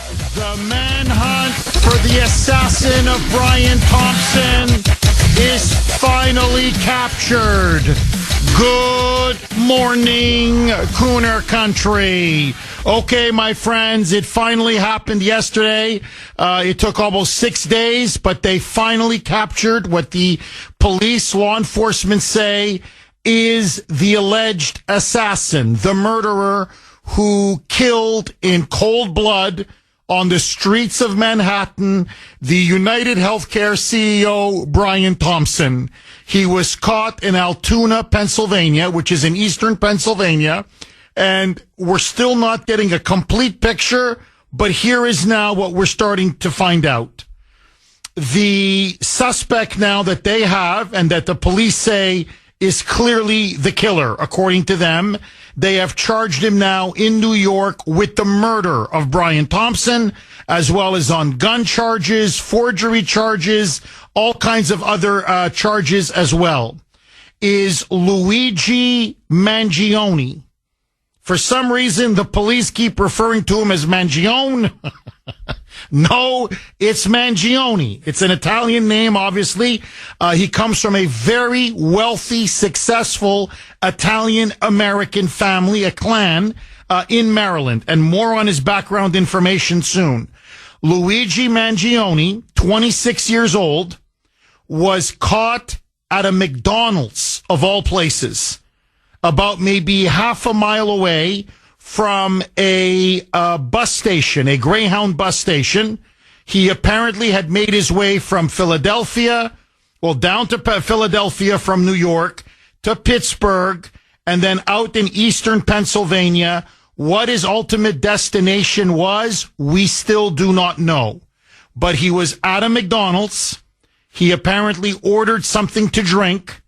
The manhunt for the assassin of Brian Thompson is finally captured. Good morning, Kuhner country. Okay, my friends, it finally happened yesterday. It took almost 6 days, but they finally captured what the police, law enforcement say is the alleged assassin, the murderer who killed in cold blood on the streets of Manhattan, the United Healthcare CEO, Brian Thompson. He was caught in Altoona, Pennsylvania, which is in eastern Pennsylvania, and we're still not getting a complete picture, but here is now what we're starting to find out. The suspect now that they have and that the police say is clearly the killer, according to them. They have charged him now in New York with the murder of Brian Thompson, as well as on gun charges, forgery charges, all kinds of other charges as well. Is Luigi Mangione. For some reason, the police keep referring to him as Mangione. No, it's Mangione. It's an Italian name, obviously. He comes from a very wealthy, successful Italian-American family, a clan, in Maryland. And more on his background information soon. Luigi Mangione, 26 years old, was caught at a McDonald's, of all places, about maybe half a mile away from a bus station, a Greyhound bus station. He apparently had made his way from Philadelphia, down to Philadelphia from New York to Pittsburgh, and then out in eastern Pennsylvania. What his ultimate destination was, we still do not know. But he was at a McDonald's. He apparently ordered something to drink,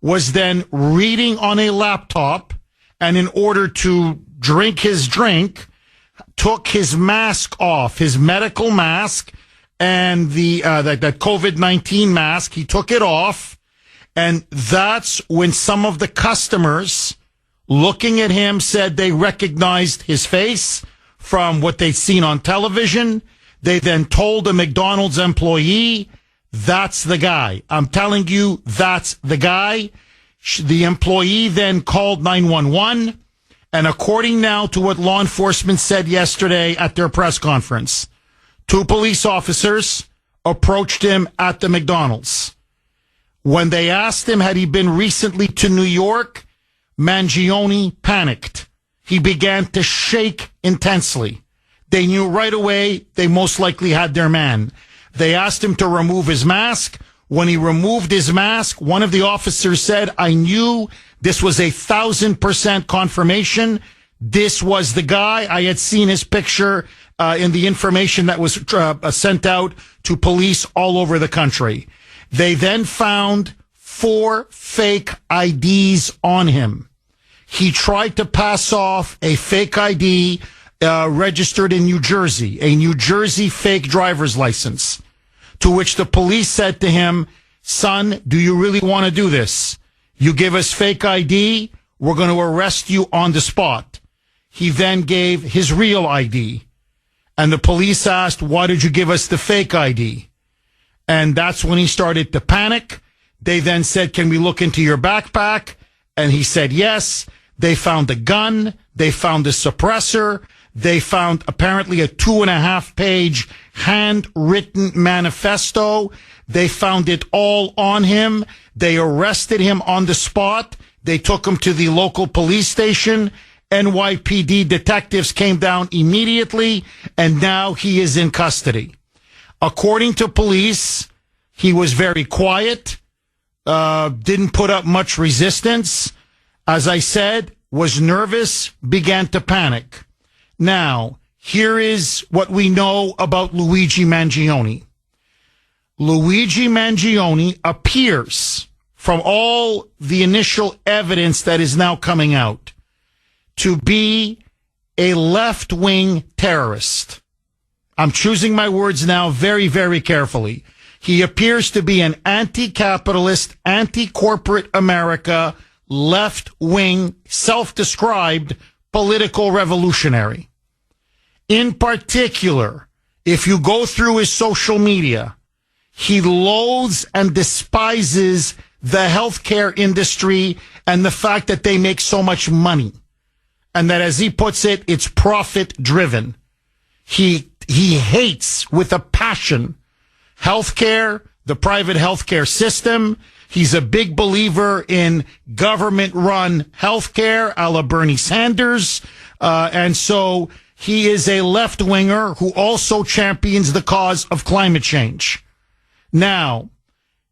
was then reading on a laptop, and in order to drink his drink, took his mask off, his medical mask, and that COVID-19 mask. He took it off, and that's when some of the customers looking at him said they recognized his face from what they'd seen on television. They then told a McDonald's employee, that's the guy. I'm telling you, that's the guy. The employee then called 911. And according now to what law enforcement said yesterday at their press conference, 2 police officers approached him at the McDonald's. When they asked him, had he been recently to New York, Mangione panicked. He began to shake intensely. They knew right away they most likely had their man. They asked him to remove his mask. When he removed his mask, one of the officers said, I knew this was 1,000% confirmation. This was the guy. I had seen his picture in the information that was sent out to police all over the country. They then found 4 fake IDs on him. He tried to pass off a fake ID registered in New Jersey, a New Jersey fake driver's license, to which the police said to him, son, do you really want to do this? You give us fake ID, we're going to arrest you on the spot. He then gave his real ID. And the police asked, why did you give us the fake ID? And that's when he started to panic. They then said, can we look into your backpack? And he said, yes. They found a gun. They found a suppressor. They found apparently a 2.5-page handwritten manifesto. They found it all on him. They arrested him on the spot. They took him to the local police station. NYPD detectives came down immediately, and now he is in custody. According to police, he was very quiet, didn't put up much resistance. As I said, was nervous, began to panic. Now, here is what we know about Luigi Mangione. Luigi Mangione appears, from all the initial evidence that is now coming out, to be a left-wing terrorist. I'm choosing my words now very, very carefully. He appears to be an anti-capitalist, anti-corporate America, left-wing, self-described political revolutionary. In particular, if you go through his social media, he loathes and despises the healthcare industry and the fact that they make so much money. And that, as he puts it, it's profit driven. He hates with a passion healthcare, the private healthcare system. He's a big believer in government-run healthcare, a la Bernie Sanders. And so he is a left-winger who also champions the cause of climate change. Now,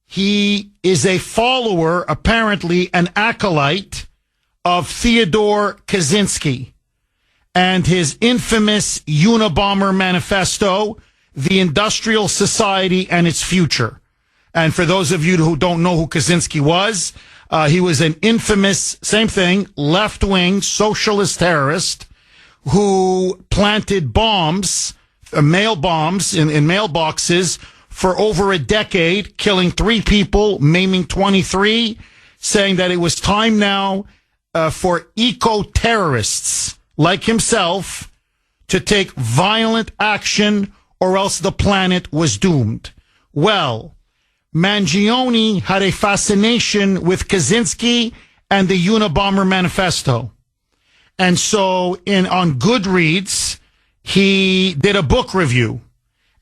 he is a follower, apparently an acolyte, of Theodore Kaczynski and his infamous Unabomber manifesto, The Industrial Society and Its Future. And for those of you who don't know who Kaczynski was, he was an infamous, same thing, left-wing socialist terrorist who planted bombs, mail bombs in mailboxes for over a decade, killing 3 people, maiming 23, saying that it was time now for eco-terrorists like himself to take violent action or else the planet was doomed. Well, Mangione had a fascination with Kaczynski and the Unabomber manifesto. And so on Goodreads, he did a book review.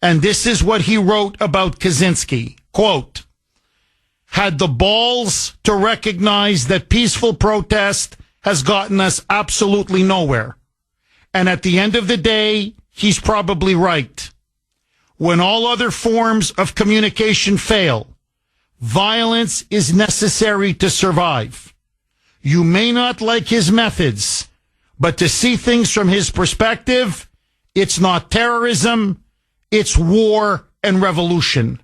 And this is what he wrote about Kaczynski. Quote, had the balls to recognize that peaceful protest has gotten us absolutely nowhere. And at the end of the day, he's probably right. When all other forms of communication fail, violence is necessary to survive. You may not like his methods, but to see things from his perspective, it's not terrorism, it's war and revolution.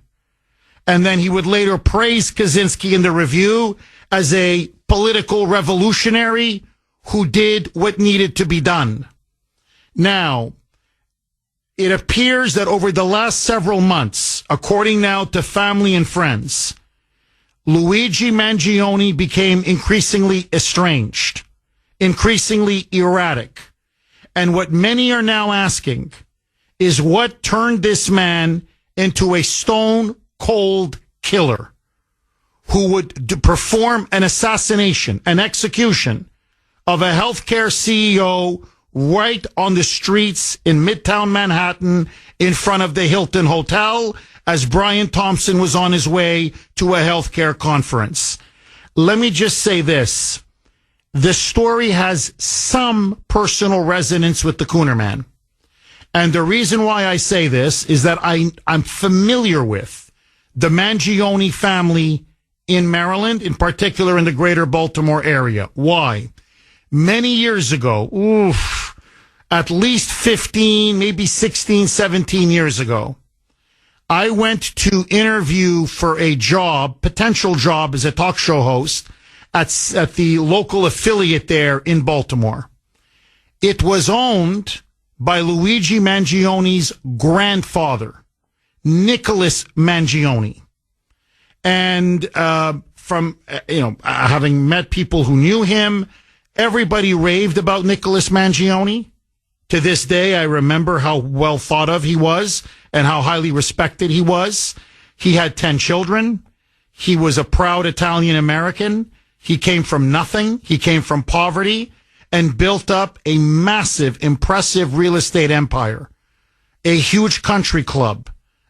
And then he would later praise Kaczynski in the review as a political revolutionary who did what needed to be done. Now, it appears that over the last several months, according now to family and friends, Luigi Mangione became increasingly estranged, increasingly erratic. And what many are now asking is what turned this man into a stone-cold killer who would perform an assassination, an execution of a healthcare CEO right on the streets in Midtown Manhattan in front of the Hilton Hotel as Brian Thompson was on his way to a healthcare conference. Let me just say this. The story has some personal resonance with the Kuhner man. And the reason why I say this is that I'm familiar with the Mangione family in Maryland, in particular in the greater Baltimore area. Why? Many years ago, at least 15, maybe 16, 17 years ago, I went to interview for a job, potential job as a talk show host at the local affiliate there in Baltimore. It was owned by Luigi Mangione's grandfather, Nicholas Mangione. And from having met people who knew him, everybody raved about Nicholas Mangione. To this day, I remember how well thought of he was and how highly respected he was. He had 10 children. He was a proud Italian American. He came from nothing. He came from poverty and built up a massive, impressive real estate empire, a huge country club,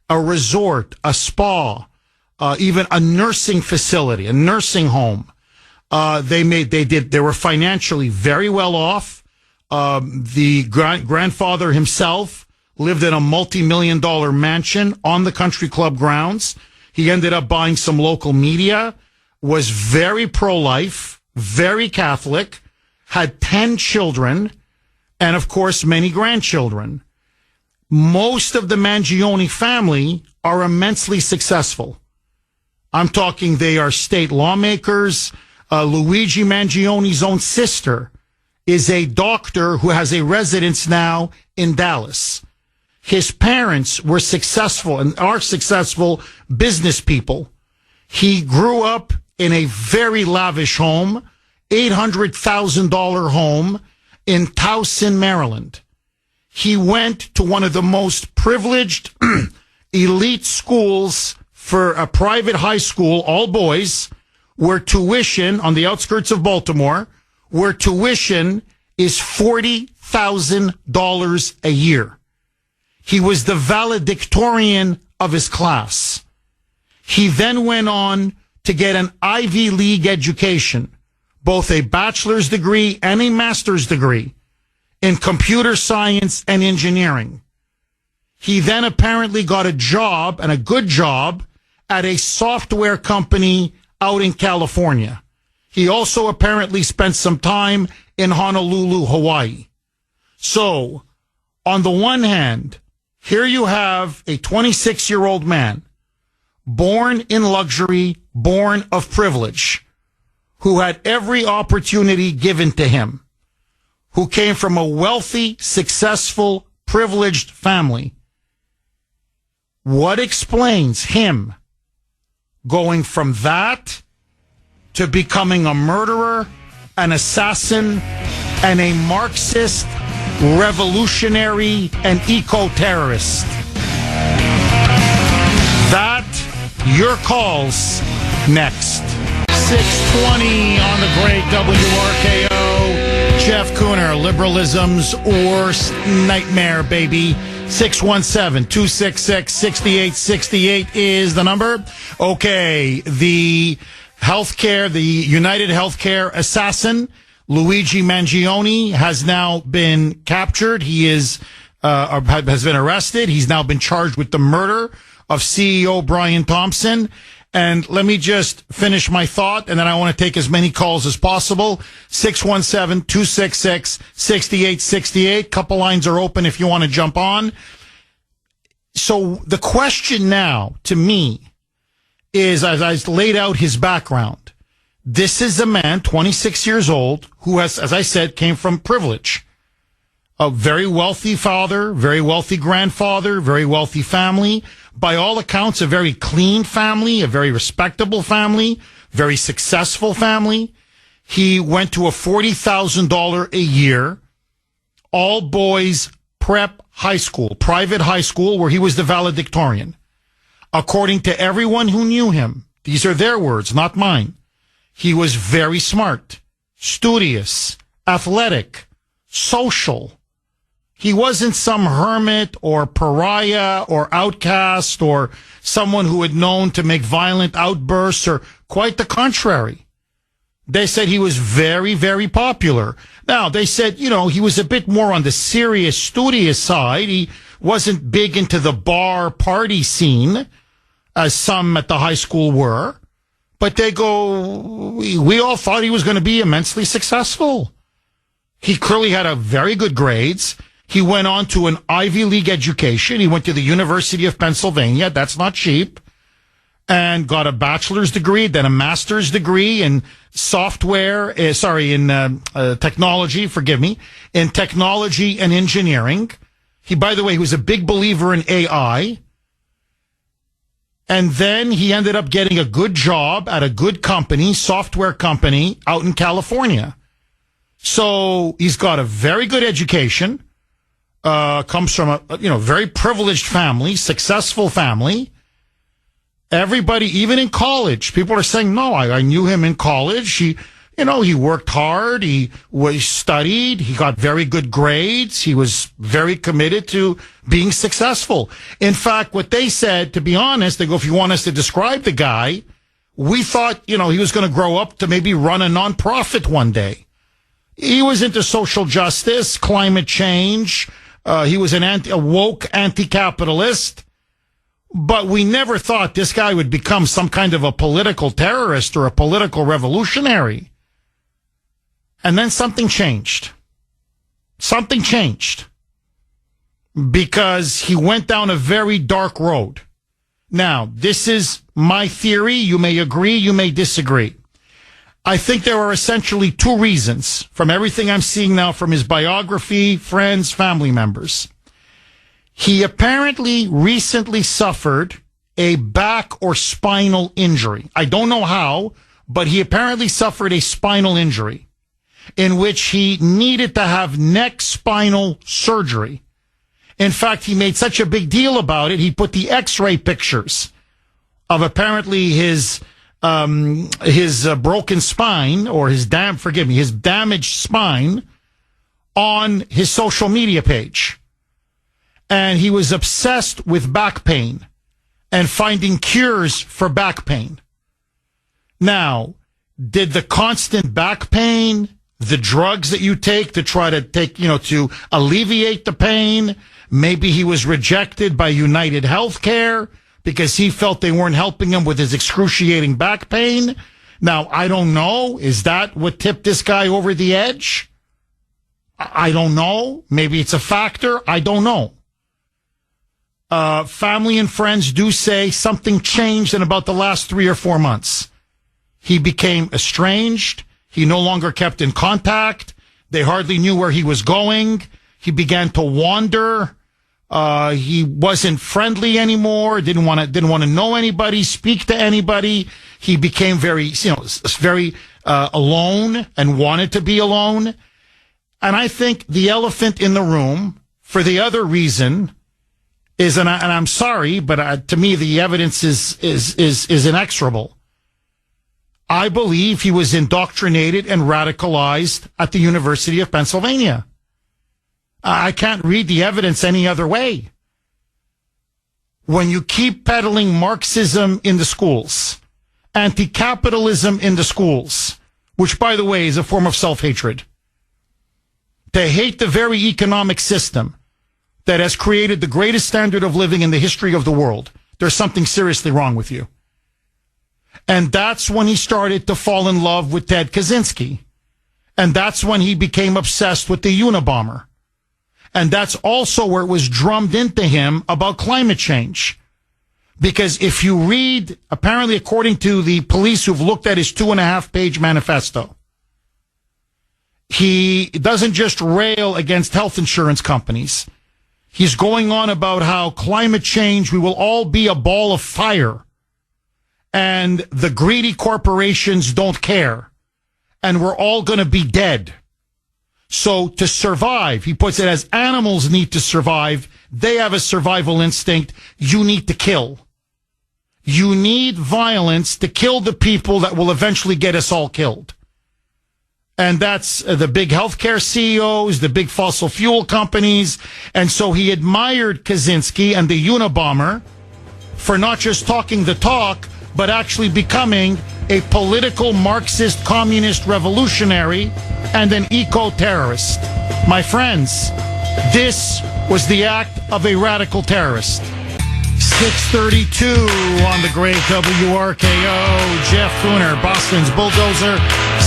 a resort, a spa, even a nursing facility, a nursing home. They were financially very well off. The grandfather himself lived in a multi-million-dollar mansion on the country club grounds. He ended up buying some local media, was very pro-life, very Catholic, had 10 children, and of course, many grandchildren. Most of the Mangione family are immensely successful. I'm talking they are state lawmakers. Luigi Mangione's own sister is a doctor who has a residence now in Dallas. His parents were successful and are successful business people. He grew up in a very lavish home, $800,000 home in Towson, Maryland. He went to one of the most privileged elite schools for a private high school, all boys, where tuition on the outskirts of Baltimore, where tuition is $40,000 a year. He was the valedictorian of his class. He then went on to get an Ivy League education, both a bachelor's degree and a master's degree in computer science and engineering. He then apparently got a job, and a good job, at a software company out in California. He also apparently spent some time in Honolulu, Hawaii. So, on the one hand, here you have a 26-year-old man, born in luxury, born of privilege, who had every opportunity given to him, who came from a wealthy, successful, privileged family. What explains him going from that to becoming a murderer, an assassin, and a Marxist, revolutionary, and eco-terrorist? That, your calls, next. 620 on the great WRKO. Jeff Kuhner, liberalism's worst nightmare, baby. 617-266-6868 is the number. Okay, the United Healthcare assassin, Luigi Mangione, has now been captured. He has been arrested. He's now been charged with the murder of CEO Brian Thompson. And let me just finish my thought, and then I want to take as many calls as possible. 617-266-6868. Couple lines are open if you want to jump on. So the question now, to me, is, as I laid out his background, this is a man, 26 years old, who has, as I said, came from privilege. A very wealthy father, very wealthy grandfather, very wealthy family. By all accounts, a very clean family, a very respectable family, very successful family. He went to a $40,000 a year, all boys prep high school, private high school, where he was the valedictorian. According to everyone who knew him, these are their words, not mine, he was very smart, studious, athletic, social. He wasn't some hermit or pariah or outcast or someone who had known to make violent outbursts, or quite the contrary. They said he was very, very popular. Now, they said, he was a bit more on the serious, studious side. He wasn't big into the bar party scene, as some at the high school were. But they go, we all thought he was going to be immensely successful. He clearly had a very good grades. He went on to an Ivy League education. He went to the University of Pennsylvania. That's not cheap. And got a bachelor's degree, then a master's degree in technology, in technology and engineering. He, by the way, was a big believer in AI. And then he ended up getting a good job at a good company, software company out in California. So he's got a very good education, comes from a very privileged family, successful family. Everybody, even in college, people are saying, no, I knew him in college. He worked hard. He studied. He got very good grades. He was very committed to being successful. In fact, what they said, to be honest, they go, if you want us to describe the guy, we thought, he was going to grow up to maybe run a nonprofit one day. He was into social justice, climate change. He was a woke anti-capitalist. But we never thought this guy would become some kind of a political terrorist or a political revolutionary. And then something changed. Something changed. Because he went down a very dark road. Now, this is my theory. You may agree, you may disagree. I think there are essentially two reasons from everything I'm seeing now from his biography, friends, family members. He apparently recently suffered a back or spinal injury. I don't know how, but he apparently suffered a spinal injury in which he needed to have neck spinal surgery. In fact, he made such a big deal about it, he put the X-ray pictures of apparently his broken spine, or his damaged spine on his social media page. And he was obsessed with back pain and finding cures for back pain. Now, did the constant back pain, the drugs that you take to try to to alleviate the pain, maybe he was rejected by United Healthcare because he felt they weren't helping him with his excruciating back pain. Now, I don't know. Is that what tipped this guy over the edge? I don't know. Maybe it's a factor. I don't know. Family and friends do say something changed in about the last 3 or 4 months. He became estranged. He no longer kept in contact. They hardly knew where he was going. He began to wander. He wasn't friendly anymore. Didn't want to know anybody, speak to anybody. He became very alone and wanted to be alone. And I think the elephant in the room, for the other reason, is, and I'm sorry, but to me the evidence is inexorable. I believe he was indoctrinated and radicalized at the University of Pennsylvania. I can't read the evidence any other way. When you keep peddling Marxism in the schools, anti-capitalism in the schools, which, by the way, is a form of self-hatred, to hate the very economic system that has created the greatest standard of living in the history of the world, there's something seriously wrong with you. And that's when he started to fall in love with Ted Kaczynski. And that's when he became obsessed with the Unabomber. And that's also where it was drummed into him about climate change. Because if you read, apparently according to the police who've looked at his 2.5-page manifesto, he doesn't just rail against health insurance companies. He's going on about how climate change, we will all be a ball of fire. And the greedy corporations don't care. And we're all going to be dead. So to survive, he puts it as animals need to survive. They have a survival instinct. You need to kill. You need violence to kill the people that will eventually get us all killed. And that's the big healthcare CEOs, the big fossil fuel companies. And so he admired Kaczynski and the Unabomber for not just talking the talk, but actually becoming a political Marxist communist revolutionary and an eco-terrorist. My friends, this was the act of a radical terrorist. 632 on the great WRKO. Jeff Kuhner, Boston's Bulldozer.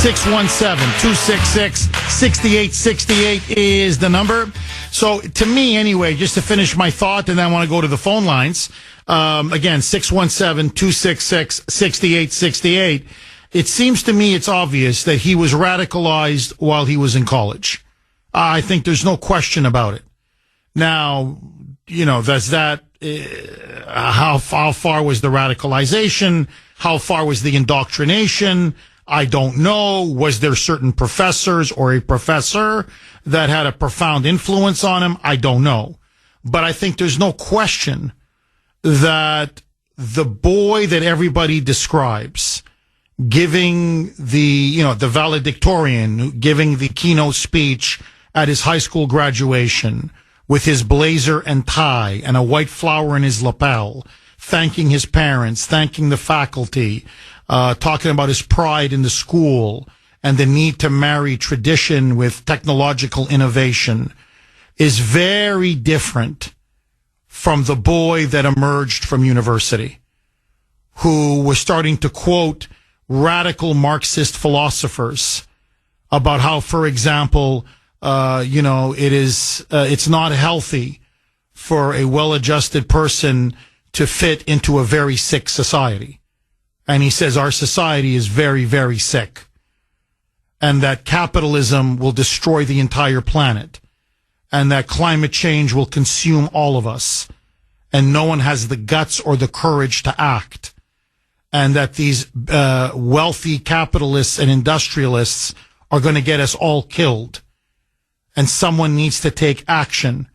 617-266-6868 is the number. So to me, anyway, just to finish my thought, and then I want to go to the phone lines. Again, 617-266-6868. It seems to me it's obvious that he was radicalized while he was in college. I think there's no question about it. Now, does that, how far was the radicalization? How far was the indoctrination? I don't know. Was there certain professors or a professor that had a profound influence on him? I don't know. But I think there's no question that the boy that everybody describes, giving the valedictorian, giving the keynote speech at his high school graduation with his blazer and tie and a white flower in his lapel, thanking his parents, thanking the faculty, talking about his pride in the school and the need to marry tradition with technological innovation, is very different from the boy that emerged from university, who was starting to quote radical Marxist philosophers about how, for example, it's not healthy for a well-adjusted person to fit into a very sick society. And he says our society is very, very sick, and that capitalism will destroy the entire planet, and that climate change will consume all of us, and no one has the guts or the courage to act, and that these wealthy capitalists and industrialists are going to get us all killed, and someone needs to take action.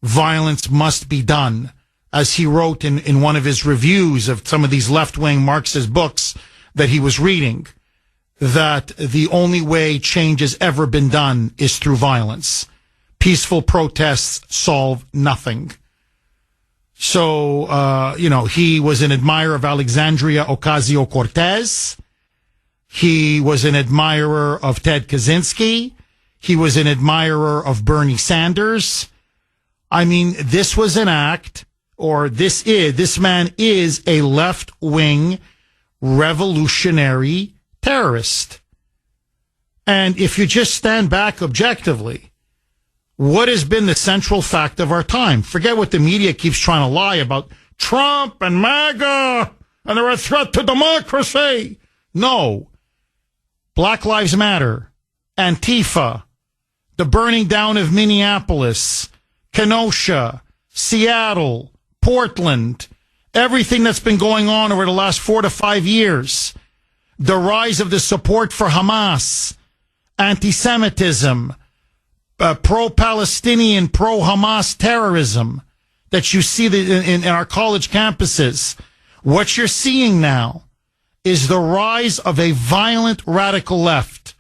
violence must be done. As he wrote in one of his reviews of some of these left-wing Marxist books that he was reading, that the only way change has ever been done is through violence. Peaceful protests solve nothing. So, he was an admirer of Alexandria Ocasio-Cortez. He was an admirer of Ted Kaczynski. He was an admirer of Bernie Sanders. I mean, this was an act, or this man is a left-wing revolutionary terrorist. And if you just stand back objectively, what has been the central fact of our time? Forget what the media keeps trying to lie about Trump and MAGA, and they're a threat to democracy. No. Black Lives Matter, Antifa, the burning down of Minneapolis, Kenosha, Seattle, Portland, everything that's been going on over the last 4 to 5 years, the rise of the support for Hamas, anti-Semitism, pro-Palestinian, pro-Hamas terrorism that you see in our college campuses. What you're seeing now is the rise of a violent radical left,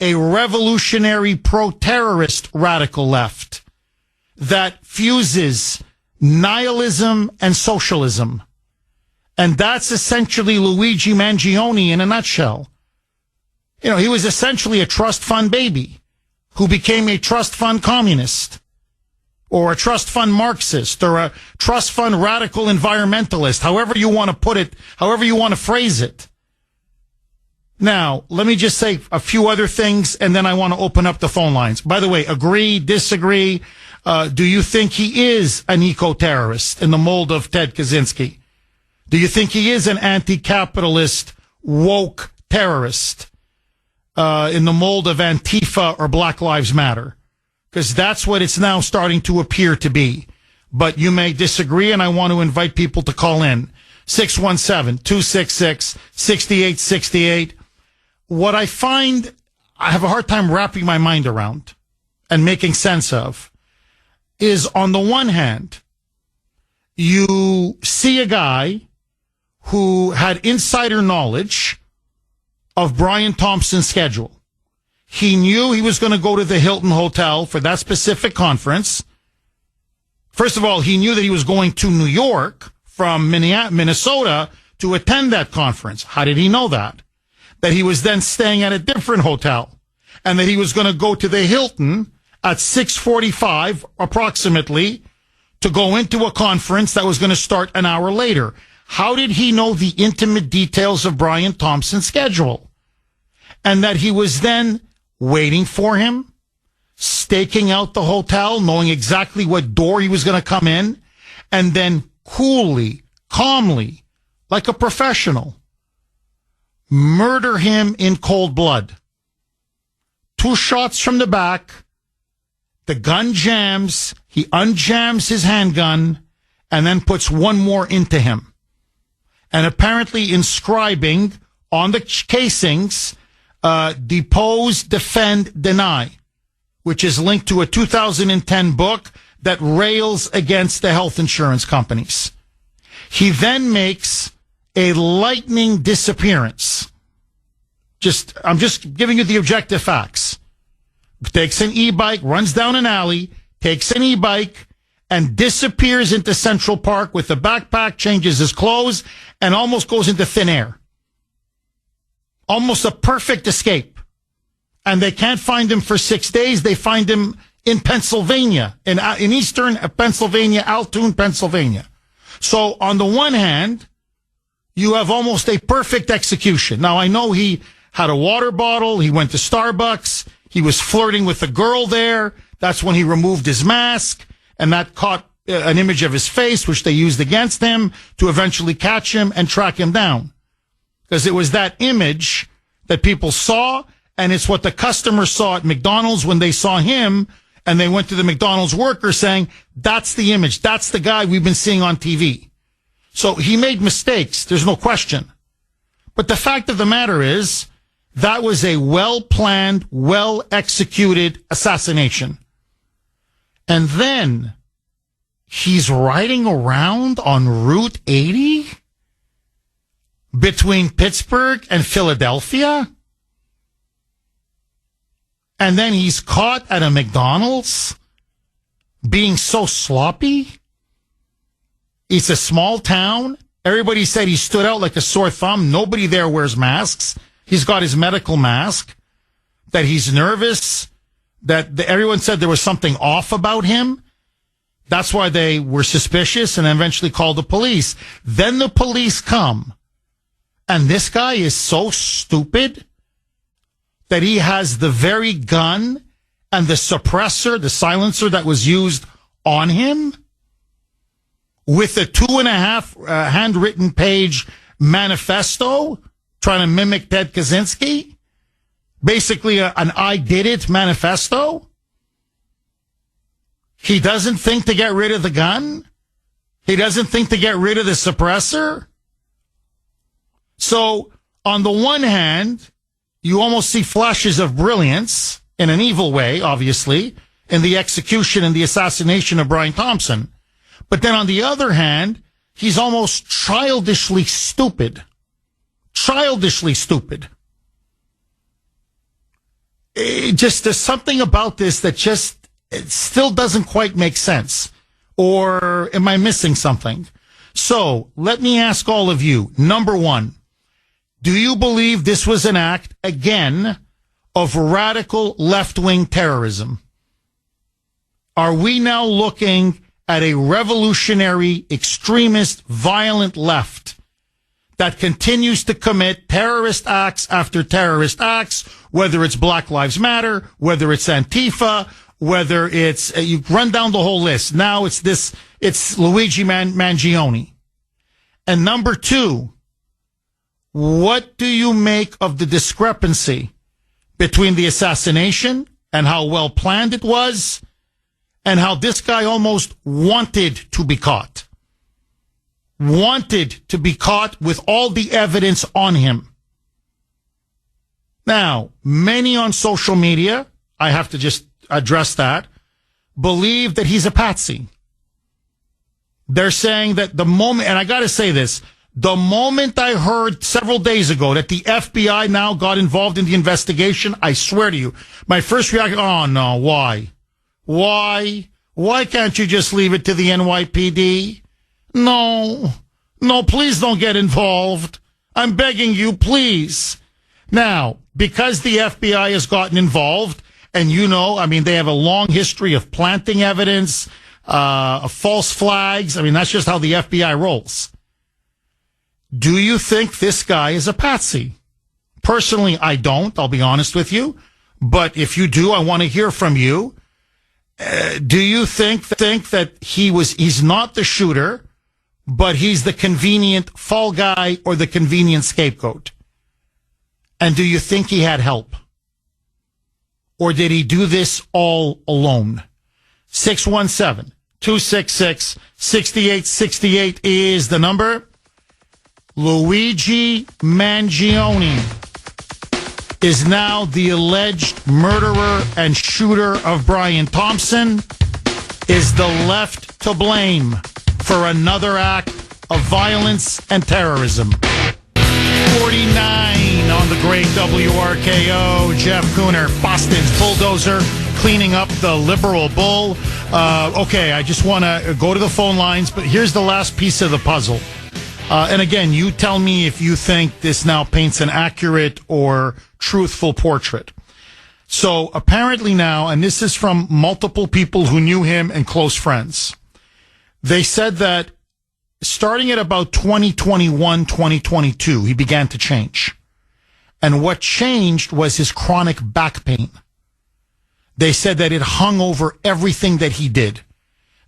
a revolutionary pro-terrorist radical left that fuses nihilism and socialism. And that's essentially Luigi Mangione in a nutshell. You know, he was essentially a trust fund baby who became a trust fund communist or a trust fund Marxist or a trust fund radical environmentalist, however you want to put it, however you want to phrase it. Now, let me just say a few other things, and then I want to open up the phone lines. By the way, agree, disagree? Do you think he is an eco-terrorist in the mold of Ted Kaczynski? Do you think he is an anti-capitalist, woke terrorist in the mold of Antifa or Black Lives Matter? Because that's what it's now starting to appear to be. But you may disagree, and I want to invite people to call in. 617-266-6868. What I find I have a hard time wrapping my mind around and making sense of is, on the one hand, you see a guy who had insider knowledge of Brian Thompson's schedule. He knew he was going to go to the Hilton Hotel for that specific conference. First of all, he knew that he was going to New York from Minnesota to attend that conference. How did he know that? That he was then staying at a different hotel and that he was going to go to the Hilton at 6:45 approximately to go into a conference that was going to start an hour later. How did he know the intimate details of Brian Thompson's schedule? And that he was then waiting for him, staking out the hotel, knowing exactly what door he was going to come in, and then coolly, calmly, like a professional, murder him in cold blood. 2 shots from the back, the gun jams, he unjams his handgun, and then puts one more into him. And apparently inscribing on the casings, depose, defend, deny, which is linked to a 2010 book that rails against the health insurance companies. He then makes a lightning disappearance. I'm just giving you the objective facts. Takes an e-bike, runs down an alley, takes an e-bike, and disappears into Central Park with a backpack, changes his clothes, and almost goes into thin air. Almost a perfect escape. And they can't find him for 6 days. They find him in Pennsylvania, in eastern Pennsylvania, Altoona, Pennsylvania. So on the one hand, you have almost a perfect execution. Now, I know he had a water bottle. He went to Starbucks. He was flirting with a girl there. That's when he removed his mask, and that caught an image of his face, which they used against him to eventually catch him and track him down. Because it was that image that people saw, and it's what the customers saw at McDonald's when they saw him, and they went to the McDonald's worker saying, that's the image. That's the guy we've been seeing on TV. So he made mistakes. There's no question. But the fact of the matter is, that was a well-planned, well-executed assassination. And then he's riding around on Route 80 between Pittsburgh and Philadelphia? And then he's caught at a McDonald's being so sloppy? It's a small town. Everybody said he stood out like a sore thumb. Nobody there wears masks. He's got his medical mask. That he's nervous. That everyone said there was something off about him. That's why they were suspicious and eventually called the police. Then the police come. And this guy is so stupid that he has the very gun and the suppressor, the silencer that was used on him, with a 2.5 handwritten page manifesto trying to mimic Ted Kaczynski. Basically an I did it manifesto. He doesn't think to get rid of the gun. He doesn't think to get rid of the suppressor. So on the one hand, you almost see flashes of brilliance in an evil way, obviously, in the execution and the assassination of Brian Thompson. But then on the other hand, he's almost childishly stupid. Childishly stupid. There's something about this that it still doesn't quite make sense. Or am I missing something? So let me ask all of you. Number one, do you believe this was an act, again, of radical left-wing terrorism? Are we now looking at a revolutionary, extremist, violent left that continues to commit terrorist acts after terrorist acts, whether it's Black Lives Matter, whether it's Antifa, whether it's, you run down the whole list. Now it's Luigi Mangione. And number two, what do you make of the discrepancy between the assassination and how well planned it was and how this guy almost wanted to be caught? Wanted to be caught with all the evidence on him. Now, many on social media, I have to just address that, believe that he's a patsy. They're saying that the moment, and I got to say this, the moment I heard several days ago that the FBI now got involved in the investigation, I swear to you, my first reaction, oh no, why? Why? Why can't you just leave it to the NYPD? No, please don't get involved. I'm begging you, please. Now, because the FBI has gotten involved, and they have a long history of planting evidence, of false flags. That's just how the FBI rolls. Do you think this guy is a patsy? Personally, I don't, I'll be honest with you. But if you do, I want to hear from you. Do you think that he's not the shooter, but he's the convenient fall guy or the convenient scapegoat? And do you think he had help? Or did he do this all alone? 617-266-6868 is the number. Luigi Mangione is now the alleged murderer and shooter of Brian Thompson. Is the left to blame for another act of violence and terrorism? 49 on the great WRKO. Jeff Kuhner, Boston's bulldozer, cleaning up the liberal bull. Okay, I just want to go to the phone lines, but here's the last piece of the puzzle. And again, you tell me if you think this now paints an accurate or truthful portrait. So apparently now, and this is from multiple people who knew him and close friends, they said that starting at about 2021, 2022, he began to change. And what changed was his chronic back pain. They said that it hung over everything that he did,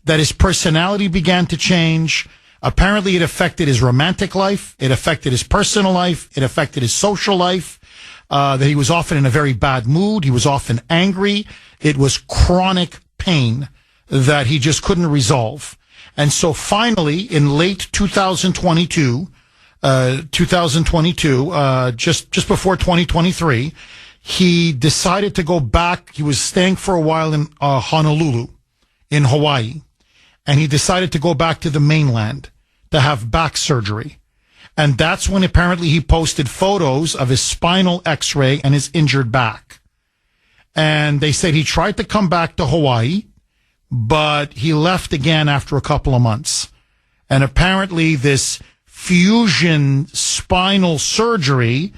that his personality began to change. Apparently, it affected his romantic life. It affected his personal life. It affected his social life. That he was often in a very bad mood. He was often angry. It was chronic pain that he just couldn't resolve. And so finally, in late 2022, just before 2023, he decided to go back. He was staying for a while in Honolulu, in Hawaii. and he decided to go back to the mainland to have back surgery. And that's when apparently he posted photos of his spinal x-ray and his injured back. And they said he tried to come back to Hawaii, but he left again after a couple of months. And apparently this fusion spinal surgery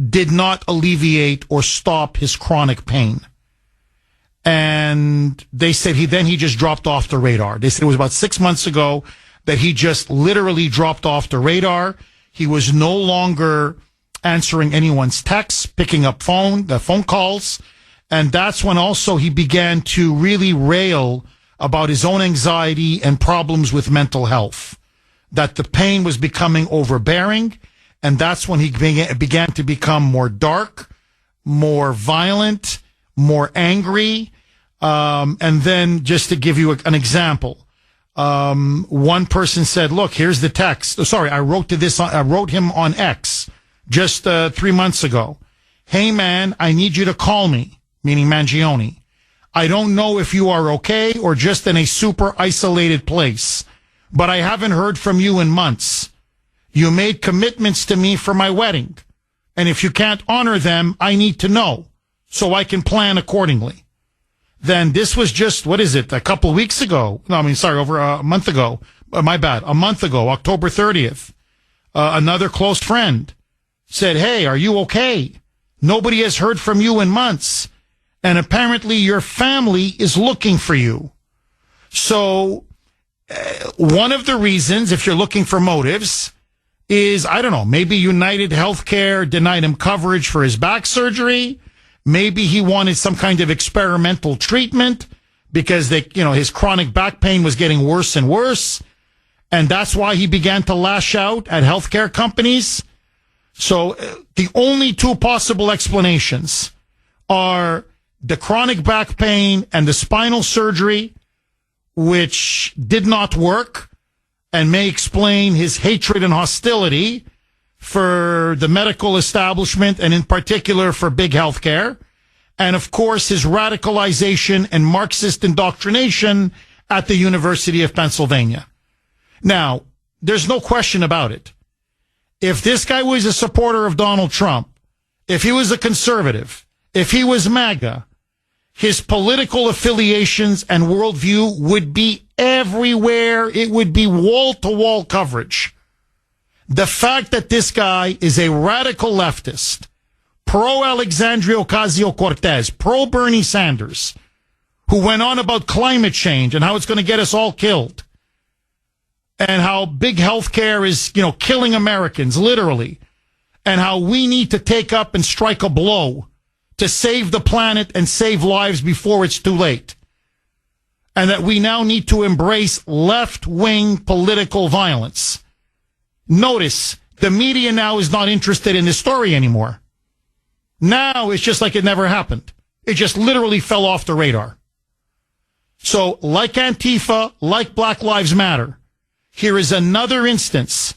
did not alleviate or stop his chronic pain. And they said he just dropped off the radar. They said it was about 6 months ago that he just literally dropped off the radar. He was no longer answering anyone's texts, picking up phone calls. And that's when also he began to really rail about his own anxiety and problems with mental health, that the pain was becoming overbearing. And that's when he began to become more dark, more violent, more angry. And then just to give you an example, one person said, look, here's the text. Oh, sorry, I wrote him on X just 3 months ago. Hey, man, I need you to call me, meaning Mangione. I don't know if you are okay or just in a super isolated place, but I haven't heard from you in months. You made commitments to me for my wedding, and if you can't honor them, I need to know so I can plan accordingly. Then this was just, a couple of weeks ago. Over a month ago. My bad. A month ago, October 30th. Another close friend said, hey, are you okay? Nobody has heard from you in months. And apparently your family is looking for you. So one of the reasons, if you're looking for motives, is, I don't know, maybe United Healthcare denied him coverage for his back surgery. Maybe he wanted some kind of experimental treatment because his chronic back pain was getting worse and worse. And that's why he began to lash out at healthcare companies. So the only two possible explanations are the chronic back pain and the spinal surgery, which did not work and may explain his hatred and hostility for the medical establishment and in particular for big healthcare. And of course, his radicalization and Marxist indoctrination at the University of Pennsylvania. Now, there's no question about it. If this guy was a supporter of Donald Trump, if he was a conservative, if he was MAGA, his political affiliations and worldview would be everywhere. It would be wall-to-wall coverage. The fact that this guy is a radical leftist, pro-Alexandria Ocasio-Cortez, pro-Bernie Sanders, who went on about climate change and how it's going to get us all killed, and how big healthcare is, killing Americans, literally, and how we need to take up and strike a blow to save the planet and save lives before it's too late. And that we now need to embrace left-wing political violence. Notice, the media now is not interested in this story anymore. Now it's just like it never happened. It just literally fell off the radar. So, like Antifa, like Black Lives Matter, here is another instance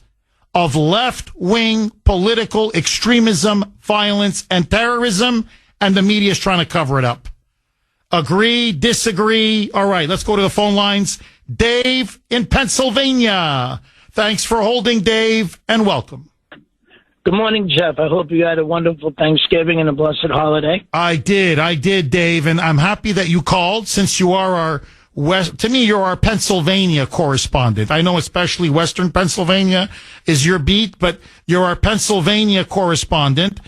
of left-wing political extremism, violence, and terrorism, and the media is trying to cover it up. Agree, disagree? All right, let's go to the phone lines. Dave in Pennsylvania. Thanks for holding, Dave, and welcome. Good morning, Jeff. I hope you had a wonderful Thanksgiving and a blessed holiday. I did, Dave, and I'm happy that you called since you are you're our Pennsylvania correspondent. I know especially Western Pennsylvania is your beat, but you're our Pennsylvania correspondent.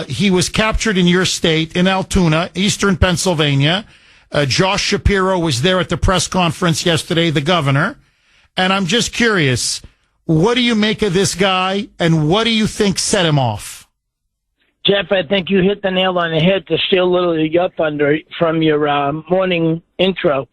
He was captured in your state, in Altoona, Eastern Pennsylvania. Josh Shapiro was there at the press conference yesterday, the governor. And I'm just curious, what do you make of this guy, and what do you think set him off? Jeff, I think you hit the nail on the head to steal a little of your thunder from your morning intro.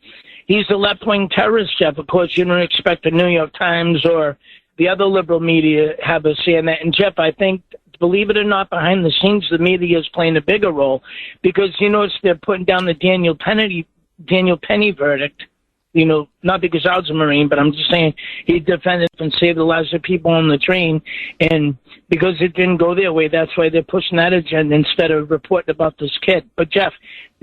He's a left-wing terrorist, Jeff. Of course, you don't expect the New York Times or the other liberal media have us saying that. And, Jeff, I think, believe it or not, behind the scenes, the media is playing a bigger role because, you notice they're putting down the Daniel Penny verdict. not because I was a Marine, but I'm just saying he defended and saved the lives of people on the train. And because it didn't go their way, that's why they're pushing that agenda instead of reporting about this kid. But, Jeff,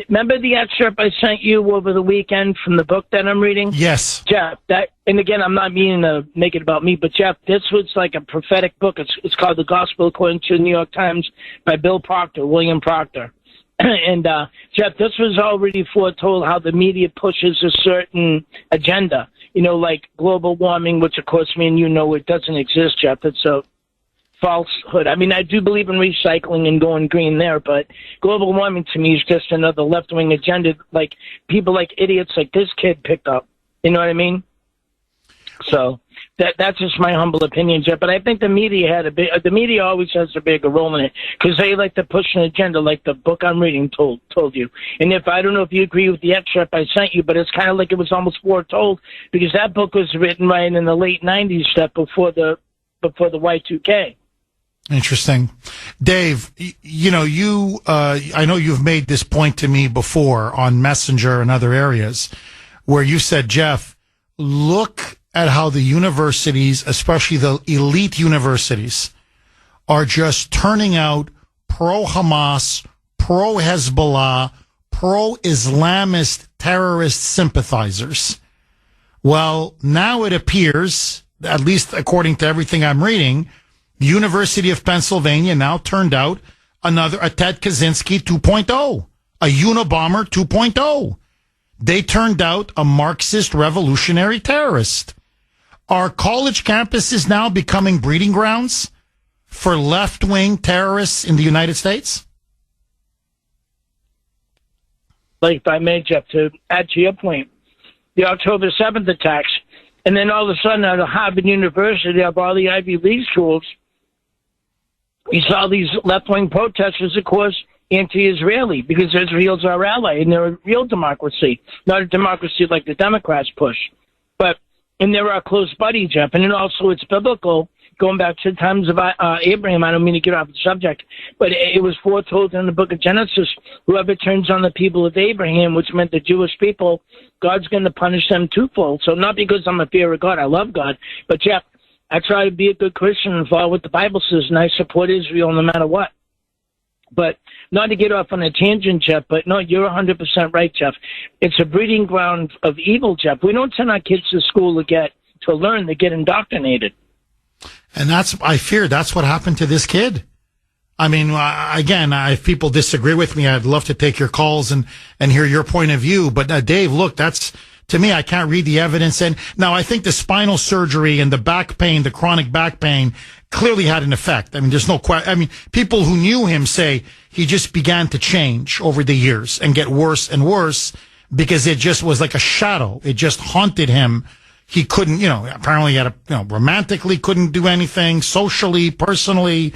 remember the excerpt I sent you over the weekend from the book that I'm reading? Yes. Jeff, and again, I'm not meaning to make it about me, but, Jeff, this was like a prophetic book. It's called The Gospel According to the New York Times by William Proctor. And, Jeff, this was already foretold how the media pushes a certain agenda, like global warming, which, of course, me and it doesn't exist, Jeff. It's a falsehood. I mean, I do believe in recycling and going green there, but global warming to me is just another left-wing agenda, like people like idiots like this kid picked up. You know what I mean? So that's just my humble opinion, Jeff. But I think the media the media always has a bigger role in it because they like to push an agenda, like the book I'm reading told you. And I don't know if you agree with the excerpt I sent you, but it's kind of like it was almost foretold because that book was written right in the late '90s, Jeff, before the Y2K. Interesting. Dave, I know you've made this point to me before on Messenger and other areas where you said, Jeff, look at how the universities, especially the elite universities, are just turning out pro-Hamas, pro-Hezbollah, pro-Islamist terrorist sympathizers. Well, now it appears, at least according to everything I'm reading, the University of Pennsylvania now turned out a Ted Kaczynski 2.0, a Unabomber 2.0. They turned out a Marxist revolutionary terrorist. Are college campuses now becoming breeding grounds for left-wing terrorists in the United States? Like if I may, Jeff, to add to your point, the October 7th attacks, and then all of a sudden at Harvard University, of all the Ivy League schools, we saw these left-wing protesters, of course, anti-Israeli, because Israel's our ally, and they're a real democracy, not a democracy like the Democrats push. And they're our close buddy, Jeff. And then also it's biblical, going back to the times of Abraham. I don't mean to get off the subject, but it was foretold in the book of Genesis, whoever turns on the people of Abraham, which meant the Jewish people, God's going to punish them twofold. So not because I'm a fear of God, I love God, but Jeff, I try to be a good Christian and follow what the Bible says, and I support Israel no matter what. But not to get off on a tangent, Jeff, but no, you're 100% right, Jeff. It's a breeding ground of evil, Jeff. We don't send our kids to school to learn, they get indoctrinated. And I fear that's what happened to this kid. I mean, again, if people disagree with me, I'd love to take your calls and hear your point of view. But Dave, look, to me, I can't read the evidence. And now I think the spinal surgery and the back pain, the chronic back pain, clearly had an effect. I mean, there's no question. I mean, people who knew him say he just began to change over the years and get worse and worse because it just was like a shadow. It just haunted him. He couldn't, apparently he had romantically couldn't do anything, socially, personally.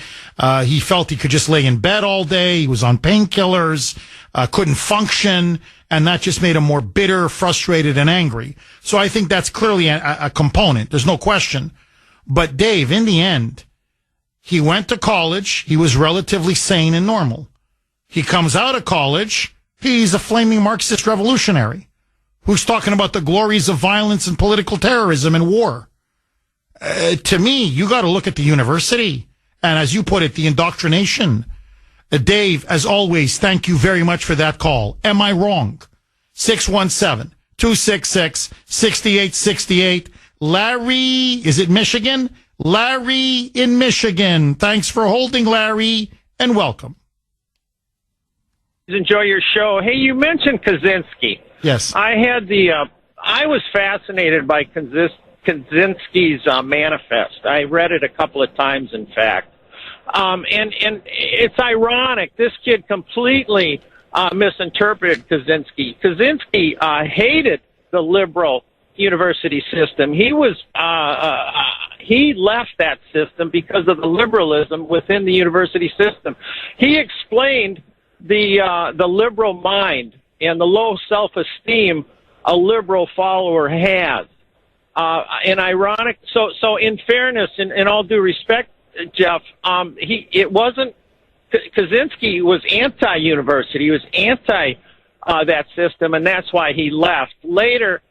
He felt he could just lay in bed all day. He was on painkillers, couldn't function. And that just made him more bitter, frustrated, and angry. So I think that's clearly a component. There's no question. But Dave, in the end, he went to college. He was relatively sane and normal. He comes out of college. He's a flaming Marxist revolutionary who's talking about the glories of violence and political terrorism and war. To me, you got to look at the university. And as you put it, the indoctrination. Dave, as always, thank you very much for that call. Am I wrong? 617-266-6868. Larry, is it Michigan? Larry in Michigan. Thanks for holding, Larry, and welcome. Enjoy your show. Hey, you mentioned Kaczynski. Yes. I was fascinated by Kaczynski's manifest. I read it a couple of times, in fact. And it's ironic. This kid completely misinterpreted Kaczynski. Kaczynski hated the liberal university system. He left that system because of the liberalism within the university system. He explained the liberal mind and the low self-esteem a liberal follower has. And ironic. So in fairness, in all due respect, Jeff, Kaczynski was anti-university. He was anti that system, and that's why he left. Later,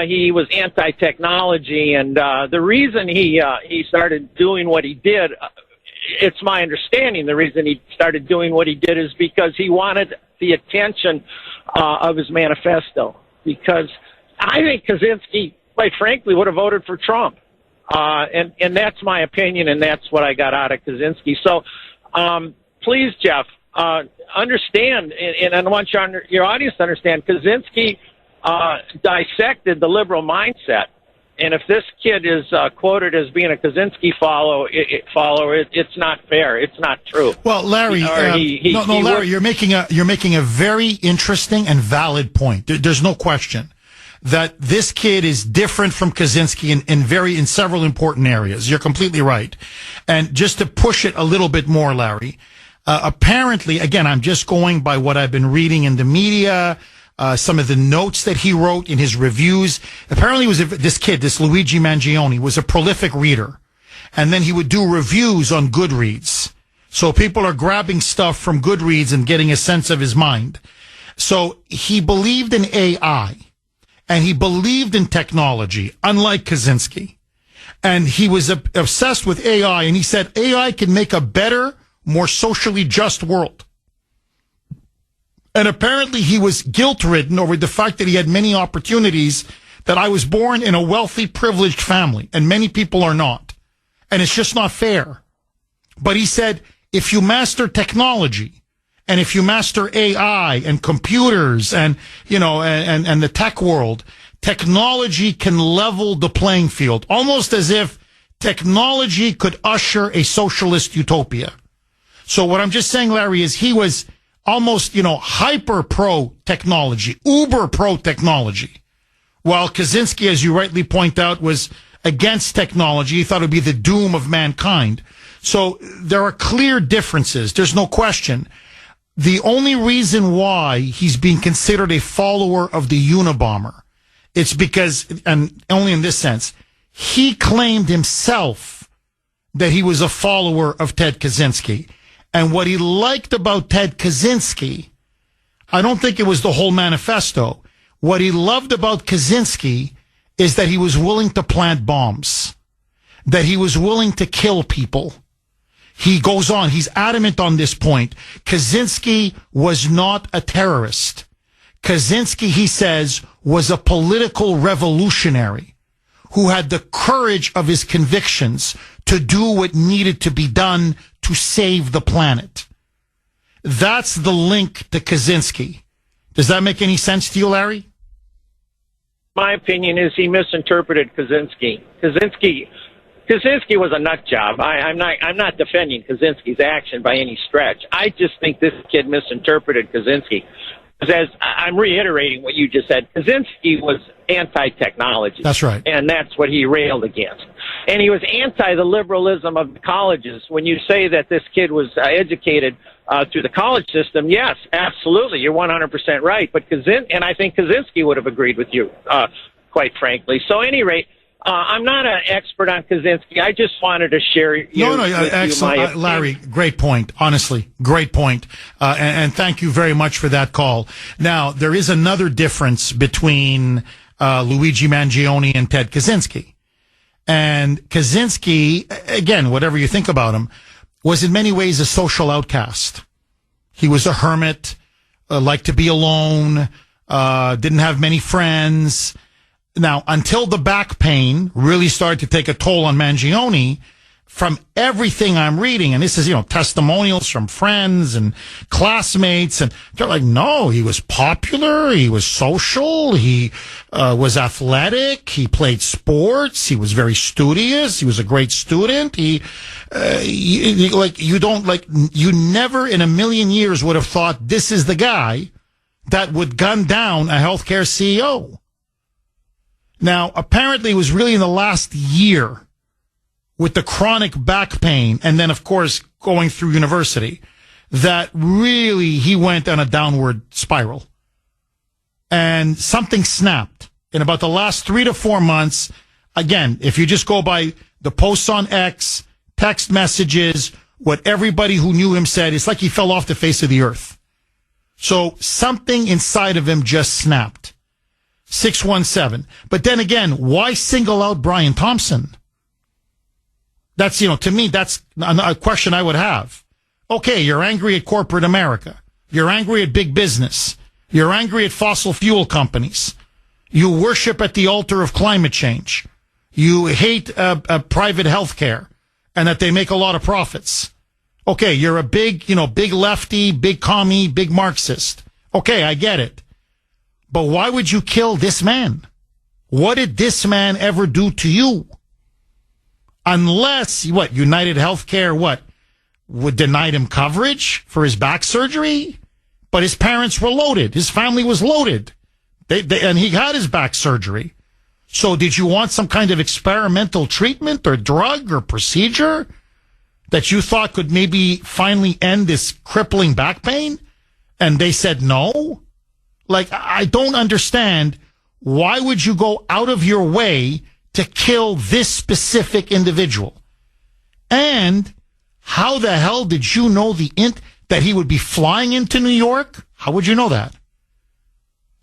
he was anti-technology, and the reason he started doing what he did, it's my understanding the reason he started doing what he did is because he wanted the attention of his manifesto. Because I think Kaczynski, quite frankly, would have voted for Trump. And that's my opinion, and that's what I got out of Kaczynski. So please, Jeff, understand, and I want your audience to understand, Kaczynski dissected the liberal mindset. And if this kid is quoted as being a Kaczynski follower, it's not fair. It's not true. Well, Larry, Larry, you're making a very interesting and valid point. There's no question that this kid is different from Kaczynski in several important areas. You're completely right. And just to push it a little bit more, Larry, apparently, again, I'm just going by what I've been reading in the media. Some of the notes that he wrote in his reviews. Apparently this Luigi Mangione was a prolific reader. And then he would do reviews on Goodreads. So people are grabbing stuff from Goodreads and getting a sense of his mind. So he believed in AI and he believed in technology, unlike Kaczynski. And he was obsessed with AI, and he said AI can make a better, more socially just world. And apparently he was guilt-ridden over the fact that he had many opportunities, that I was born in a wealthy, privileged family, and many people are not. And it's just not fair. But he said, if you master technology, and if you master AI and computers and, and the tech world, technology can level the playing field, almost as if technology could usher a socialist utopia. So what I'm just saying, Larry, is he was almost, hyper pro technology, uber pro technology. While Kaczynski, as you rightly point out, was against technology. He thought it would be the doom of mankind. So there are clear differences. There's no question. The only reason why he's being considered a follower of the Unabomber, it's because, and only in this sense, he claimed himself that he was a follower of Ted Kaczynski. And what he liked about Ted Kaczynski, I don't think it was the whole manifesto. What he loved about Kaczynski is that he was willing to plant bombs, that he was willing to kill people. He goes on, he's adamant on this point. Kaczynski was not a terrorist. Kaczynski, he says, was a political revolutionary who had the courage of his convictions to do what needed to be done to save the planet. That's the link to Kaczynski. Does that make any sense to you, Larry? My opinion is he misinterpreted Kaczynski. Kaczynski was a nut job. I'm not defending Kaczynski's action by any stretch. I just think this kid misinterpreted Kaczynski. As I'm reiterating what you just said, Kaczynski was anti-technology. That's right. And that's what he railed against. And he was anti the liberalism of the colleges. When you say that this kid was educated through the college system, yes, absolutely. You're 100% right. But and I think Kaczynski would have agreed with you, quite frankly. So at any rate, I'm not an expert on Kaczynski. I just wanted to share excellent. Larry, great point. Honestly, great point. And thank you very much for that call. Now, there is another difference between Luigi Mangione and Ted Kaczynski. And Kaczynski, again, whatever you think about him, was in many ways a social outcast. He was a hermit, liked to be alone, didn't have many friends. Now, until the back pain really started to take a toll on Mangione, from everything I'm reading, and this is, testimonials from friends and classmates, and they're like, no, he was popular, he was social, he was athletic, he played sports, he was very studious, he was a great student, you never in a million years would have thought this is the guy that would gun down a healthcare CEO. Now, apparently it was really in the last year with the chronic back pain and then, of course, going through university that really he went on a downward spiral. And something snapped in about the last 3 to 4 months. Again, if you just go by the posts on X, text messages, what everybody who knew him said, it's like he fell off the face of the earth. So something inside of him just snapped. 617. But then again, why single out Brian Thompson? That's, to me, that's a question I would have. Okay, you're angry at corporate America. You're angry at big business. You're angry at fossil fuel companies. You worship at the altar of climate change. You hate private health care and that they make a lot of profits. Okay, you're a big lefty, big commie, big Marxist. Okay, I get it. But why would you kill this man? What did this man ever do to you? Unless, United Healthcare, would deny him coverage for his back surgery? But his parents were loaded. His family was loaded. And he had his back surgery. So did you want some kind of experimental treatment or drug or procedure that you thought could maybe finally end this crippling back pain? And they said no? I don't understand. Why would you go out of your way to kill this specific individual? And how the hell did you know that he would be flying into New York? How would you know that?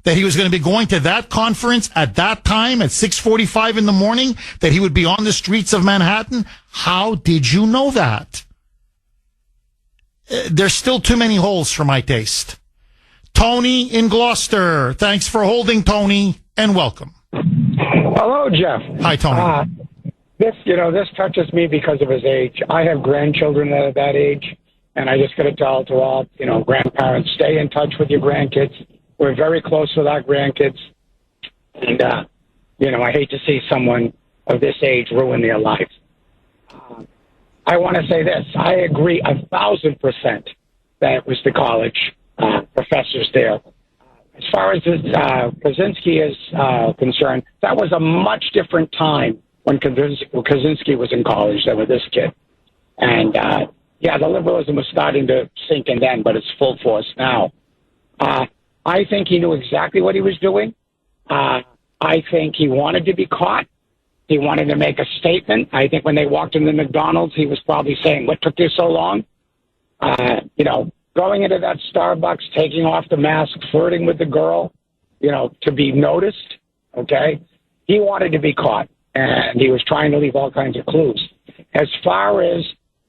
That he was going to be going to that conference at that time at 6:45 in the morning? That he would be on the streets of Manhattan? How did you know that? There's still too many holes for my taste. Tony in Gloucester. Thanks for holding, Tony, and welcome. Hello, Jeff. Hi, Tony. This touches me because of his age. I have grandchildren that are that age, and I just got to tell to all, grandparents, stay in touch with your grandkids. We're very close with our grandkids, and, I hate to see someone of this age ruin their life. I want to say this. I agree 1,000% that it was the college professors there. As far as Kaczynski is concerned, that was a much different time when Kaczynski was in college than with this kid. And, the liberalism was starting to sink in then, but it's full force now. I think he knew exactly what he was doing. I think he wanted to be caught. He wanted to make a statement. I think when they walked into McDonald's, he was probably saying, what took you so long? Going into that Starbucks, taking off the mask, flirting with the girl, to be noticed, okay? He wanted to be caught, and he was trying to leave all kinds of clues. As far as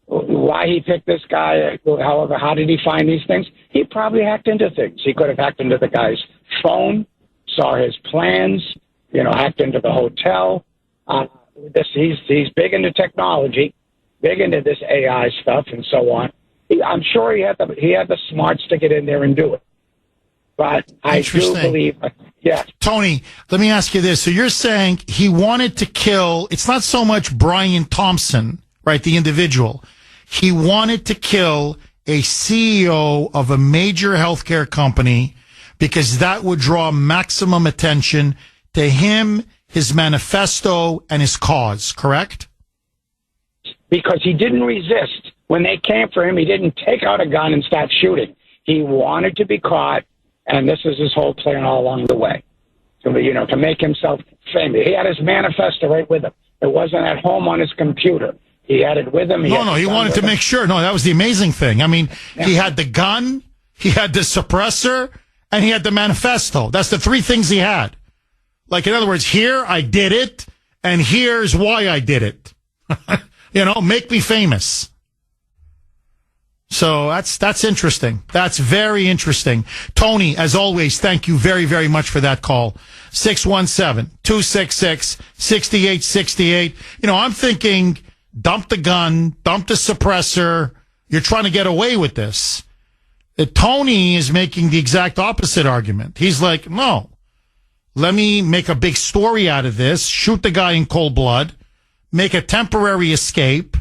why he picked this guy, however, how did he find these things? He probably hacked into things. He could have hacked into the guy's phone, saw his plans, hacked into the hotel. He's big into technology, big into this AI stuff and so on. I'm sure he had the smarts to get in there and do it. But I do believe, Tony, let me ask you this. So you're saying he wanted to kill, it's not so much Brian Thompson, right, the individual. He wanted to kill a CEO of a major healthcare company because that would draw maximum attention to him, his manifesto, and his cause, correct? Because he didn't resist. When they came for him, he didn't take out a gun and start shooting. He wanted to be caught, and this is his whole plan all along the way, to make himself famous. He had his manifesto right with him. It wasn't at home on his computer. He had it with him. He wanted to make sure. No, that was the amazing thing. I mean, He had the gun, he had the suppressor, and he had the manifesto. That's the three things he had. In other words, here I did it, and here's why I did it. Make me famous. So that's interesting. That's very interesting. Tony, as always, thank you very, very much for that call. 617-266-6868. I'm thinking, dump the gun, dump the suppressor. You're trying to get away with this. Tony is making the exact opposite argument. He's like, no, let me make a big story out of this, shoot the guy in cold blood, make a temporary escape.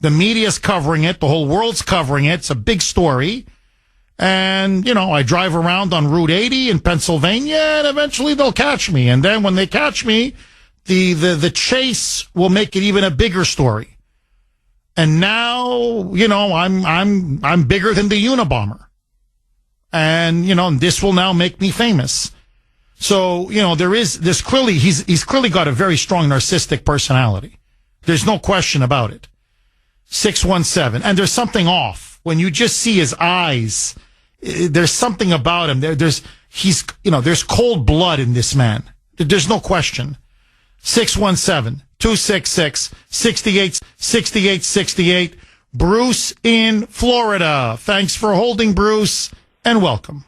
The media's covering it. The whole world's covering it. It's a big story. And, I drive around on Route 80 in Pennsylvania, and eventually they'll catch me. And then when they catch me, the chase will make it even a bigger story. And now, I'm bigger than the Unabomber. And, this will now make me famous. So, there's clearly, he's clearly got a very strong narcissistic personality. There's no question about it. 617. And there's something off. When you just see his eyes, there's something about him. There's cold blood in this man. There's no question. 617-266-6868. Bruce in Florida. Thanks for holding, Bruce, and welcome.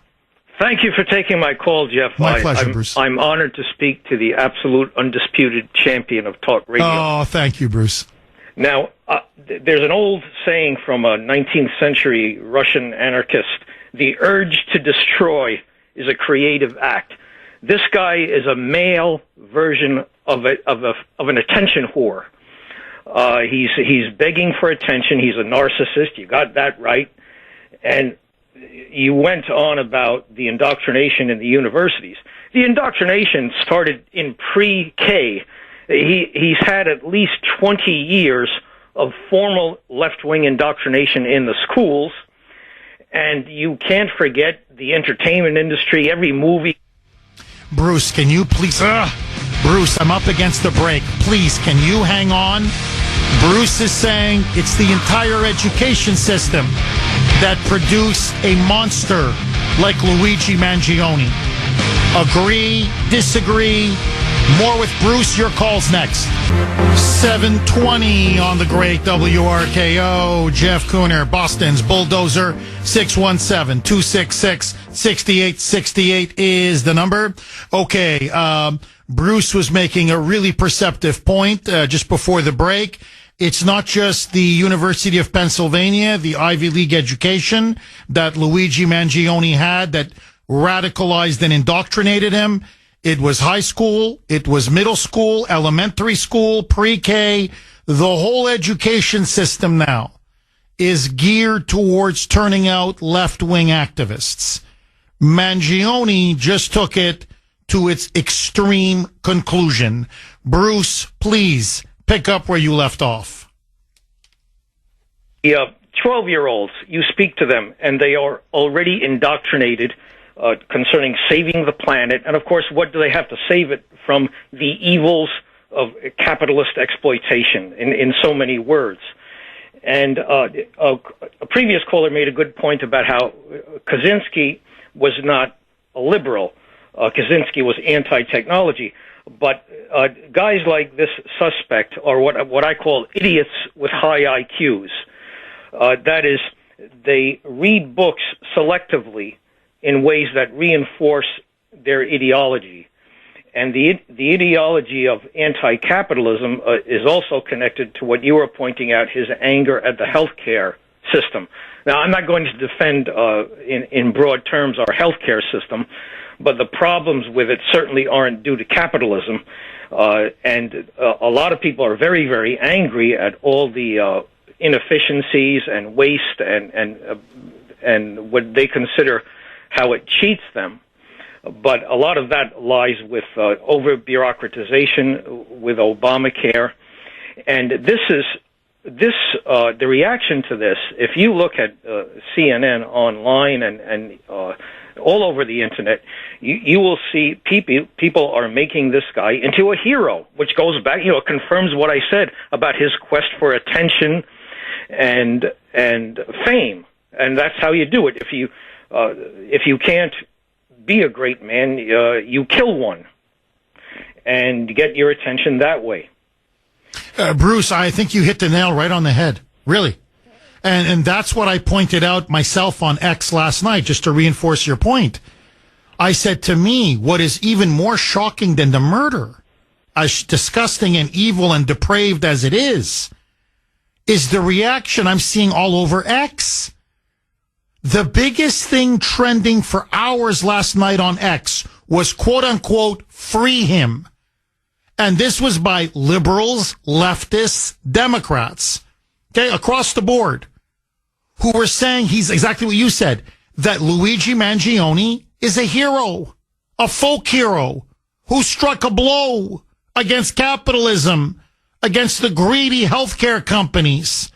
Thank you for taking my call, Jeff. My pleasure, Bruce. I'm honored to speak to the absolute undisputed champion of talk radio. Oh, thank you, Bruce. Now, there's an old saying from a 19th century Russian anarchist: the urge to destroy is a creative act. This guy is a male version of an attention whore. He's begging for attention. He's a narcissist. You got that right. And you went on about the indoctrination in the universities. The indoctrination started in pre-K. He's had at least 20 years of formal left-wing indoctrination in the schools, and you can't forget the entertainment industry, every movie. Bruce, can you please... Bruce, I'm up against the break. Please, can you hang on? Bruce is saying it's the entire education system that produced a monster like Luigi Mangione. Agree, disagree? More with Bruce. Your call's next. 7:20 on the great WRKO. Jeff Kuhner, Boston's Bulldozer. 617-266-6868 is the number. Okay, Bruce was making a really perceptive point just before the break. It's not just the University of Pennsylvania, the Ivy League education that Luigi Mangione had that radicalized and indoctrinated him. It was high school, it was middle school, elementary school, pre-K. The whole education system now is geared towards turning out left-wing activists. Mangione just took it to its extreme conclusion. Bruce, please pick up where you left off. The 12-year-olds, you speak to them, and they are already indoctrinated concerning saving the planet. And, of course, what do they have to save it from? The evils of capitalist exploitation, in so many words. And a previous caller made a good point about how Kaczynski was not a liberal. Kaczynski was anti-technology. But guys like this suspect are what I call idiots with high IQs. That is, they read books selectively in ways that reinforce their ideology. And the ideology of anti-capitalism is also connected to what you were pointing out, his anger at the healthcare system. Now, I'm not going to defend in broad terms our healthcare system, but the problems with it certainly aren't due to capitalism. And a lot of people are very, very angry at all the inefficiencies and waste and what they consider how it cheats them. But a lot of that lies with over-bureaucratization, with Obamacare. And the reaction to this, if you look at CNN online and all over the internet, you will see people are making this guy into a hero, which goes back, confirms what I said about his quest for attention and fame. And that's how you do it. If you can't be a great man, you kill one and get your attention that way. Bruce, I think you hit the nail right on the head, really. And that's what I pointed out myself on X last night, just to reinforce your point. I said, to me, what is even more shocking than the murder, as disgusting and evil and depraved as it is the reaction I'm seeing all over X. The biggest thing trending for hours last night on X was, quote unquote, free him. And this was by liberals, leftists, Democrats, okay, across the board, who were saying he's exactly what you said, that Luigi Mangione is a hero, a folk hero, who struck a blow against capitalism, against the greedy healthcare companies.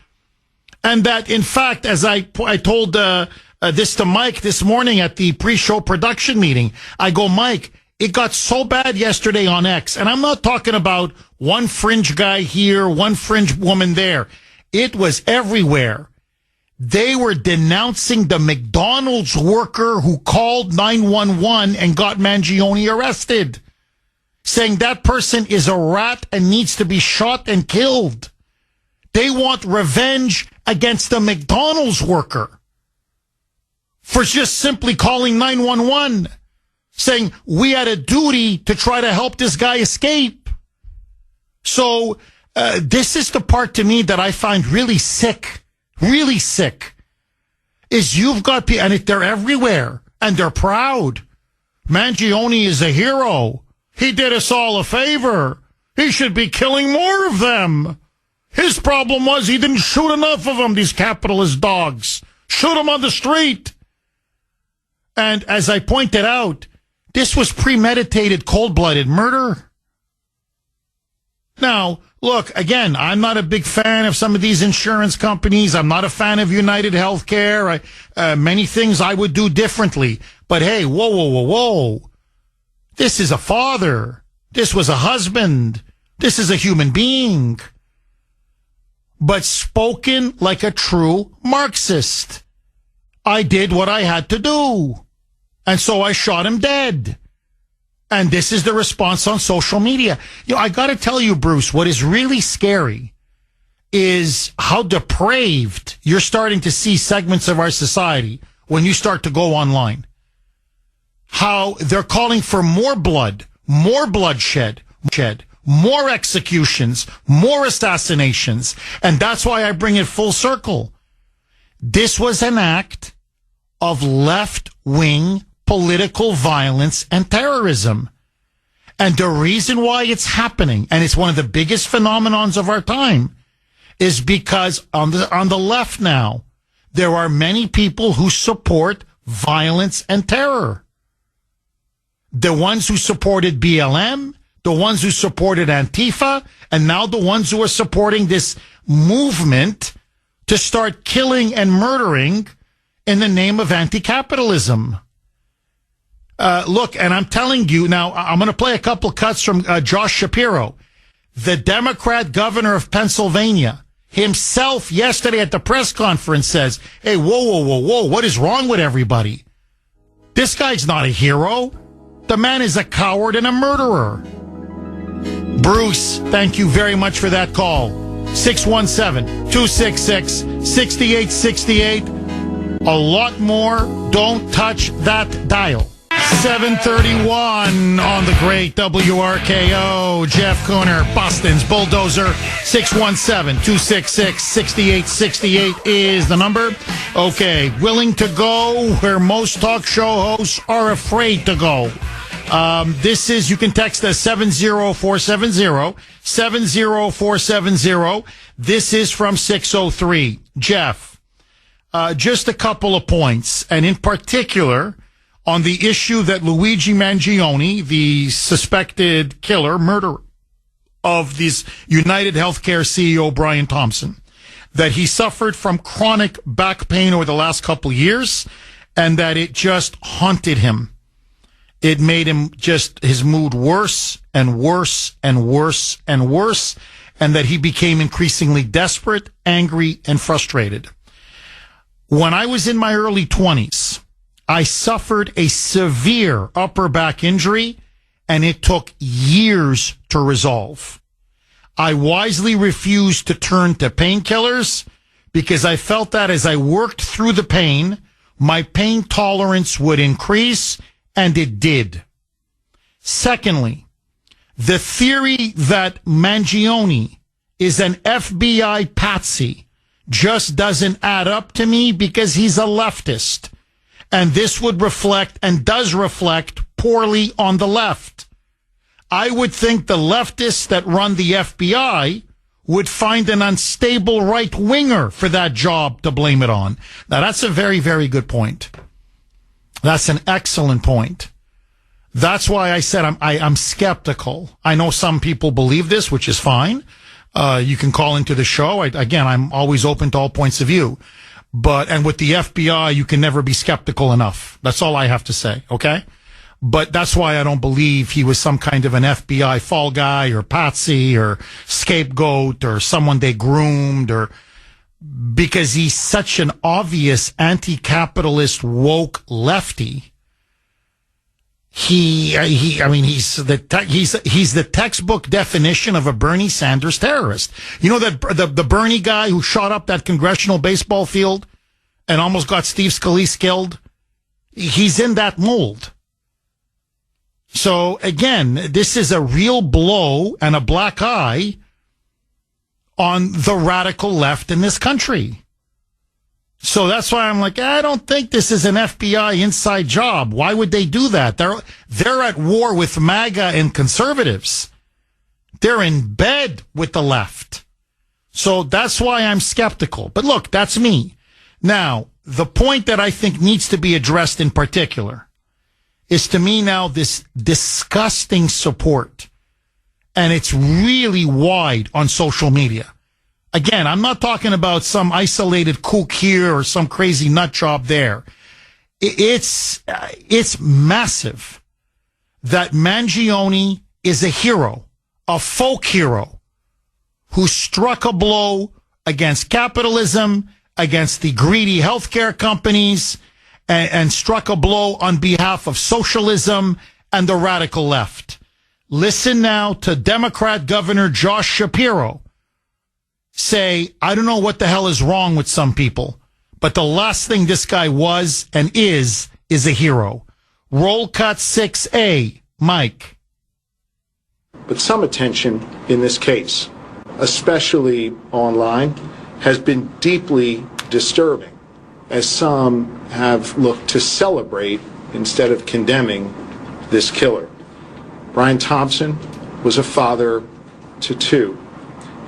And that, in fact, as I told this to Mike this morning at the pre-show production meeting, I go, Mike, it got so bad yesterday on X, and I'm not talking about one fringe guy here, one fringe woman there. It was everywhere. They were denouncing the McDonald's worker who called 911 and got Mangione arrested. saying that person is a rat and needs to be shot and killed. They want revenge against the McDonald's worker for just simply calling 911, saying we had a duty to try to help this guy escape. So this is the part to me that I find really sick, is you've got people, and they're everywhere, and they're proud. Mangione is a hero. He did us all a favor. He should be killing more of them. His problem was he didn't shoot enough of them, these capitalist dogs. Shoot them on the street. And as I pointed out, this was premeditated, cold-blooded murder. Now, look, again, I'm not a big fan of some of these insurance companies. I'm not a fan of United Healthcare. Many things I would do differently. But hey, whoa. This is a father. This was a husband. This is a human being. But spoken like a true Marxist. I did what I had to do. And so I shot him dead. And this is the response on social media. I got to tell you, Bruce, what is really scary is how depraved you're starting to see segments of our society when you start to go online. How they're calling for more blood, more bloodshed, more executions, more assassinations. And that's why I bring it full circle. This was an act of left-wing political violence and terrorism. And the reason why it's happening, and it's one of the biggest phenomenons of our time, is because on the left now, there are many people who support violence and terror. The ones who supported BLM, the ones who supported Antifa, and now the ones who are supporting this movement to start killing and murdering in the name of anti-capitalism. Look, and I'm telling you now, I'm going to play a couple cuts from Josh Shapiro, the Democrat governor of Pennsylvania, himself yesterday at the press conference says, hey, whoa, what is wrong with everybody? This guy's not a hero. The man is a coward and a murderer. Bruce, thank you very much for that call. 617-266-6868. A lot more. Don't touch that dial. 7:31 on the great WRKO. Jeff Kuhner, Boston's Bulldozer. 617-266-6868 is the number. Okay, willing to go where most talk show hosts are afraid to go. This is, you can text us 70470. This is from 603. Jeff, just a couple of points, and in particular, on the issue that Luigi Mangione, the suspected killer, murderer of this United Healthcare CEO, Brian Thompson, that he suffered from chronic back pain over the last couple of years, and that it just haunted him. It made him just, his mood worse and worse and worse and worse, and that he became increasingly desperate, angry, and frustrated. When I was in my early 20s, I suffered a severe upper back injury, and it took years to resolve. I wisely refused to turn to painkillers because I felt that as I worked through the pain, my pain tolerance would increase, and it did. Secondly, the theory that Mangione is an FBI patsy just doesn't add up to me because he's a leftist. And this would reflect and does reflect poorly on the left. I would think the leftists that run the FBI would find an unstable right-winger for that job to blame it on. Now, that's a very, very good point. That's an excellent point. That's why I said I'm skeptical. I know some people believe this, which is fine. You can call into the show. Again, I'm always open to all points of view. And with the FBI, you can never be skeptical enough. That's all I have to say, okay? But that's why I don't believe he was some kind of an FBI fall guy or patsy or scapegoat or someone they groomed, or because he's such an obvious anti-capitalist woke lefty He's the textbook definition of a Bernie Sanders terrorist. You know that the Bernie guy who shot up that congressional baseball field and almost got Steve Scalise killed? He's in that mold. So again, this is a real blow and a black eye on the radical left in this country. So that's why I'm like, I don't think this is an FBI inside job. Why would they do that? They're at war with MAGA and conservatives. They're in bed with the left. So that's why I'm skeptical. But look, that's me. Now, the point that I think needs to be addressed in particular is, to me now, this disgusting support. And it's really wide on social media. Again, I'm not talking about some isolated kook here or some crazy nut job there. It's massive that Mangione is a hero, a folk hero, who struck a blow against capitalism, against the greedy healthcare companies, and struck a blow on behalf of socialism and the radical left. Listen now to Democrat Governor Josh Shapiro say, I don't know what the hell is wrong with some people, but the last thing this guy was and is a hero. Roll cut 6A, Mike. But some attention in this case, especially online, has been deeply disturbing, as some have looked to celebrate instead of condemning this killer. Brian Thompson was a father to two.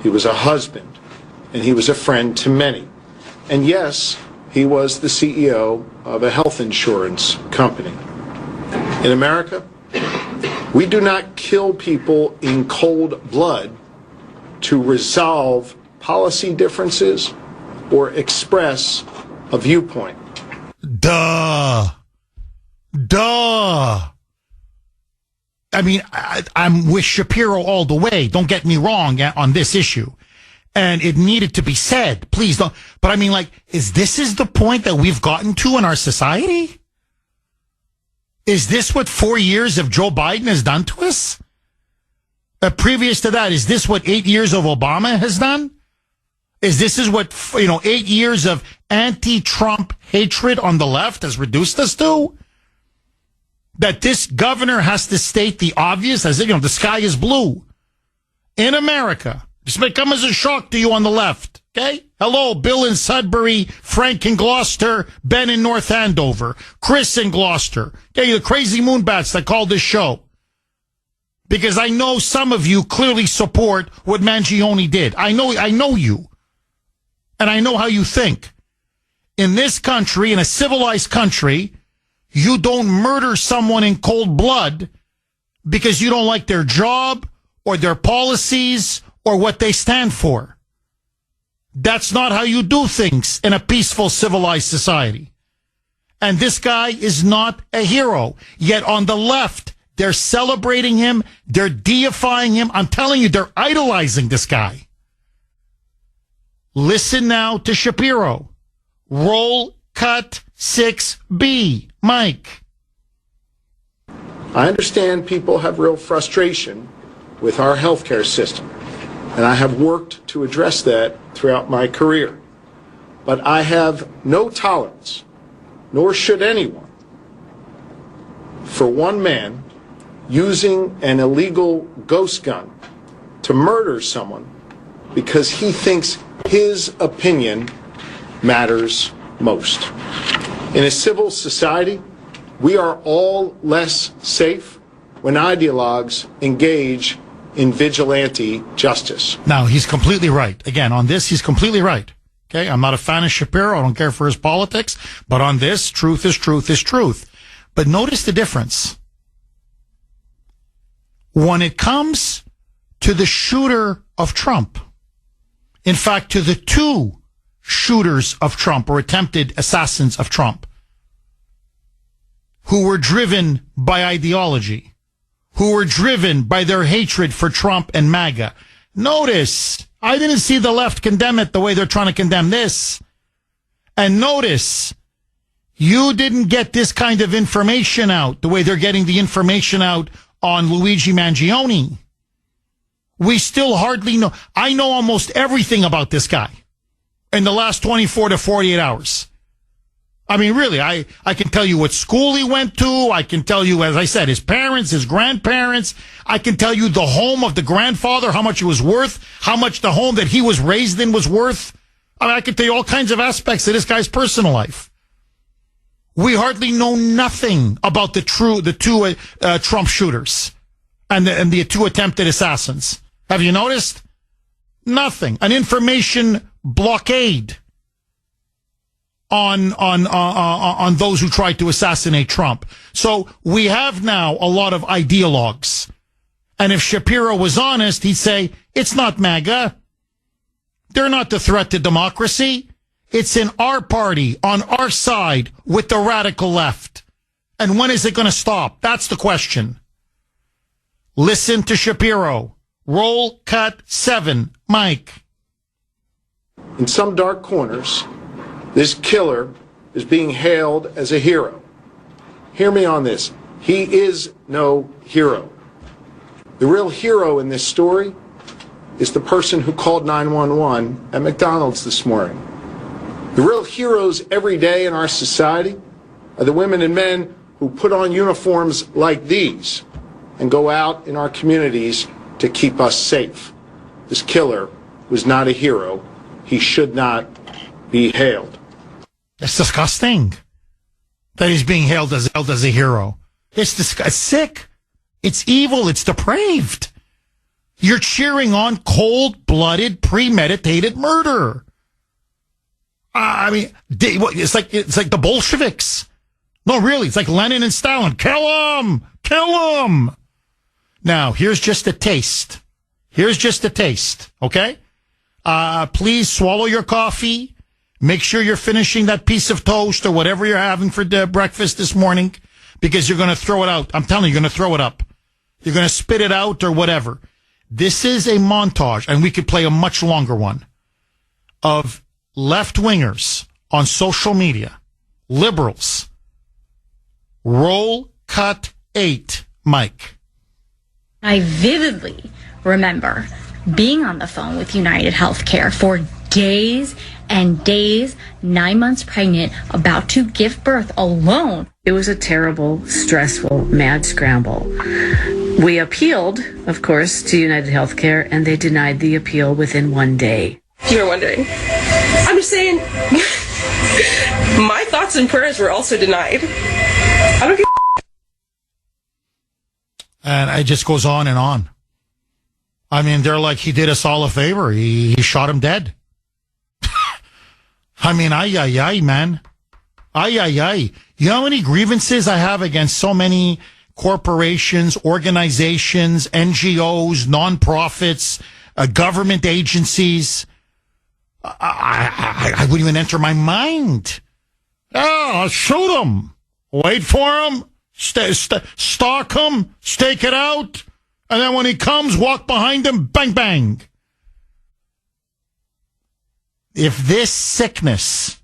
He was a husband, and he was a friend to many. And yes, he was the CEO of a health insurance company. In America, we do not kill people in cold blood to resolve policy differences or express a viewpoint. Duh. I mean, I'm with Shapiro all the way. Don't get me wrong on this issue. And it needed to be said. Please don't. But I mean, like, is the point that we've gotten to in our society? Is this what 4 years of Joe Biden has done to us? Previous to that, is this what 8 years of Obama has done? Is what, 8 years of anti-Trump hatred on the left has reduced us to? That this governor has to state the obvious, as if, the sky is blue. In America, this may come as a shock to you on the left, okay? Hello, Bill in Sudbury, Frank in Gloucester, Ben in North Andover, Chris in Gloucester, okay, the crazy moonbats that call this show. Because I know some of you clearly support what Mangione did. I know you. And I know how you think. In this country, in a civilized country, you don't murder someone in cold blood because you don't like their job or their policies or what they stand for. That's not how you do things in a peaceful, civilized society. And this guy is not a hero. Yet on the left, they're celebrating him. They're deifying him. I'm telling you, they're idolizing this guy. Listen now to Shapiro. Roll cut 6B. Mike. I understand people have real frustration with our healthcare system, and I have worked to address that throughout my career. But I have no tolerance, nor should anyone, for one man using an illegal ghost gun to murder someone because he thinks his opinion matters most. In a civil society, we are all less safe when ideologues engage in vigilante justice. Now, he's completely right. Again, on this, he's completely right. Okay, I'm not a fan of Shapiro. I don't care for his politics. But on this, truth is truth is truth. But notice the difference. When it comes to the shooter of Trump, in fact, to the two shooters of Trump or attempted assassins of Trump, who were driven by ideology, who were driven by their hatred for Trump and MAGA. Notice, I didn't see the left condemn it the way they're trying to condemn this. And notice, You didn't get this kind of information out the way they're getting the information out on Luigi Mangione. We still hardly know. I know almost everything about this guy in the last 24 to 48 hours. I mean, really, I can tell you what school he went to. I can tell you, as I said, his parents, his grandparents. I can tell you the home of the grandfather, how much it was worth, how much the home that he was raised in was worth. I mean, I can tell you all kinds of aspects of this guy's personal life. We hardly know nothing about the two Trump shooters and the two attempted assassins. Have you noticed? Nothing. An information blockade on those who tried to assassinate Trump. So we have now a lot of ideologues. And if Shapiro was honest, he'd say, it's not MAGA. They're not the threat to democracy. It's in our party, on our side, with the radical left. And when is it going to stop? That's the question. Listen to Shapiro. Roll cut 7. Mike. In some dark corners, this killer is being hailed as a hero. Hear me on this. He is no hero. The real hero in this story is the person who called 911 at McDonald's this morning. The real heroes every day in our society are the women and men who put on uniforms like these and go out in our communities to keep us safe. This killer was not a hero. He should not be hailed. It's disgusting that he's being hailed as a hero. It's sick. It's evil. It's depraved. You're cheering on cold-blooded, premeditated murder. I mean, it's like the Bolsheviks. No, really, it's like Lenin and Stalin. Kill him! Kill him! Now, here's just a taste. Okay? Please swallow your coffee. Make sure you're finishing that piece of toast or whatever you're having for breakfast this morning, because you're going to throw it out. I'm telling you, you're going to throw it up. You're going to spit it out or whatever. This is a montage, and we could play a much longer one, of left-wingers on social media, liberals. Roll cut 8, Mike. I vividly remember being on the phone with United Healthcare for days and days, 9 months pregnant, about to give birth alone. It was a terrible, stressful, mad scramble. We appealed, of course, to United Healthcare, and they denied the appeal within 1 day. You were wondering. I'm just saying, my thoughts and prayers were also denied. I don't give And it just goes on and on. I mean, they're like, he did us all a favor. He shot him dead. I mean, ay, man. Ay. You know how many grievances I have against so many corporations, organizations, NGOs, nonprofits, government agencies? I wouldn't even enter my mind. Oh, I'll shoot them. Wait for him. Stalk him. Stake it out. And then when he comes, walk behind him. Bang, bang. If this sickness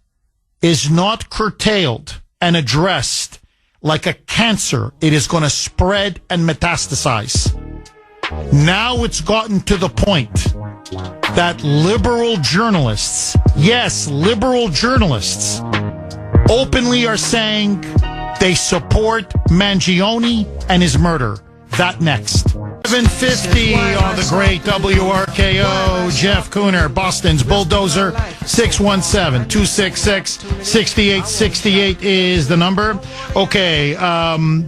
is not curtailed and addressed like a cancer, it is going to spread and metastasize. Now it's gotten to the point that liberal journalists, yes, liberal journalists, openly are saying they support Mangione and his murder. That next. 750 on the great WRKO. Jeff Kuhner, Boston's Bulldozer. 617-266-6868 is the number. Okay,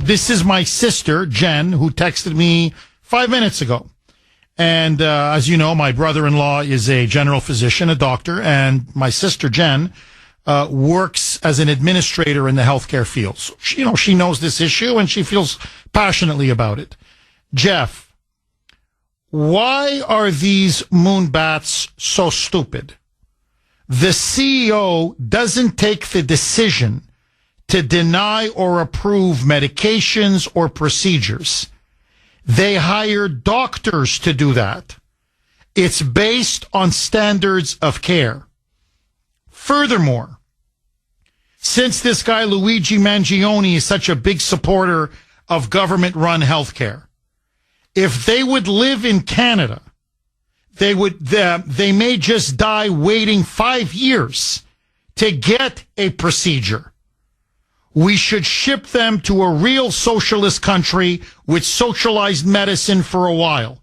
this is my sister, Jen, who texted me 5 minutes ago. And as you know, my brother-in-law is a general physician, a doctor, and my sister, Jen, works as an administrator in the healthcare field. So, she knows this issue, and she feels passionately about it. Jeff, why are these moonbats so stupid? The CEO doesn't take the decision to deny or approve medications or procedures. They hire doctors to do that. It's based on standards of care. Furthermore, since this guy Luigi Mangione is such a big supporter of government-run healthcare, if they would live in Canada, they may just die waiting 5 years to get a procedure. We should ship them to a real socialist country with socialized medicine for a while,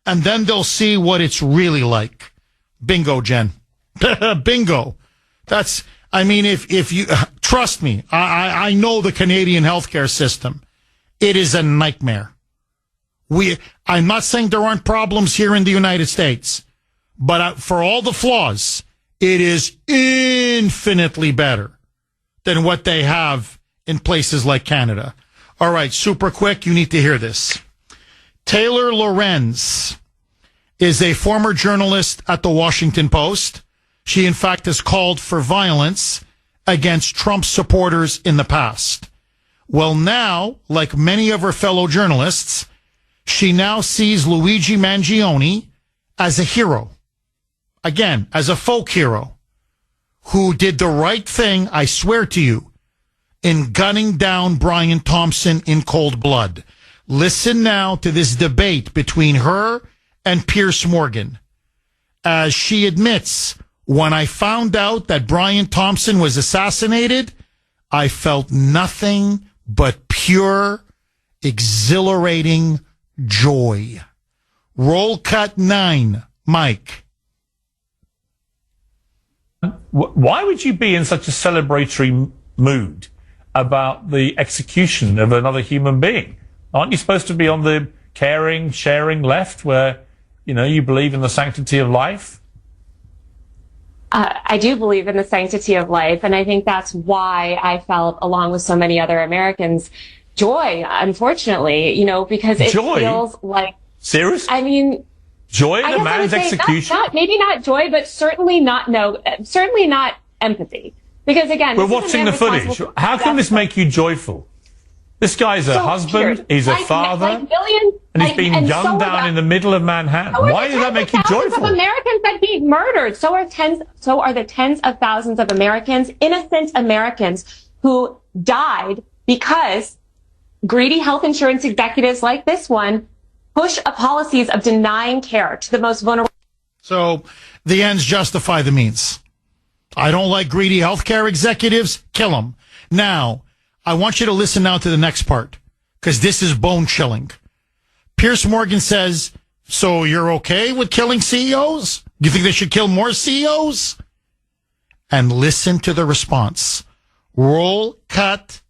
and then they'll see what it's really like. Bingo, Jen. Bingo. If you trust me, I know the Canadian healthcare system. It is a nightmare. I'm not saying there aren't problems here in the United States, but for all the flaws, it is infinitely better than what they have in places like Canada. All right, super quick, you need to hear this. Taylor Lorenz is a former journalist at the Washington Post. She, in fact, has called for violence against Trump supporters in the past. Well, now, like many of her fellow journalists, she now sees Luigi Mangione as a hero. Again, as a folk hero who did the right thing, I swear to you, in gunning down Brian Thompson in cold blood. Listen now to this debate between her and Piers Morgan, as she admits, when I found out that Brian Thompson was assassinated, I felt nothing but pure, exhilarating joy. Roll cut 9, Mike. Why would you be in such a celebratory mood about the execution of another human being? Aren't you supposed to be on the caring, sharing left where, you believe in the sanctity of life? I do believe in the sanctity of life, and I think that's why I felt, along with so many other Americans, joy, unfortunately, because it feels like... Serious? I mean... Joy in a man's execution? Maybe not joy, but certainly not empathy. Because again... We're watching the footage. How can this make you joyful? This guy's a husband, he's a father, and he's been gunned down in the middle of Manhattan. Why does that make you joyful? Of Americans that being murdered. So are the tens of thousands of Americans, innocent Americans, who died because greedy health insurance executives like this one push policies of denying care to the most vulnerable. So the ends justify the means. I don't like greedy healthcare executives. Kill them. Now, I want you to listen now to the next part, because this is bone-chilling. Piers Morgan says, so you're okay with killing CEOs? Do you think they should kill more CEOs? And listen to the response. Roll cut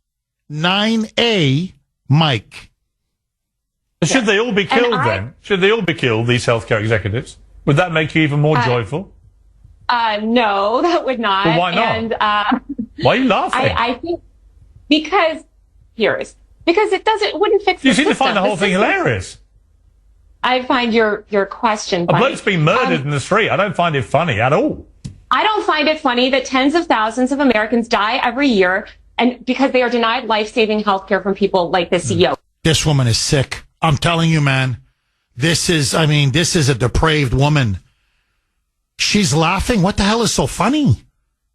9A, Mike. Should they all be killed then? Should they all be killed, these healthcare executives? Would that make you even more joyful? No, that would not. Well, why not? And, why are you laughing? I think because it wouldn't fix the system. You seem to find the whole thing hilarious. I find your question funny. A bloke's been murdered in the street. I don't find it funny at all. I don't find it funny that tens of thousands of Americans die every year and because they are denied life-saving health care from people like the CEO. This woman is sick. I'm telling you, man. This is a depraved woman. She's laughing. What the hell is so funny?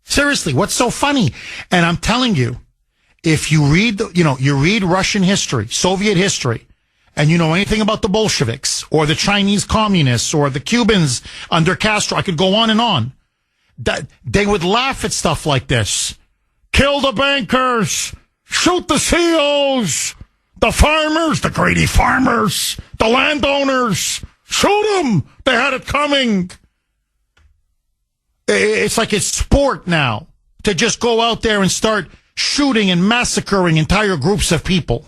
Seriously, what's so funny? And I'm telling you, if you read, you read Russian history, Soviet history, and you know anything about the Bolsheviks or the Chinese communists or the Cubans under Castro, I could go on and on. That they would laugh at stuff like this. Kill the bankers, shoot the CEOs, the farmers, the greedy farmers, the landowners, shoot them. They had it coming. It's like it's sport now to just go out there and start shooting and massacring entire groups of people.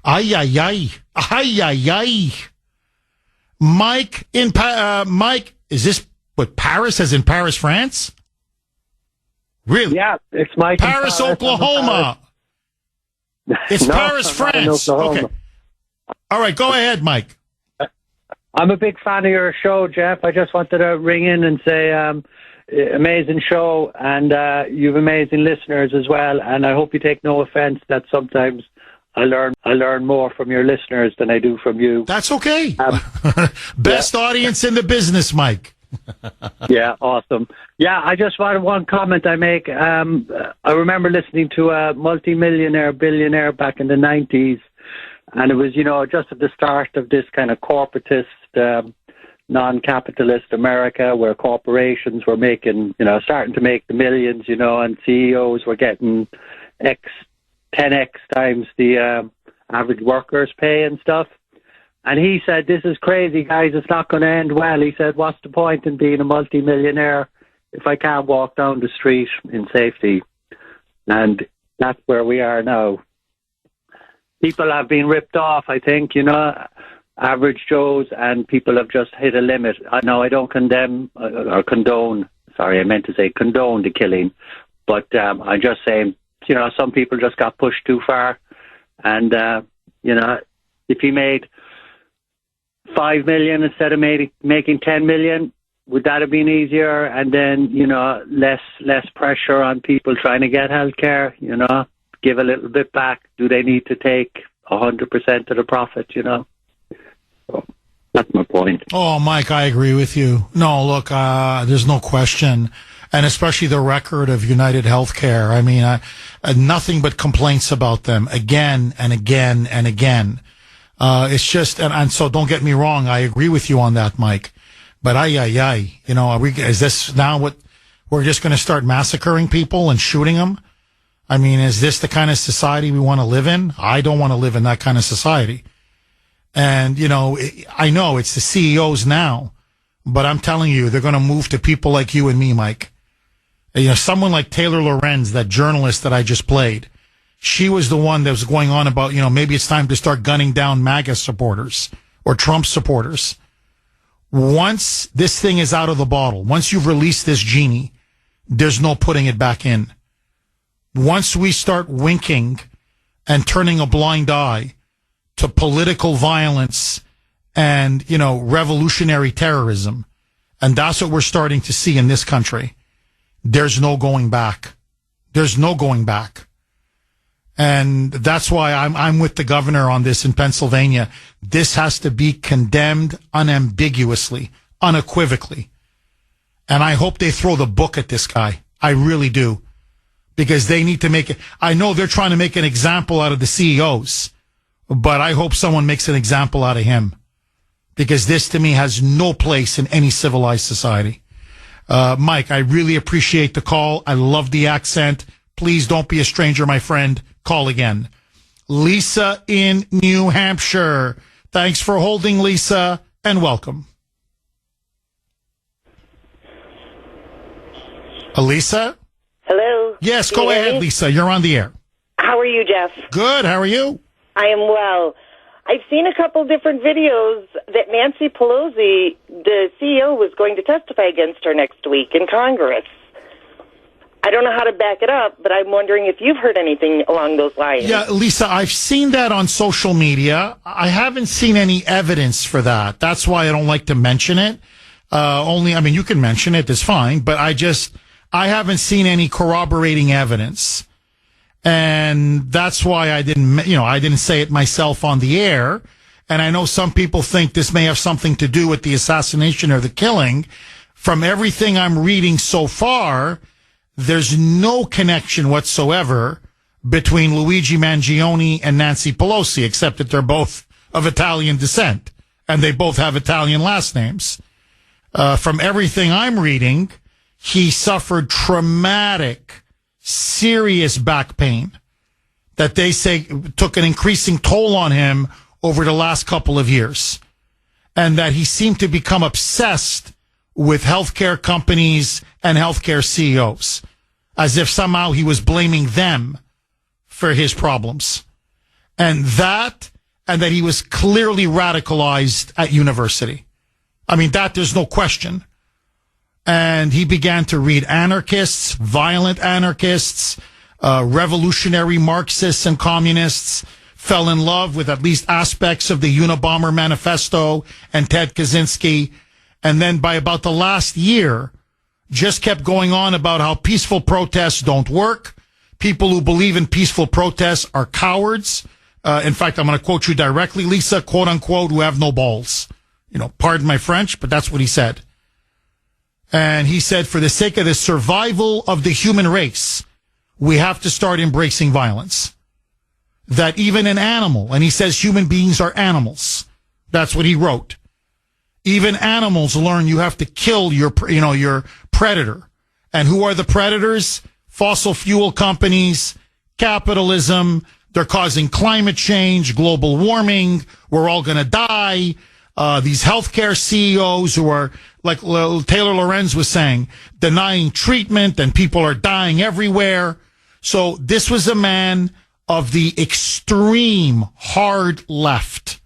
Ay, ay, ay. Ay, ay, ay. Mike, Mike, is this what Paris, as in Paris, France? Really? Yeah, it's Mike. Paris, Oklahoma. It's Paris, France. Okay. All right, go ahead, Mike. I'm a big fan of your show, Jeff. I just wanted to ring in and say, amazing show, and you've amazing listeners as well. And I hope you take no offense that sometimes I learn more from your listeners than I do from you. That's okay. Best audience in the business, Mike. Yeah, awesome. Yeah, I just wanted one comment I make. I remember listening to a multi-millionaire, billionaire back in the 90s, and it was, just at the start of this kind of corporatist, non-capitalist America where corporations were making, starting to make the millions, and CEOs were getting 10x times the average worker's pay and stuff. And he said, this is crazy, guys. It's not going to end well. He said, what's the point in being a multi-millionaire if I can't walk down the street in safety? And that's where we are now. People have been ripped off, I think, average Joes, and people have just hit a limit. Now, I don't condone the killing. But I'm just saying, some people just got pushed too far. And, if he made 5 million instead of making 10 million, would that have been easier? And then, less pressure on people trying to get healthcare, give a little bit back. Do they need to take 100% of the profit, So that's my point. Oh, Mike, I agree with you. No, look, there's no question. And especially the record of United Healthcare. I mean, nothing but complaints about them again and again and again. It's just, and so don't get me wrong, I agree with you on that, Mike. But is this now what, we're just going to start massacring people and shooting them? I mean, is this the kind of society we want to live in? I don't want to live in that kind of society. And, I know it's the CEOs now, but I'm telling you, they're going to move to people like you and me, Mike. Someone like Taylor Lorenz, that journalist that I just played, she was the one that was going on about, maybe it's time to start gunning down MAGA supporters or Trump supporters. Once this thing is out of the bottle, once you've released this genie, there's no putting it back in. Once we start winking and turning a blind eye to political violence and, revolutionary terrorism, and that's what we're starting to see in this country, there's no going back. There's no going back. And that's why I'm with the governor on this in Pennsylvania. This has to be condemned unambiguously, unequivocally. And I hope they throw the book at this guy. I really do. Because they need to make it. I know they're trying to make an example out of the CEOs, but I hope someone makes an example out of him. Because this to me has no place in any civilized society. Mike, I really appreciate the call. I love the accent. Please don't be a stranger, my friend. Call again. Lisa in New Hampshire. Thanks for holding, Lisa, and welcome. Elisa? Hello? Yes, go ahead, Lisa. You're on the air. How are you, Jeff? Good. How are you? I am well. I've seen a couple different videos that Nancy Pelosi, the CEO, was going to testify against her next week in Congress. I don't know how to back it up, but I'm wondering if you've heard anything along those lines. Yeah, Lisa, I've seen that on social media. I haven't seen any evidence for that. That's why I don't like to mention it. You can mention it, it's fine, but I haven't seen any corroborating evidence. And that's why I didn't say it myself on the air. And I know some people think this may have something to do with the assassination or the killing. From everything I'm reading so far, there's no connection whatsoever between Luigi Mangione and Nancy Pelosi, except that they're both of Italian descent and they both have Italian last names. From everything I'm reading, he suffered traumatic, serious back pain that they say took an increasing toll on him over the last couple of years, and that he seemed to become obsessed with healthcare companies and healthcare CEOs, as if somehow he was blaming them for his problems. And that he was clearly radicalized at university. I mean, that there's no question. And he began to read anarchists, violent anarchists, revolutionary Marxists and communists, fell in love with at least aspects of the Unabomber Manifesto and Ted Kaczynski. And then by about the last year, just kept going on about how peaceful protests don't work. People who believe in peaceful protests are cowards. In fact, I'm going to quote you directly, Lisa, quote unquote, who have no balls. Pardon my French, but that's what he said. And he said, for the sake of the survival of the human race, we have to start embracing violence. That even an animal, and he says human beings are animals. That's what he wrote. Even animals learn you have to kill your predator. And who are the predators? Fossil fuel companies, capitalism. They're causing climate change, global warming. We're all going to die. These healthcare CEOs who are, like Taylor Lorenz was saying, denying treatment, and people are dying everywhere. So this was a man of the extreme hard left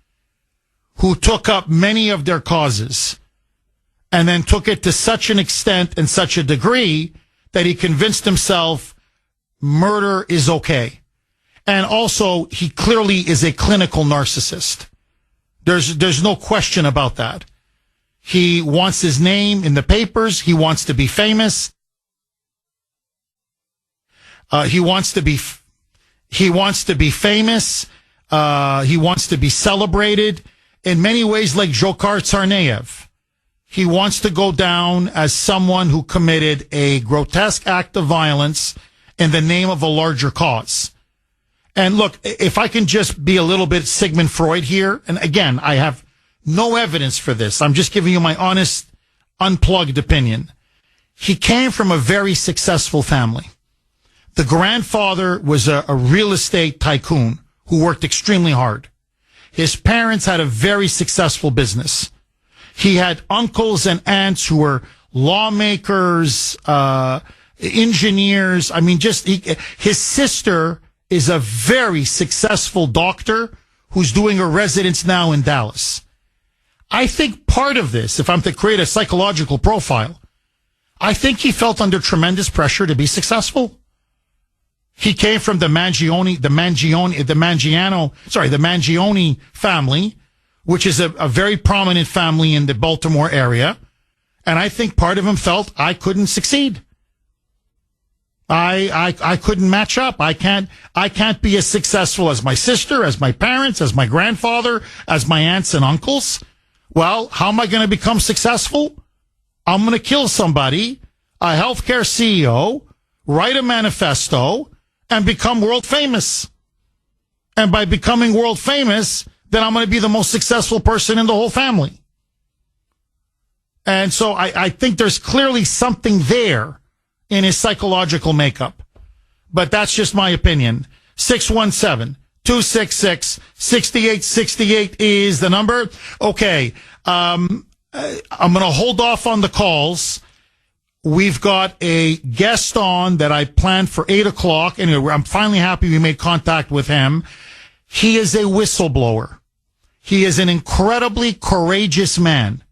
who took up many of their causes and then took it to such an extent and such a degree that he convinced himself murder is okay. And also, he clearly is a clinical narcissist. There's no question about that. He wants his name in the papers. He wants to be famous. He wants to be famous. He wants to be celebrated in many ways, like Dzhokhar Tsarnaev. He wants to go down as someone who committed a grotesque act of violence in the name of a larger cause. And look, if I can just be a little bit Sigmund Freud here, and again, I have no evidence for this. I'm just giving you my honest, unplugged opinion. He came from a very successful family. The grandfather was a real estate tycoon who worked extremely hard. His parents had a very successful business. He had uncles and aunts who were lawmakers, engineers. I mean, his sister is a very successful doctor who's doing a residence now in Dallas. I think part of this, if I'm to create a psychological profile, I think he felt under tremendous pressure to be successful. He came from the Mangione family, which is a very prominent family in the Baltimore area. And I think part of him felt I couldn't succeed. I couldn't match up. I can't be as successful as my sister, as my parents, as my grandfather, as my aunts and uncles. Well, how am I going to become successful? I'm going to kill somebody, a healthcare CEO, write a manifesto, and become world famous. And by becoming world famous, then I'm going to be the most successful person in the whole family. And so I think there's clearly something there in his psychological makeup. But that's just my opinion. 617-266-6868 is the number. Okay. I'm going to hold off on the calls. We've got a guest on that I planned for 8 o'clock. Anyway, I'm finally happy we made contact with him. He is a whistleblower. He is an incredibly courageous man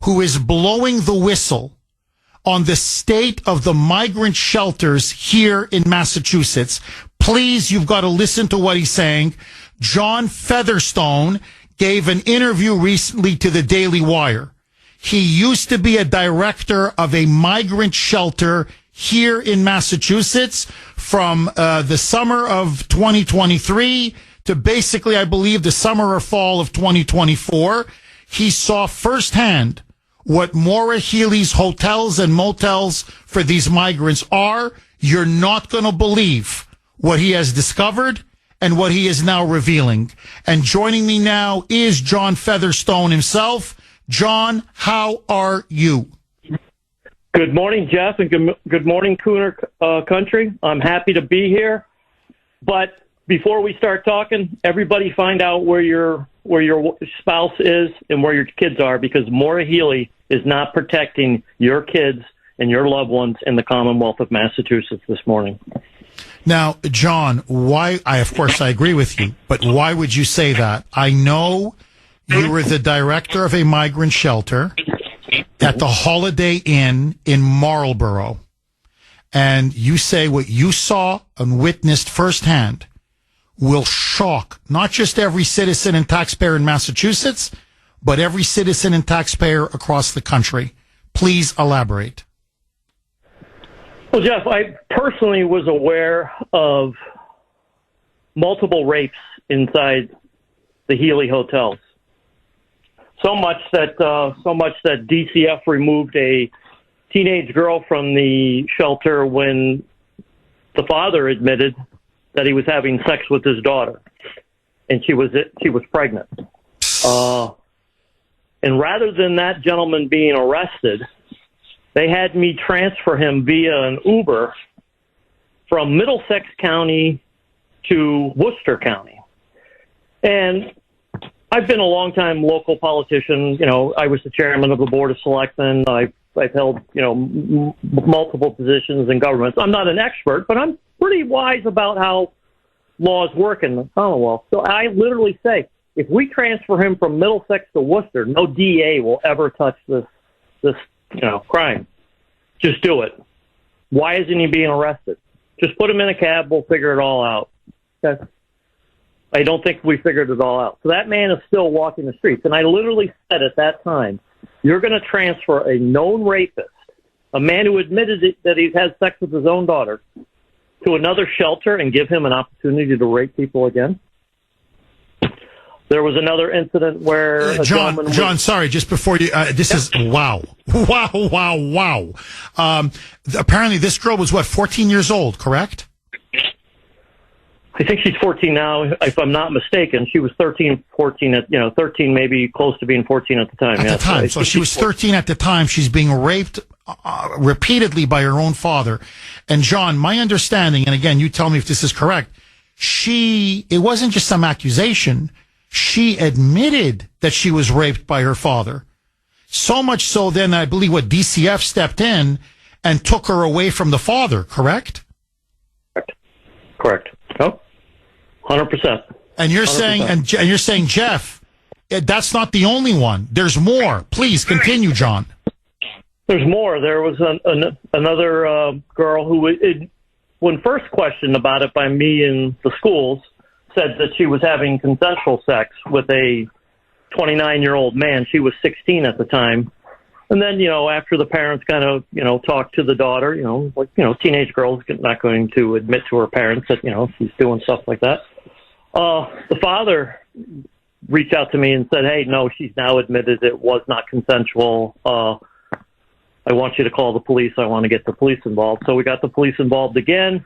who is blowing the whistle on the state of the migrant shelters here in Massachusetts. Please, you've got to listen to what he's saying. John Featherstone gave an interview recently to the Daily Wire. He used to be a director of a migrant shelter here in Massachusetts from the summer of 2023 to basically, I believe, the summer or fall of 2024. He saw firsthand what Maura Healey's hotels and motels for these migrants are. You're not going to believe what he has discovered and what he is now revealing. And joining me now is John Featherstone himself. John, how are you? Good morning, Jeff, and good morning, Kuhner country. I'm happy to be here. But before we start talking, everybody find out where your spouse is and where your kids are, because Maura Healey is not protecting your kids and your loved ones in the Commonwealth of Massachusetts this morning. Now, John, why? Of course, I agree with you, but why would you say that? I know you were the director of a migrant shelter at the Holiday Inn in Marlborough, and you say what you saw and witnessed firsthand will shock not just every citizen and taxpayer in Massachusetts, but every citizen and taxpayer across the country. Please elaborate. Well, Jeff, I personally was aware of multiple rapes inside the Healey hotels. So much that DCF removed a teenage girl from the shelter when the father admitted that he was having sex with his daughter, and she was pregnant. And rather than that gentleman being arrested, they had me transfer him via an Uber from Middlesex County to Worcester County. And I've been a long-time local politician. You know, I was the chairman of the Board of Selectmen. I've held, you know, multiple positions in government. I'm not an expert, but I'm pretty wise about how laws work in the Commonwealth. So I literally say, if we transfer him from Middlesex to Worcester, no DA will ever touch this crime. Just do it. Why isn't he being arrested? Just put him in a cab. We'll figure it all out. Okay? I don't think we figured it all out. So that man is still walking the streets. And I literally said at that time, you're going to transfer a known rapist, a man who admitted that he's had sex with his own daughter, to another shelter and give him an opportunity to rape people again? There was another incident where John, sorry, just before you, this is, wow. Apparently this girl was 14 years old, correct? I think she's 14 now, if I'm not mistaken. She was 13, 14 13, maybe close to being 14 at the time. At the time. So she was 13 at the time. She's being raped repeatedly by her own father. And John, my understanding, and again, you tell me if this is correct, it wasn't just some accusation. She admitted that she was raped by her father. So much so then, I believe DCF stepped in and took her away from the father, correct? Correct. Oh, 100%. And you're 100%. Saying, and you're saying, Jeff, that's not the only one. There's more. Please continue, John. There's more. There was another girl who, when first questioned about it by me in the schools, said that she was having consensual sex with a 29-year-old man. She was 16 at the time. And then, after the parents kind of, talked to the daughter, teenage girls not going to admit to her parents that, she's doing stuff like that. The father reached out to me and said, hey, no, she's now admitted it was not consensual. I want you to call the police. I want to get the police involved. So we got the police involved again.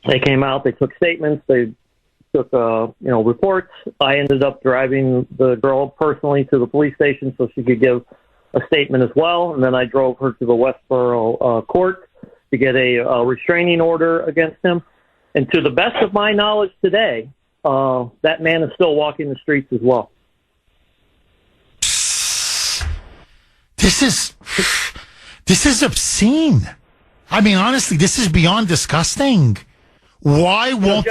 They came out. They took statements. They took, reports. I ended up driving the girl personally to the police station so she could give a statement as well. And then I drove her to the Westboro court to get a restraining order against him. And to the best of my knowledge today, that man is still walking the streets as well. This is obscene. I mean, honestly, this is beyond disgusting. Why won't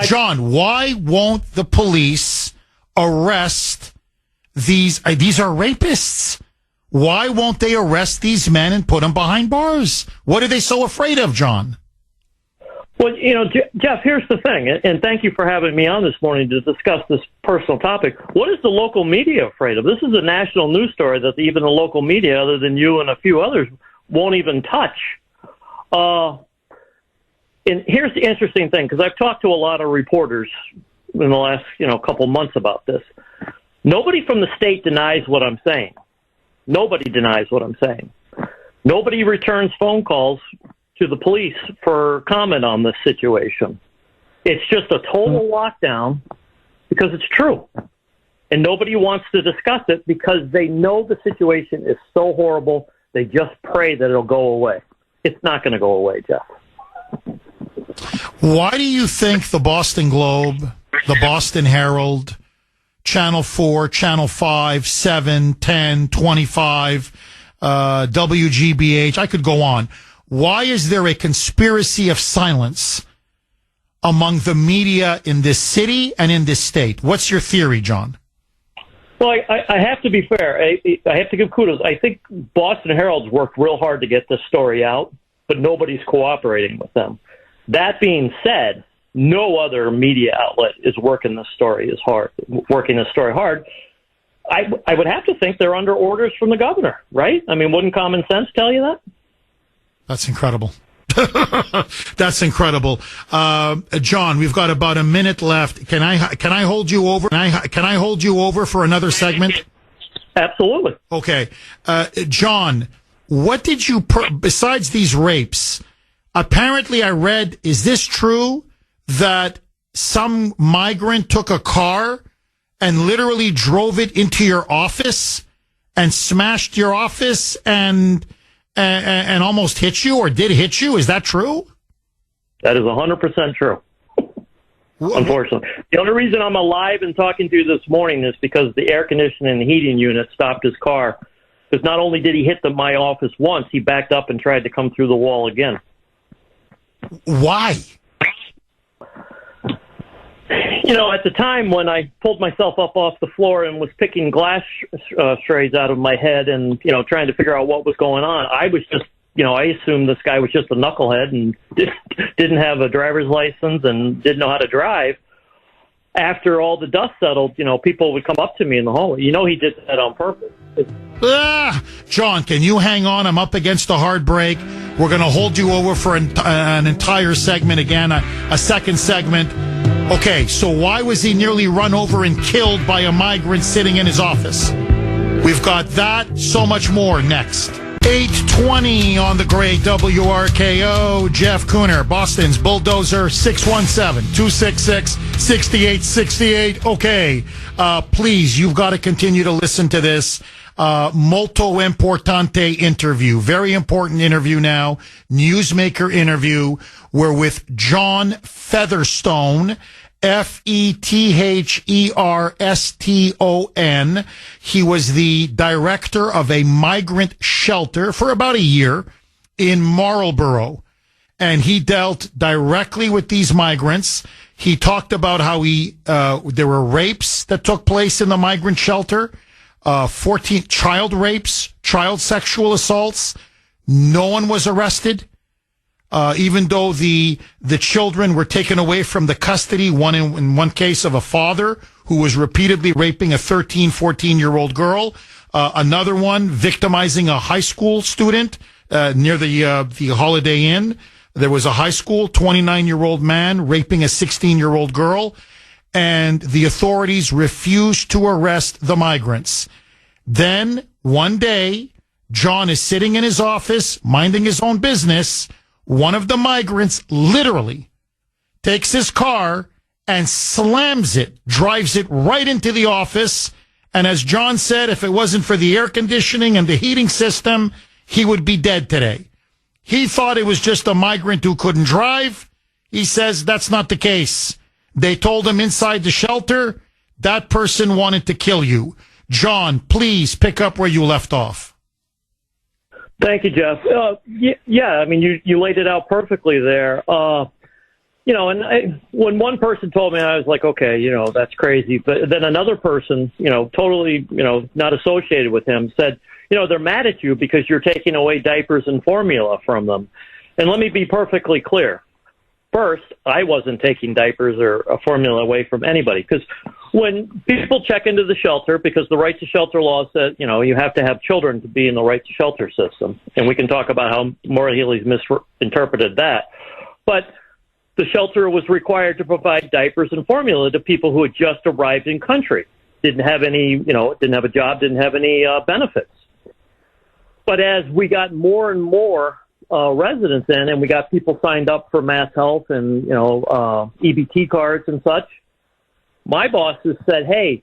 John, why won't the police arrest these are rapists? Why won't they arrest these men and put them behind bars? What are they so afraid of, John? Well, Jeff, here's the thing, and thank you for having me on this morning to discuss this personal topic. What is the local media afraid of? This is a national news story that even the local media, other than you and a few others, won't even touch. And here's the interesting thing, because I've talked to a lot of reporters in the last, couple months about this. Nobody from the state denies what I'm saying. Nobody denies what I'm saying. Nobody returns phone calls to the police for comment on this situation. It's just a total lockdown because it's true. And nobody wants to discuss it because they know the situation is so horrible, they just pray that it'll go away. It's not going to go away, Jeff. Why do you think the Boston Globe, the Boston Herald, Channel 4, Channel 5, 7, 10, 25, WGBH, I could go on. Why is there a conspiracy of silence among the media in this city and in this state? What's your theory, John? Well, I have to be fair. I have to give kudos. I think Boston Herald's worked real hard to get this story out, but nobody's cooperating with them. That being said, no other media outlet is working this story hard. I would have to think they're under orders from the governor, right? I mean, wouldn't common sense tell you that? That's incredible. That's incredible. John, we've got about a minute left. Can I hold you over? Can I hold you over for another segment? Absolutely. Okay. John, What did you, besides these rapes, apparently I read, is this true, that some migrant took a car and literally drove it into your office and smashed your office and almost hit you, or did hit you? Is that true? That is 100% true. Unfortunately. The only reason I'm alive and talking to you this morning is because the air conditioning and heating unit stopped his car. Because not only did he hit my office once, he backed up and tried to come through the wall again. Why? You know, at the time when I pulled myself up off the floor and was picking glass strays out of my head and, you know, trying to figure out what was going on, I was just, you know, I assumed this guy was just a knucklehead and didn't have a driver's license and didn't know how to drive. After all the dust settled, you know, people would come up to me in the hallway. You know, he did that on purpose. John, can you hang on? I'm up against a hard break. We're going to hold you over for an entire segment again, a second segment. Okay, so why was he nearly run over and killed by a migrant sitting in his office? We've got that, so much more next. 8:20 on the great WRKO. Jeff Kuhner, Boston's Bulldozer, 617-266-6868. Okay, please, you've got to continue to listen to this. Molto importante interview. Very important interview now. Newsmaker interview. We're with John Featherstone. Fetherston. He was the director of a migrant shelter for about a year in Marlborough. And he dealt directly with these migrants. He talked about how there were rapes that took place in the migrant shelter, 14 child rapes, child sexual assaults. No one was arrested. Even though the children were taken away from the custody, in one case of a father who was repeatedly raping a 13, 14-year-old girl, another one victimizing a high school student near the Holiday Inn. There was a high school 29-year-old man raping a 16-year-old girl, and the authorities refused to arrest the migrants. Then, one day, John is sitting in his office, minding his own business. One of the migrants literally takes his car and slams it, drives it right into the office. And as John said, if it wasn't for the air conditioning and the heating system, he would be dead today. He thought it was just a migrant who couldn't drive. He says that's not the case. They told him inside the shelter, that person wanted to kill you. John, please pick up where you left off. Thank you, Jeff. Yeah, I mean, you laid it out perfectly there. You know, and when one person told me, I was like, okay, you know, that's crazy. But then another person, you know, totally, you know, not associated with him, said, you know, they're mad at you because you're taking away diapers and formula from them. And let me be perfectly clear. First, I wasn't taking diapers or a formula away from anybody, because when people check into the shelter, because the right to shelter law says, you know, you have to have children to be in the right to shelter system. And we can talk about how Maura Healey's misinterpreted that. But the shelter was required to provide diapers and formula to people who had just arrived in country, didn't have any, you know, didn't have a job, didn't have any benefits. But as we got more and more residents in, and we got people signed up for Mass Health and, you know, EBT cards and such, my bosses said, hey,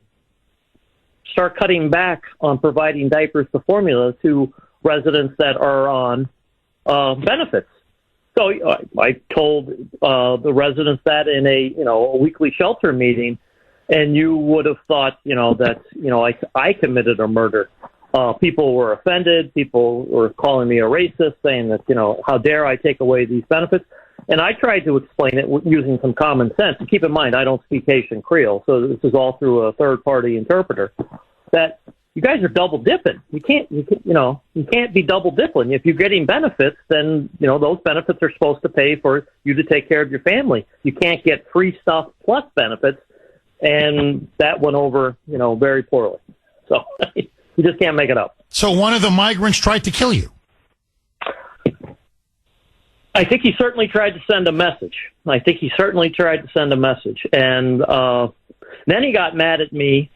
start cutting back on providing diapers to formula to residents that are on benefits. So I told the residents that in a weekly shelter meeting, and you would have thought, you know, that, you know, I committed a murder. People were offended. People were calling me a racist, saying that, you know, how dare I take away these benefits? And I tried to explain it using some common sense. And keep in mind, I don't speak Haitian Creole, so this is all through a third-party interpreter. That you guys are double dipping. You can't be double dipping. If you're getting benefits, then, you know, those benefits are supposed to pay for you to take care of your family. You can't get free stuff plus benefits, and that went over, you know, very poorly. So you just can't make it up. So one of the migrants tried to kill you. I think he certainly tried to send a message. And then he got mad at me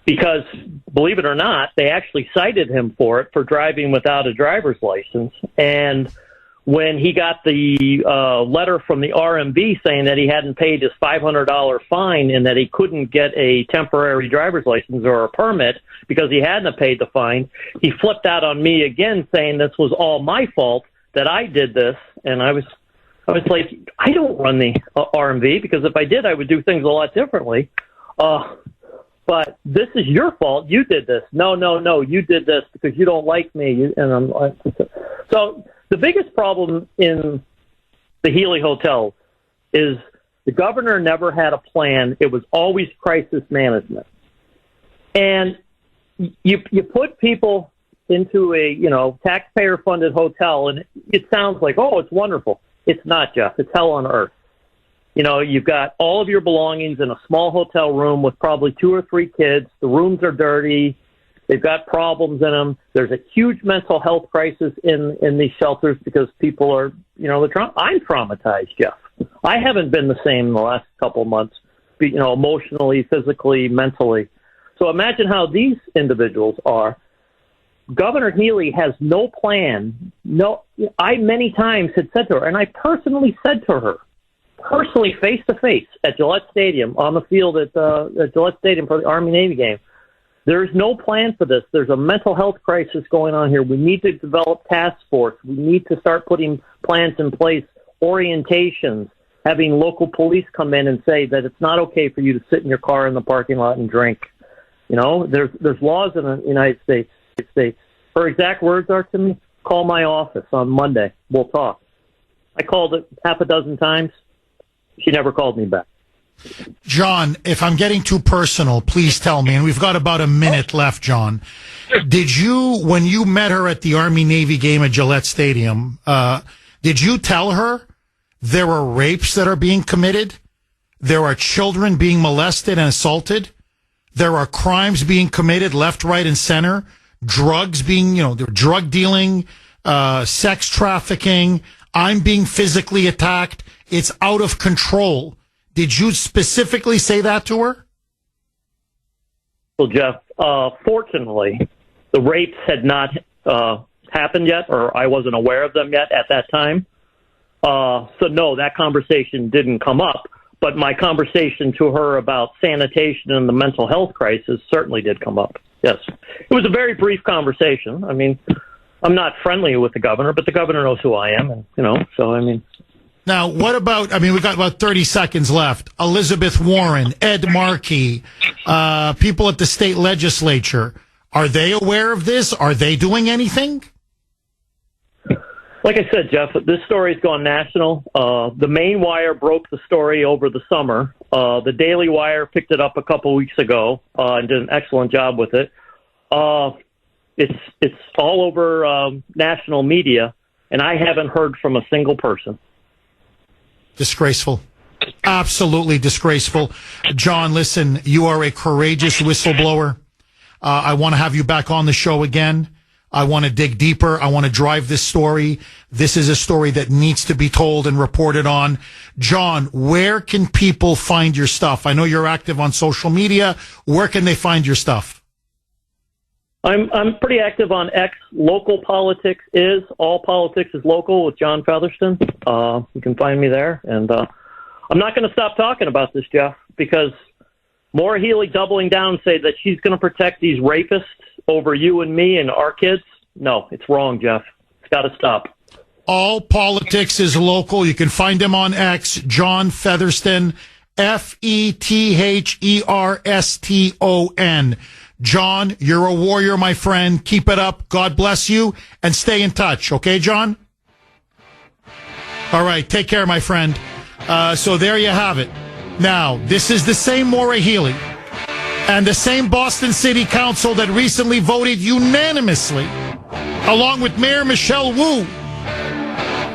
because, believe it or not, they actually cited him for it for driving without a driver's license. And when he got the letter from the RMV saying that he hadn't paid his $500 fine and that he couldn't get a temporary driver's license or a permit because he hadn't paid the fine, he flipped out on me again saying this was all my fault, that I did this. And I was like, I don't run the RMV, because if I did, I would do things a lot differently. But this is your fault. You did this. No, you did this because you don't like me. And I'm like, so the biggest problem in the Healy Hotel is the governor never had a plan. It was always crisis management. And you put people into a, taxpayer-funded hotel, and it sounds like, oh, it's wonderful. It's not, Jeff. It's hell on earth. You've got all of your belongings in a small hotel room with probably 2 or 3 kids. The rooms are dirty. They've got problems in them. There's a huge mental health crisis in these shelters because people are, I'm traumatized, Jeff. I haven't been the same in the last couple of months, emotionally, physically, mentally. So imagine how these individuals are. Governor Healy has no plan. I many times had said to her, and I personally said to her, face to face at Gillette Stadium, on the field at Gillette Stadium for the Army-Navy game, there's no plan for this. There's a mental health crisis going on here. We need to develop task force. We need to start putting plans in place, orientations, having local police come in and say that it's not okay for you to sit in your car in the parking lot and drink. There's laws in the United States. Her exact words are to me, call my office on Monday. We'll talk. I called it half a dozen times. She never called me back. John, if I'm getting too personal, please tell me. And we've got about a minute left, John. Did you, when you met her at the Army-Navy game at Gillette Stadium, did you tell her there are rapes that are being committed? There are children being molested and assaulted? There are crimes being committed left, right, and center? Drugs being, drug dealing, sex trafficking. I'm being physically attacked. It's out of control. Did you specifically say that to her? Well, Jeff, fortunately, the rapes had not happened yet, or I wasn't aware of them yet at that time. So, no, that conversation didn't come up. But my conversation to her about sanitation and the mental health crisis certainly did come up. Yes. It was a very brief conversation. I mean, I'm not friendly with the governor, but the governor knows who I am. And, so, I mean. Now, what about, we've got about 30 seconds left. Elizabeth Warren, Ed Markey, people at the state legislature. Are they aware of this? Are they doing anything? Like I said, Jeff, this story's gone national. The Main Wire broke the story over the summer. The Daily Wire picked it up a couple weeks ago and did an excellent job with it. It's all over national media, and I haven't heard from a single person. Disgraceful. Absolutely disgraceful. John, listen, you are a courageous whistleblower. I want to have you back on the show again. I want to dig deeper. I want to drive this story. This is a story that needs to be told and reported on. John, where can people find your stuff? I know you're active on social media. Where can they find your stuff? I'm pretty active on X. Local politics is all politics is local with John Featherston. You can find me there, and I'm not going to stop talking about this, Jeff, because Maura Healey doubling down say that she's going to protect these rapists over you and me and our kids. No, it's wrong, Jeff. It's got to stop. All politics is local. You can find him on X, John Featherston, Fetherston. John, you're a warrior, my friend. Keep it up. God bless you, and stay in touch. Okay, John? All right. Take care, my friend. So there you have it. Now, this is the same Maura Healey and the same Boston City Council that recently voted unanimously, along with Mayor Michelle Wu,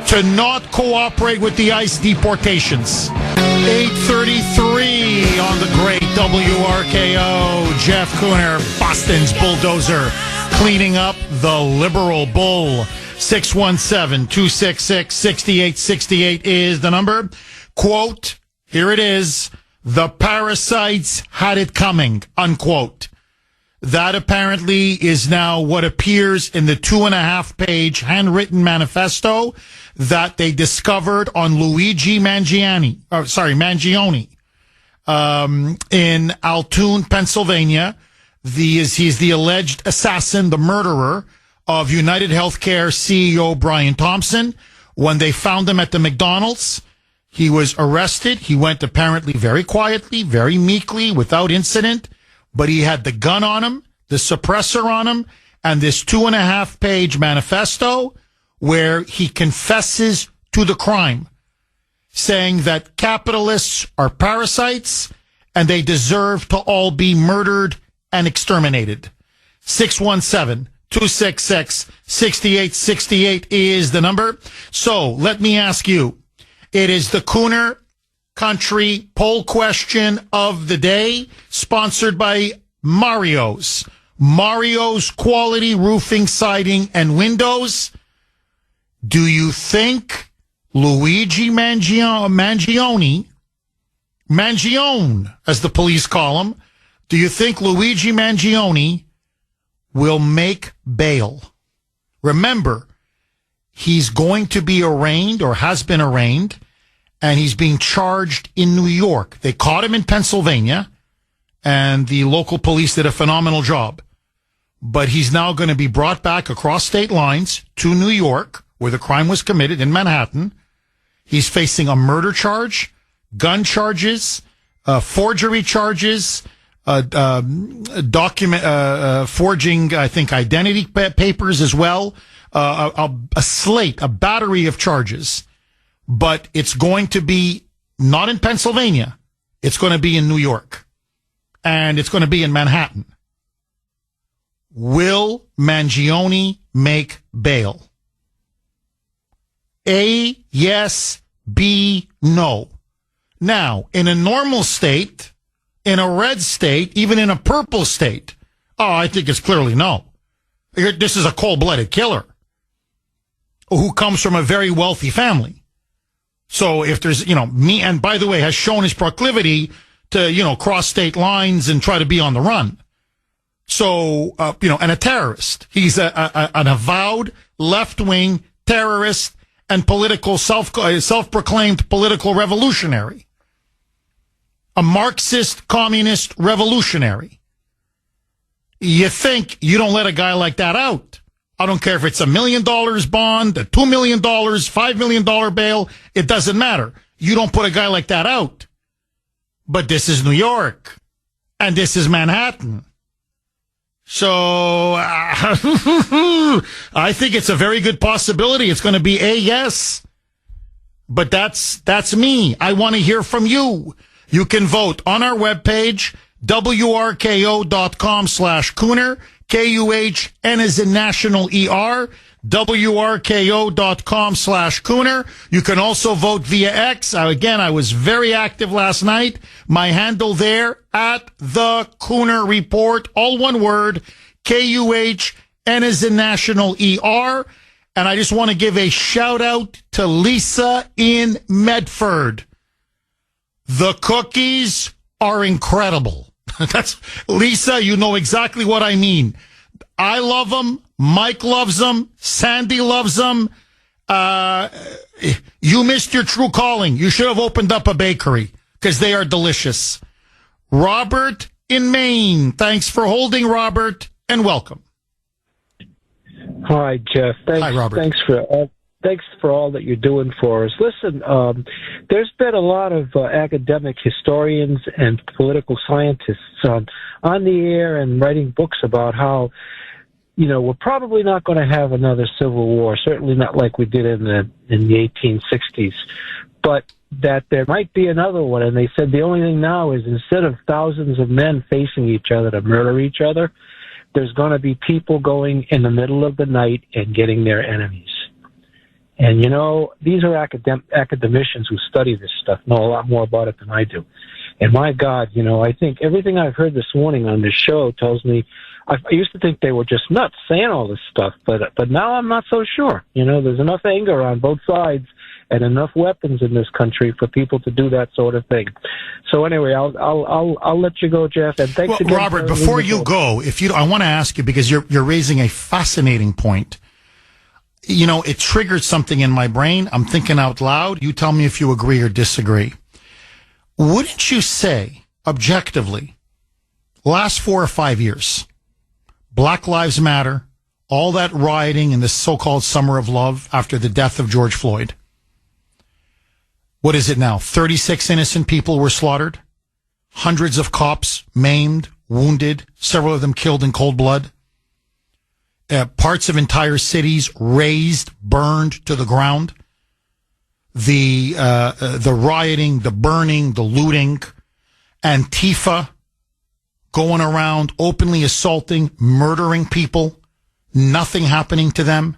to not cooperate with the ICE deportations. 8:33 on the great WRKO. Jeff Kuhner, Boston's bulldozer, cleaning up the liberal bull. 617-266-6868 is the number. Quote, here it is, the parasites had it coming, unquote. That apparently is now what appears in the 2.5-page handwritten manifesto that they discovered on Luigi Mangione, in Altoona, Pennsylvania. He's the alleged assassin, the murderer of United Healthcare CEO Brian Thompson. When they found him at the McDonald's, he was arrested. He went apparently very quietly, very meekly, without incident. But he had the gun on him, the suppressor on him, and this 2.5-page manifesto where he confesses to the crime, saying that capitalists are parasites and they deserve to all be murdered and exterminated. 617-266-6868 is the number. So let me ask you, it is the Kuhner Country poll question of the day, sponsored by Mario's Quality Roofing, Siding, and Windows. Do you think Luigi Mangione, as the police call him, do you think Luigi Mangione will make bail? Remember, he's going to be arraigned, or has been arraigned, and he's being charged in New York. They caught him in Pennsylvania, and the local police did a phenomenal job. But he's now going to be brought back across state lines to New York, where the crime was committed in Manhattan. He's facing a murder charge, gun charges, forgery charges, forging, I think, identity papers as well, a battery of charges. But it's going to be not in Pennsylvania. It's going to be in New York. And it's going to be in Manhattan. Will Mangione make bail? A, yes. B, no. Now, in a normal state, in a red state, even in a purple state, I think it's clearly no. This is a cold-blooded killer who comes from a very wealthy family. So if there's, and by the way, has shown his proclivity to, cross state lines and try to be on the run. So, and a terrorist. He's an avowed left-wing terrorist and political self-proclaimed political revolutionary. A Marxist communist revolutionary. You think you don't let a guy like that out. I don't care if it's $1 million bond, $2 million, $5 million bail. It doesn't matter. You don't put a guy like that out. But this is New York. And this is Manhattan. So I think it's a very good possibility. It's going to be a yes. But that's me. I want to hear from you. You can vote on our webpage, WRKO.com/Kuhner. Kuhn is in national ER, WRKO.com/Kuhner. You can also vote via X. Again, I was very active last night. My handle there, at the Kuhner Report, all one word, KUHN is in national ER. And I just want to give a shout out to Lisa in Medford. The cookies are incredible. That's Lisa, you know exactly what I mean. I love them. Mike loves them. Sandy loves them. You missed your true calling. You should have opened up a bakery because they are delicious. Robert in Maine. Thanks for holding, Robert, and welcome. Hi, Jeff. Thanks, hi, Robert. Thanks for all that you're doing for us. Listen, there's been a lot of academic historians and political scientists on the air and writing books about how, we're probably not going to have another civil war, certainly not like we did in the 1860s, but that there might be another one. And they said the only thing now is instead of thousands of men facing each other to murder each other, there's going to be people going in the middle of the night and getting their enemies. And, these are academicians who study this stuff, know a lot more about it than I do. And my God, I think everything I've heard this morning on this show tells me, I used to think they were just nuts saying all this stuff, but now I'm not so sure. There's enough anger on both sides, and enough weapons in this country for people to do that sort of thing. So anyway, I'll let you go, Jeff. And thanks again, Robert. Before you go, I want to ask you, because you're raising a fascinating point. You know, it triggered something in my brain. I'm thinking out loud. You tell me if you agree or disagree. Wouldn't you say, objectively, last 4 or 5 years, Black Lives Matter, all that rioting in the so-called summer of love after the death of George Floyd. What is it now? 36 innocent people were slaughtered. Hundreds of cops maimed, wounded, several of them killed in cold blood. Parts of entire cities razed, burned to the ground. The rioting, the burning, the looting, Antifa going around openly assaulting, murdering people. Nothing happening to them.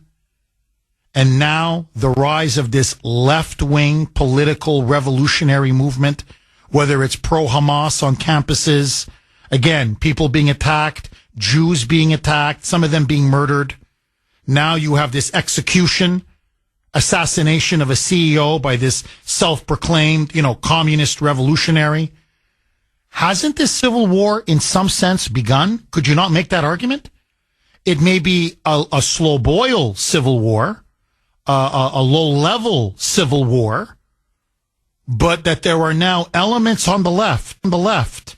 And now the rise of this left-wing political revolutionary movement, whether it's pro-Hamas on campuses, again, people being attacked, Jews being attacked, some of them being murdered. Now you have this assassination of a CEO by this self-proclaimed, communist revolutionary. Hasn't this civil war in some sense begun? Could you not make that argument? It may be a slow boil civil war, a low level civil war, but that there are now elements on the left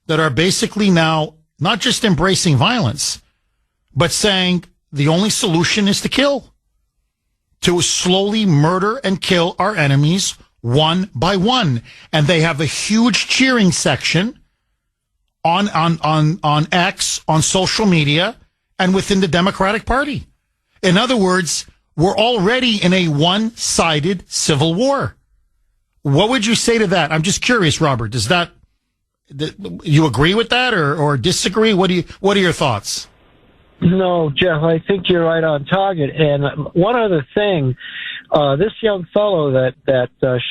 that are basically now not just embracing violence, but saying the only solution is to kill, to slowly murder and kill our enemies one by one. And they have a huge cheering section on X, on social media, and within the Democratic Party. In other words, we're already in a one-sided civil war. What would you say to that? I'm just curious, Robert. You agree with that or disagree? What are your thoughts? No, Jeff, I think you're right on target. And one other thing, this young fellow that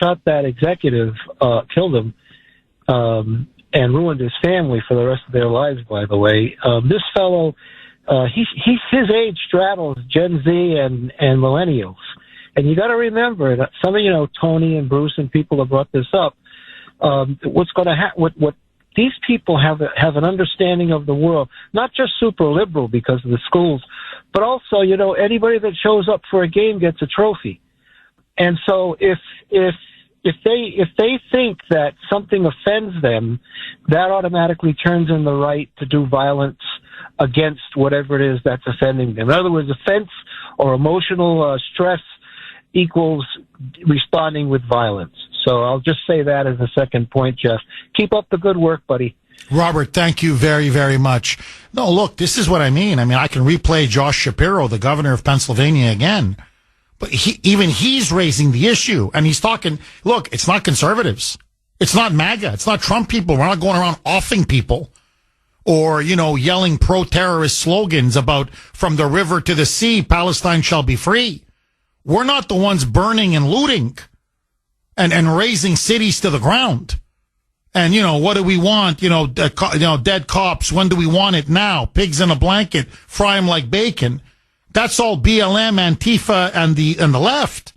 shot that executive, killed him, and ruined his family for the rest of their lives, by the way. This fellow, his age straddles Gen Z and millennials. And you got to remember that some of Tony and Bruce and people have brought this up. What's going to happen? What these people have an understanding of the world, not just super liberal because of the schools, but also anybody that shows up for a game gets a trophy. And so if they think that something offends them, that automatically turns in the right to do violence against whatever it is that's offending them. In other words, offense or emotional stress equals responding with violence. So I'll just say that as a second point, Jeff. Keep up the good work, buddy. Robert, thank you very, very much. No, look, this is what I mean. I can replay Josh Shapiro, the governor of Pennsylvania, again. But he's raising the issue, and he's talking, look, it's not conservatives. It's not MAGA. It's not Trump people. We're not going around offing people or, yelling pro-terrorist slogans about from the river to the sea, Palestine shall be free. We're not the ones burning and looting and razing cities to the ground. And, what do we want? Dead cops. When do we want it? Now. Pigs in a blanket. Fry them like bacon. That's all BLM, Antifa, and the left.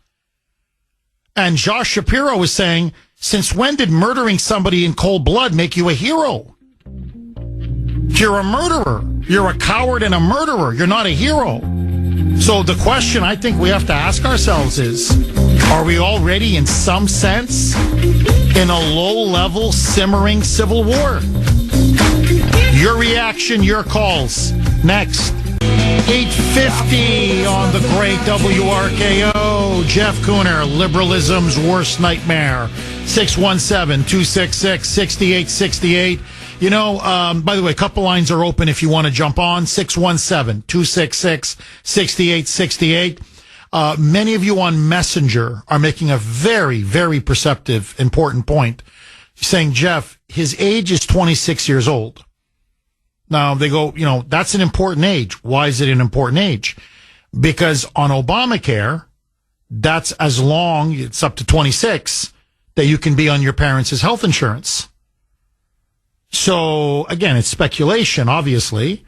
And Josh Shapiro was saying, since when did murdering somebody in cold blood make you a hero? You're a murderer. You're a coward and a murderer. You're not a hero. So the question I think we have to ask ourselves is, are we already, in some sense, in a low-level, simmering civil war? Your reaction, your calls. Next. 8:50 on the great WRKO. Jeff Kuhner, liberalism's worst nightmare. 617-266-6868. By the way, a couple lines are open if you want to jump on. 617-266-6868. Many of you on Messenger are making a very, very perceptive, important point. Saying, Jeff, his age is 26 years old. Now, they go, that's an important age. Why is it an important age? Because on Obamacare, that's as long, it's up to 26, that you can be on your parents' health insurance. So, again, it's speculation, obviously,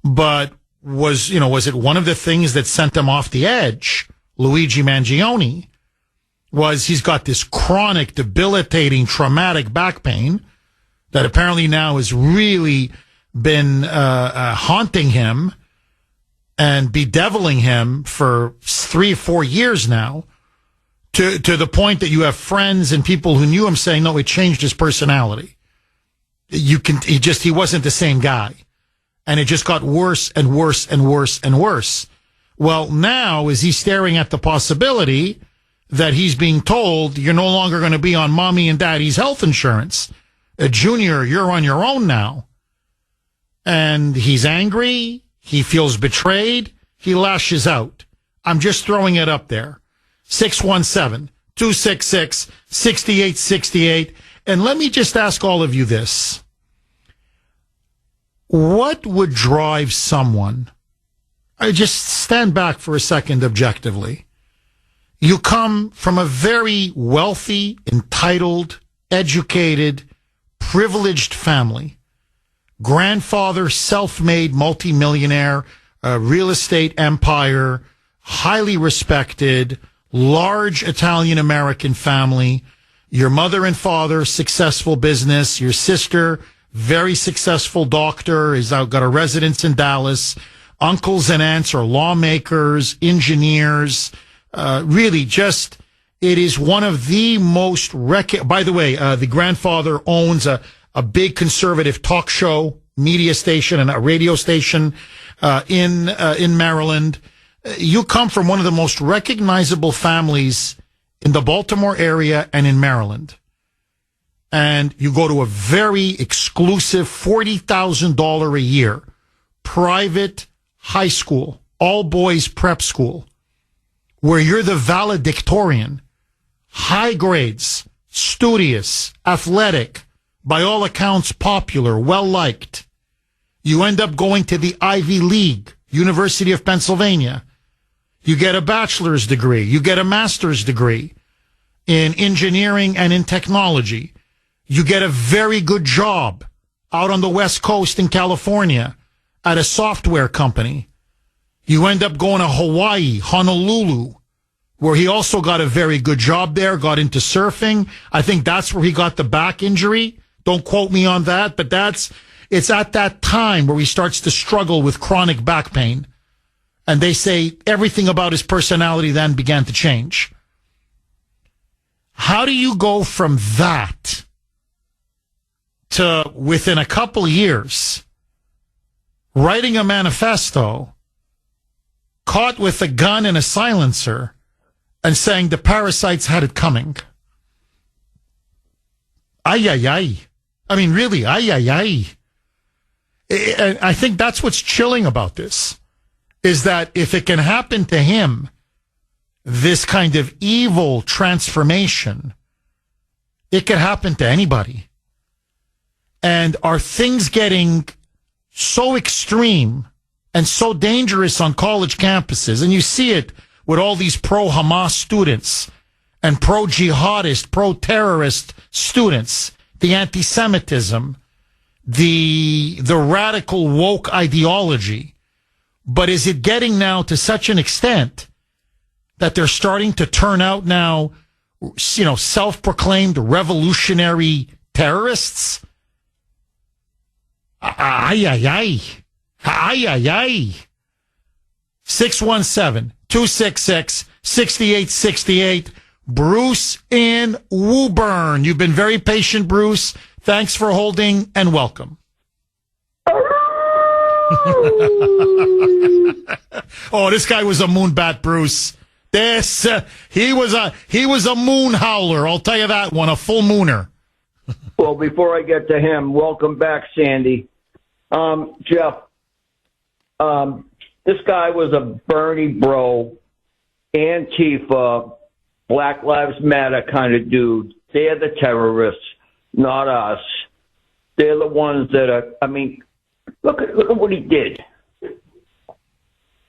but was it one of the things that sent them off the edge, Luigi Mangione, was he's got this chronic, debilitating, traumatic back pain that apparently now has really been haunting him and bedeviling him for 3 or 4 years now, to the point that you have friends and people who knew him saying, no, it changed his personality. He wasn't the same guy. And it just got worse and worse and worse and worse. Well, now is he staring at the possibility that he's being told you're no longer going to be on mommy and daddy's health insurance. Junior, you're on your own now. And he's angry. He feels betrayed. He lashes out. I'm just throwing it up there. 617-266-6868. And let me just ask all of you this. What would drive someone? I just stand back for a second objectively. You come from a very wealthy, entitled, educated, privileged family. Grandfather, self-made multimillionaire, real estate empire, highly respected, large Italian-American family. Your mother and father, successful business. Your sister, very successful doctor, has got a residence in Dallas. Uncles and aunts are lawmakers, engineers. Really just, it is one of the most, by the way, the grandfather owns a big conservative talk show, media station, and a radio station, in Maryland. You come from one of the most recognizable families in the Baltimore area and in Maryland. And you go to a very exclusive $40,000 a year private high school, all boys prep school, where you're the valedictorian, high grades, studious, athletic, by all accounts popular, well-liked. You end up going to the Ivy League, University of Pennsylvania. You get a bachelor's degree. You get a master's degree in engineering and in technology. You get a very good job out on the West Coast in California at a software company. You end up going to Hawaii, Honolulu, where he also got a very good job there, got into surfing. I think that's where he got the back injury. Don't quote me on that, but it's at that time where he starts to struggle with chronic back pain. And they say everything about his personality then began to change. How do you go from that to, within a couple years, writing a manifesto, caught with a gun and a silencer, and saying the parasites had it coming? Ay, ay, ay. I mean, really, ay, ay, ay. I think that's what's chilling about this, is that if it can happen to him, this kind of evil transformation, it could happen to anybody. And are things getting so extreme and so dangerous on college campuses? And you see it with all these pro-Hamas students and pro-jihadist, pro-terrorist students, the anti-Semitism, the radical woke ideology. But is it getting now to such an extent that they're starting to turn out now, self-proclaimed revolutionary terrorists? Ay, ay, ay. Ay, ay, ay. 617-266-6868. Bruce in Woburn. You've been very patient, Bruce. Thanks for holding and welcome. Oh, this guy was a moonbat, Bruce. He was a moon howler. I'll tell you that one, a full mooner. Well, before I get to him, welcome back, Sandy. Jeff, this guy was a Bernie bro, Antifa, Black Lives Matter kind of dude. They're the terrorists, not us. They're the ones that are, look at what he did.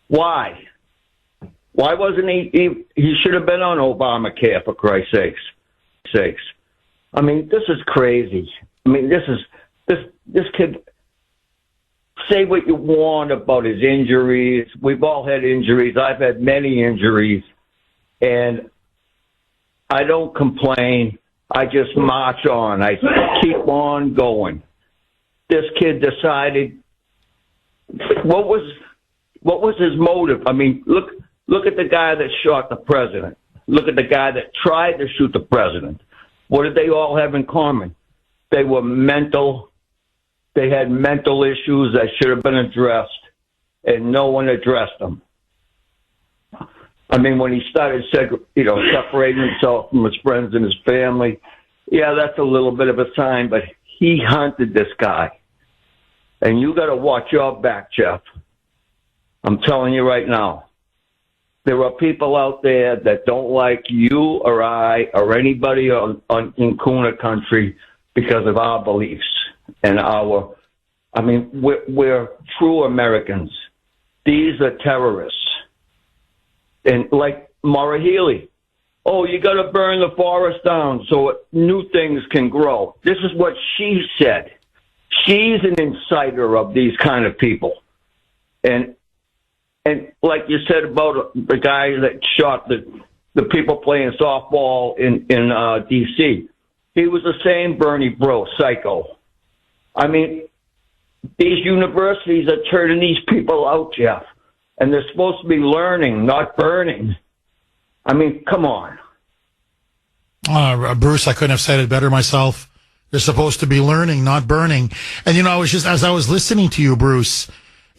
Why? Why wasn't he should have been on Obamacare, for Christ's sakes. This is crazy. This kid, say what you want about his injuries. We've all had injuries. I've had many injuries. And I don't complain. I just march on. I keep on going. This kid decided. What was his motive? I mean, look at the guy that shot the president. Look at the guy that tried to shoot the president. What did they all have in common? They were mental. They had mental issues that should have been addressed, and no one addressed them. I mean, when he started, separating himself from his friends and his family, yeah, that's a little bit of a sign, but he hunted this guy. And you got to watch your back, Jeff. I'm telling you right now. There are people out there that don't like you or I or anybody in Kuhner country because of our beliefs and we're true Americans. These are terrorists. And like Maura Healey, you got to burn the forest down so new things can grow. This is what she said. She's an inciter of these kind of people. And like you said about the guy that shot the people playing softball in D.C., he was the same Bernie bro psycho. I mean, these universities are turning these people out, Jeff. And they're supposed to be learning, not burning. I mean, come on. Bruce, I couldn't have said it better myself. They're supposed to be learning, not burning. And, as I was listening to you, Bruce,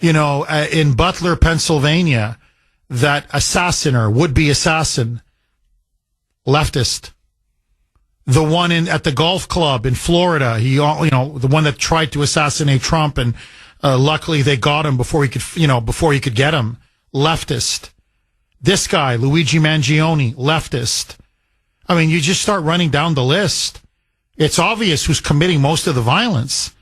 in Butler, Pennsylvania, that would-be assassin, leftist, the one at the golf club in Florida, the one that tried to assassinate Trump, and luckily they got him before he could get him, leftist. This guy, Luigi Mangione, leftist. I mean, you just start running down the list. It's obvious who's committing most of the violence.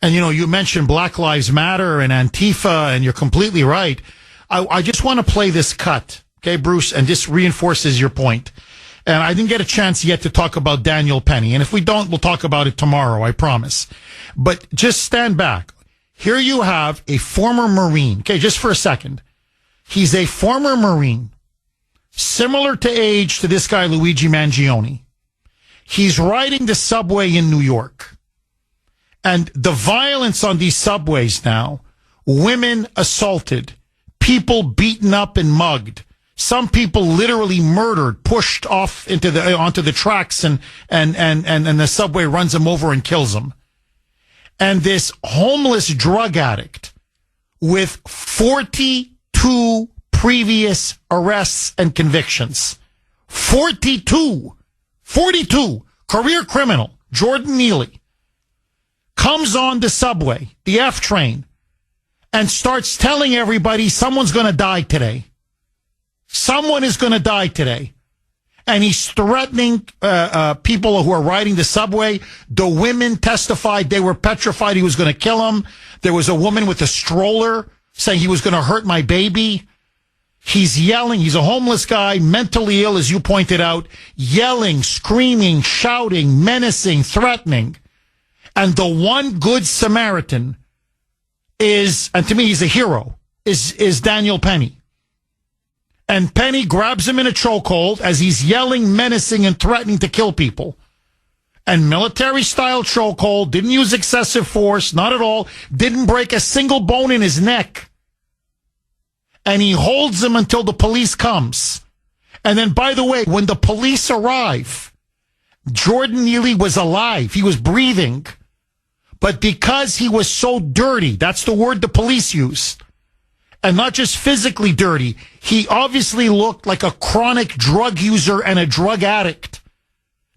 And, you mentioned Black Lives Matter and Antifa, and you're completely right. I just want to play this cut, okay, Bruce, and this reinforces your point. And I didn't get a chance yet to talk about Daniel Penny. And if we don't, we'll talk about it tomorrow, I promise. But just stand back. Here you have a former Marine, okay, just for a second. He's a former Marine, similar to age to this guy, Luigi Mangione. He's riding the subway in New York. And the violence on these subways now, women assaulted, people beaten up and mugged, some people literally murdered, pushed off onto the tracks, and the subway runs them over and kills them. And this homeless drug addict with 42 previous arrests and convictions. 42, career criminal, Jordan Neely, comes on the subway, the F train, and starts telling everybody someone's going to die today. Someone is going to die today. And he's threatening people who are riding the subway. The women testified they were petrified he was going to kill them. There was a woman with a stroller saying he was going to hurt my baby. He's yelling. He's a homeless guy, mentally ill, as you pointed out, yelling, screaming, shouting, menacing, threatening. And the one good Samaritan is, and to me he's a hero, is Daniel Penny. And Penny grabs him in a chokehold as he's yelling, menacing, and threatening to kill people. And military-style chokehold, didn't use excessive force, not at all, didn't break a single bone in his neck. And he holds him until the police comes. And then, by the way, when the police arrive, Jordan Neely was alive. He was breathing. But because he was so dirty, that's the word the police used, and not just physically dirty, he obviously looked like a chronic drug user and a drug addict.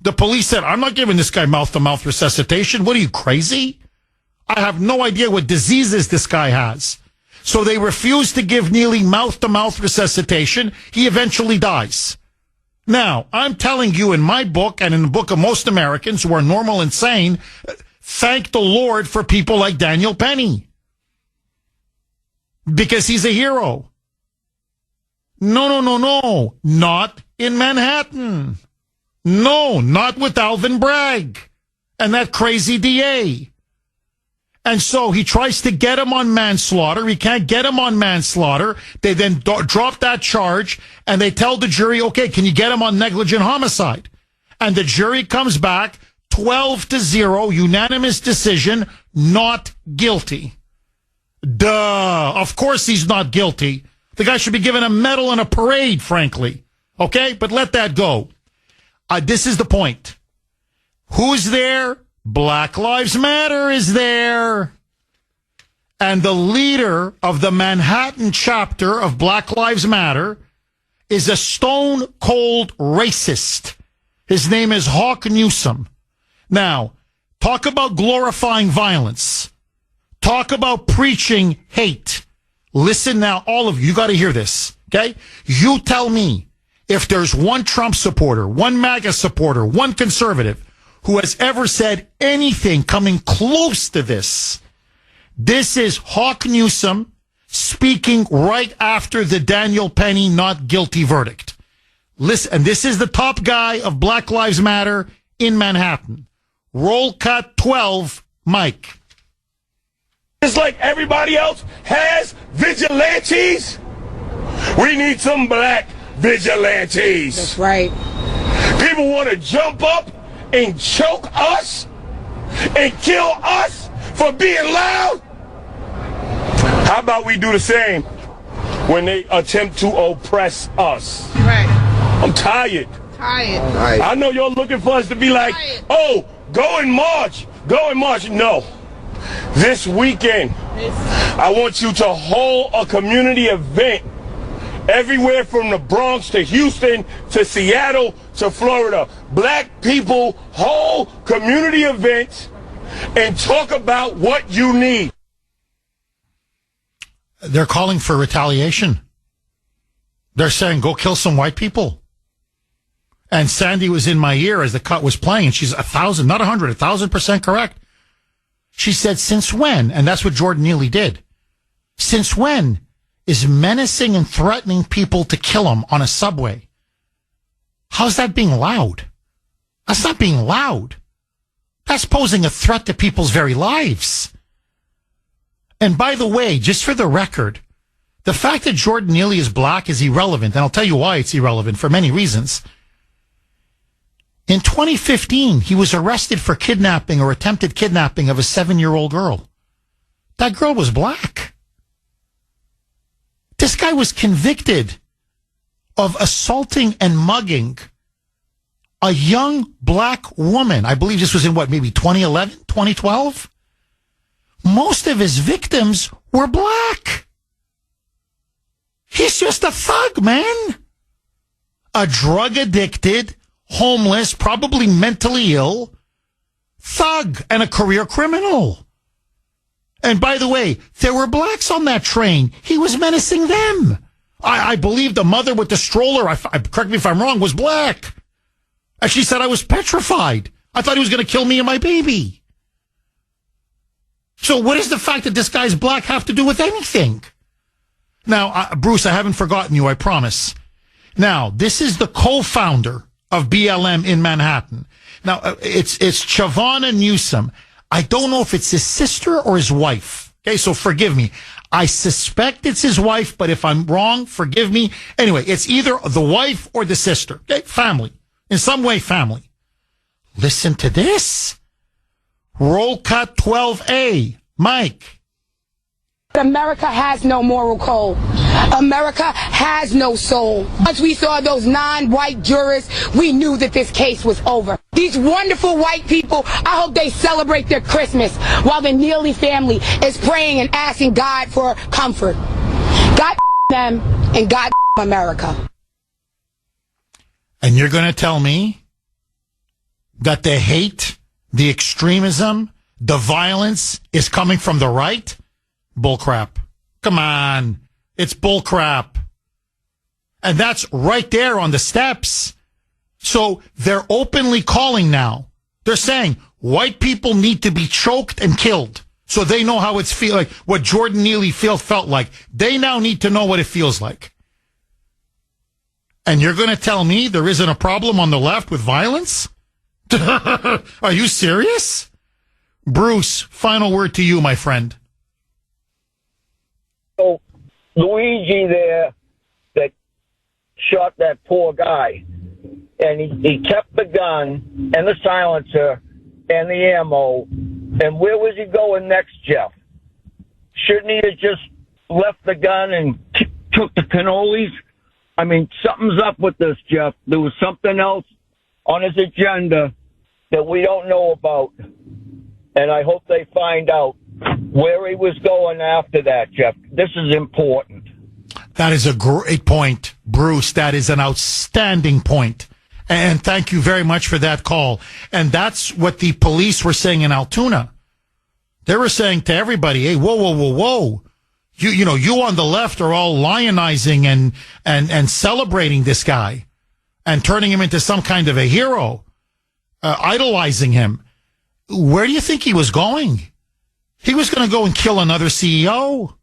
The police said, I'm not giving this guy mouth-to-mouth resuscitation. What are you, crazy? I have no idea what diseases this guy has. So they refused to give Neely mouth-to-mouth resuscitation. He eventually dies. Now, I'm telling you, in my book and in the book of most Americans who are normal and sane, thank the Lord for people like Daniel Penny. Because he's a hero. No. Not in Manhattan. No, not with Alvin Bragg and that crazy DA. And so he tries to get him on manslaughter. He can't get him on manslaughter. They then drop that charge, and they tell the jury, okay, can you get him on negligent homicide? And the jury comes back 12-0, unanimous decision, not guilty. Duh. Of course he's not guilty. The guy should be given a medal and a parade, frankly. Okay? But let that go. This is the point. Who's there? Black Lives Matter is there. And the leader of the Manhattan chapter of Black Lives Matter is a stone-cold racist. His name is Hawk Newsom. Now, talk about glorifying violence. Talk about preaching hate. Listen now, all of you, you got to hear this, okay? You tell me if there's one Trump supporter, one MAGA supporter, one conservative who has ever said anything coming close to this. This is Hawk Newsom speaking right after the Daniel Penny not guilty verdict. Listen, and this is the top guy of Black Lives Matter in Manhattan. Roll cut 12, Mike. Just like everybody else has vigilantes, we need some black vigilantes. That's right. People want to jump up and choke us and kill us for being loud. How about we do the same when they attempt to oppress us? Right. I'm tired. Tired. I know y'all looking for us to be like, oh, go and march. Go and march. No. This weekend, I want you to hold a community event everywhere from the Bronx to Houston to Seattle to Florida. Black people hold community events and talk about what you need. They're calling for retaliation. They're saying, go kill some white people. And Sandy was in my ear as the cut was playing, and she's 1,000, not 100, 1,000% correct. She said, since when? And that's what Jordan Neely did. Since when is menacing and threatening people to kill them on a subway? How's that being loud? That's not being loud. That's posing a threat to people's very lives. And by the way, just for the record, the fact that Jordan Neely is black is irrelevant, and I'll tell you why it's irrelevant for many reasons. In 2015, he was arrested for kidnapping or attempted kidnapping of a 7-year-old girl. That girl was black. This guy was convicted of assaulting and mugging a young black woman. I believe this was in maybe 2011, 2012? Most of his victims were black. He's just a thug, man. A drug-addicted, homeless, probably mentally ill thug and a career criminal. And by the way, there were blacks on that train. He was menacing them. I believe the mother with the stroller, correct me if I'm wrong, was black. And she said I was petrified. I thought he was going to kill me and my baby. So what does the fact that this guy's black have to do with anything? Now, Bruce, I haven't forgotten you, I promise. Now, this is the co-founder of BLM in Manhattan. Now, it's Chavana Newsom. I don't know if it's his sister or his wife. Okay, so forgive me. I suspect it's his wife, but if I'm wrong, forgive me. Anyway, it's either the wife or the sister. Okay, family. In some way, family. Listen to this. Roll cut 12A. Mike. America has no moral code. America has no soul. Once we saw those non-white jurors, we knew that this case was over. These wonderful white people, I hope they celebrate their Christmas while the Neely family is praying and asking God for comfort. God them and God America. And you're going to tell me that the hate, the extremism, the violence is coming from the right? Bullcrap. Come on. It's bullcrap. And that's right there on the steps. So they're openly calling now. They're saying white people need to be choked and killed so they know how it's feel like, what Jordan Neely felt like. They now need to know what it feels like. And you're going to tell me there isn't a problem on the left with violence? Are you serious? Bruce, final word to you, my friend. So Luigi there that shot that poor guy, and he kept the gun and the silencer and the ammo. And where was he going next, Jeff? Shouldn't he have just left the gun and took the cannolis? I mean, something's up with this, Jeff. There was something else on his agenda that we don't know about. And I hope they find out where he was going after that, Jeff. This is important. That is a great point, Bruce. That is an outstanding point. And thank you very much for that call. And that's what the police were saying in Altoona. They were saying to everybody, hey, whoa. You know, you on the left are all lionizing and celebrating this guy and turning him into some kind of a hero, idolizing him. Where do you think he was going? He was going to go and kill another CEO.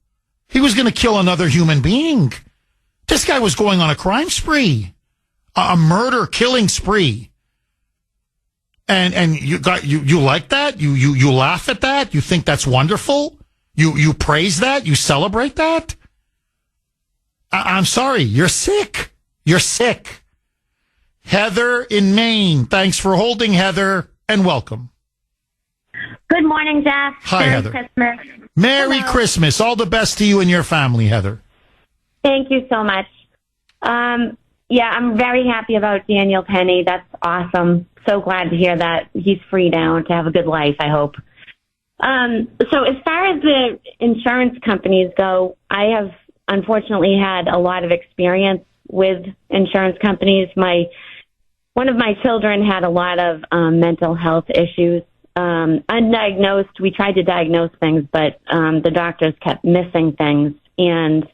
He was going to kill another human being. This guy was going on a crime spree, a murder killing spree. And you like that? You laugh at that? You think that's wonderful? You praise that? You celebrate that? I'm sorry. You're sick. You're sick. Heather in Maine. Thanks for holding, Heather, and welcome. Good morning, Jeff. Hi, Merry Heather. Christmas. Merry Hello. Christmas. All the best to you and your family, Heather. Thank you so much. Yeah, I'm very happy about Daniel Penny. That's awesome. So glad to hear that he's free now to have a good life, I hope. So as far as the insurance companies go, I have unfortunately had a lot of experience with insurance companies. One of my children had a lot of mental health issues. Undiagnosed, we tried to diagnose things, but the doctors kept missing things. And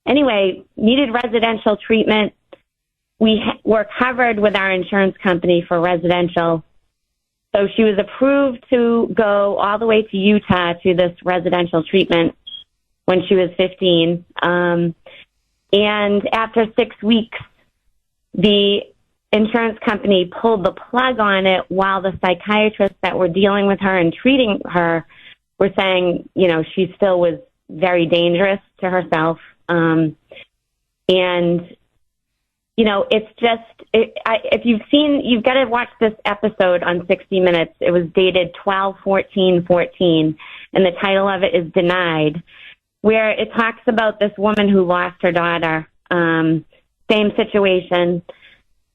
anyway, needed residential treatment. We were covered with our insurance company for residential. So she was approved to go all the way to Utah to this residential treatment when she was 15. And after 6 weeks, the insurance company pulled the plug on it while the psychiatrists that were dealing with her and treating her were saying, you know, she still was very dangerous to herself. And, you know, it's just, if you've seen, you've got to watch this episode on 60 Minutes. It was dated 12/14/14, and the title of it is Denied, where it talks about this woman who lost her daughter. Same situation.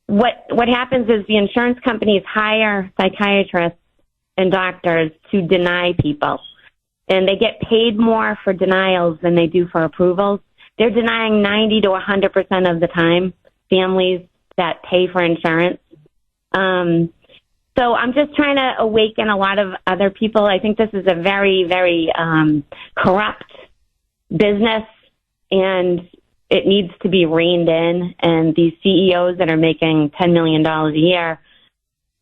What happens is the insurance companies hire psychiatrists and doctors to deny people, and they get paid more for denials than they do for approvals. They're denying 90 to 100% of the time families that pay for insurance. So I'm just trying to awaken a lot of other people. I think this is a very, very corrupt business, and it needs to be reined in. And these CEOs that are making $10 million a year,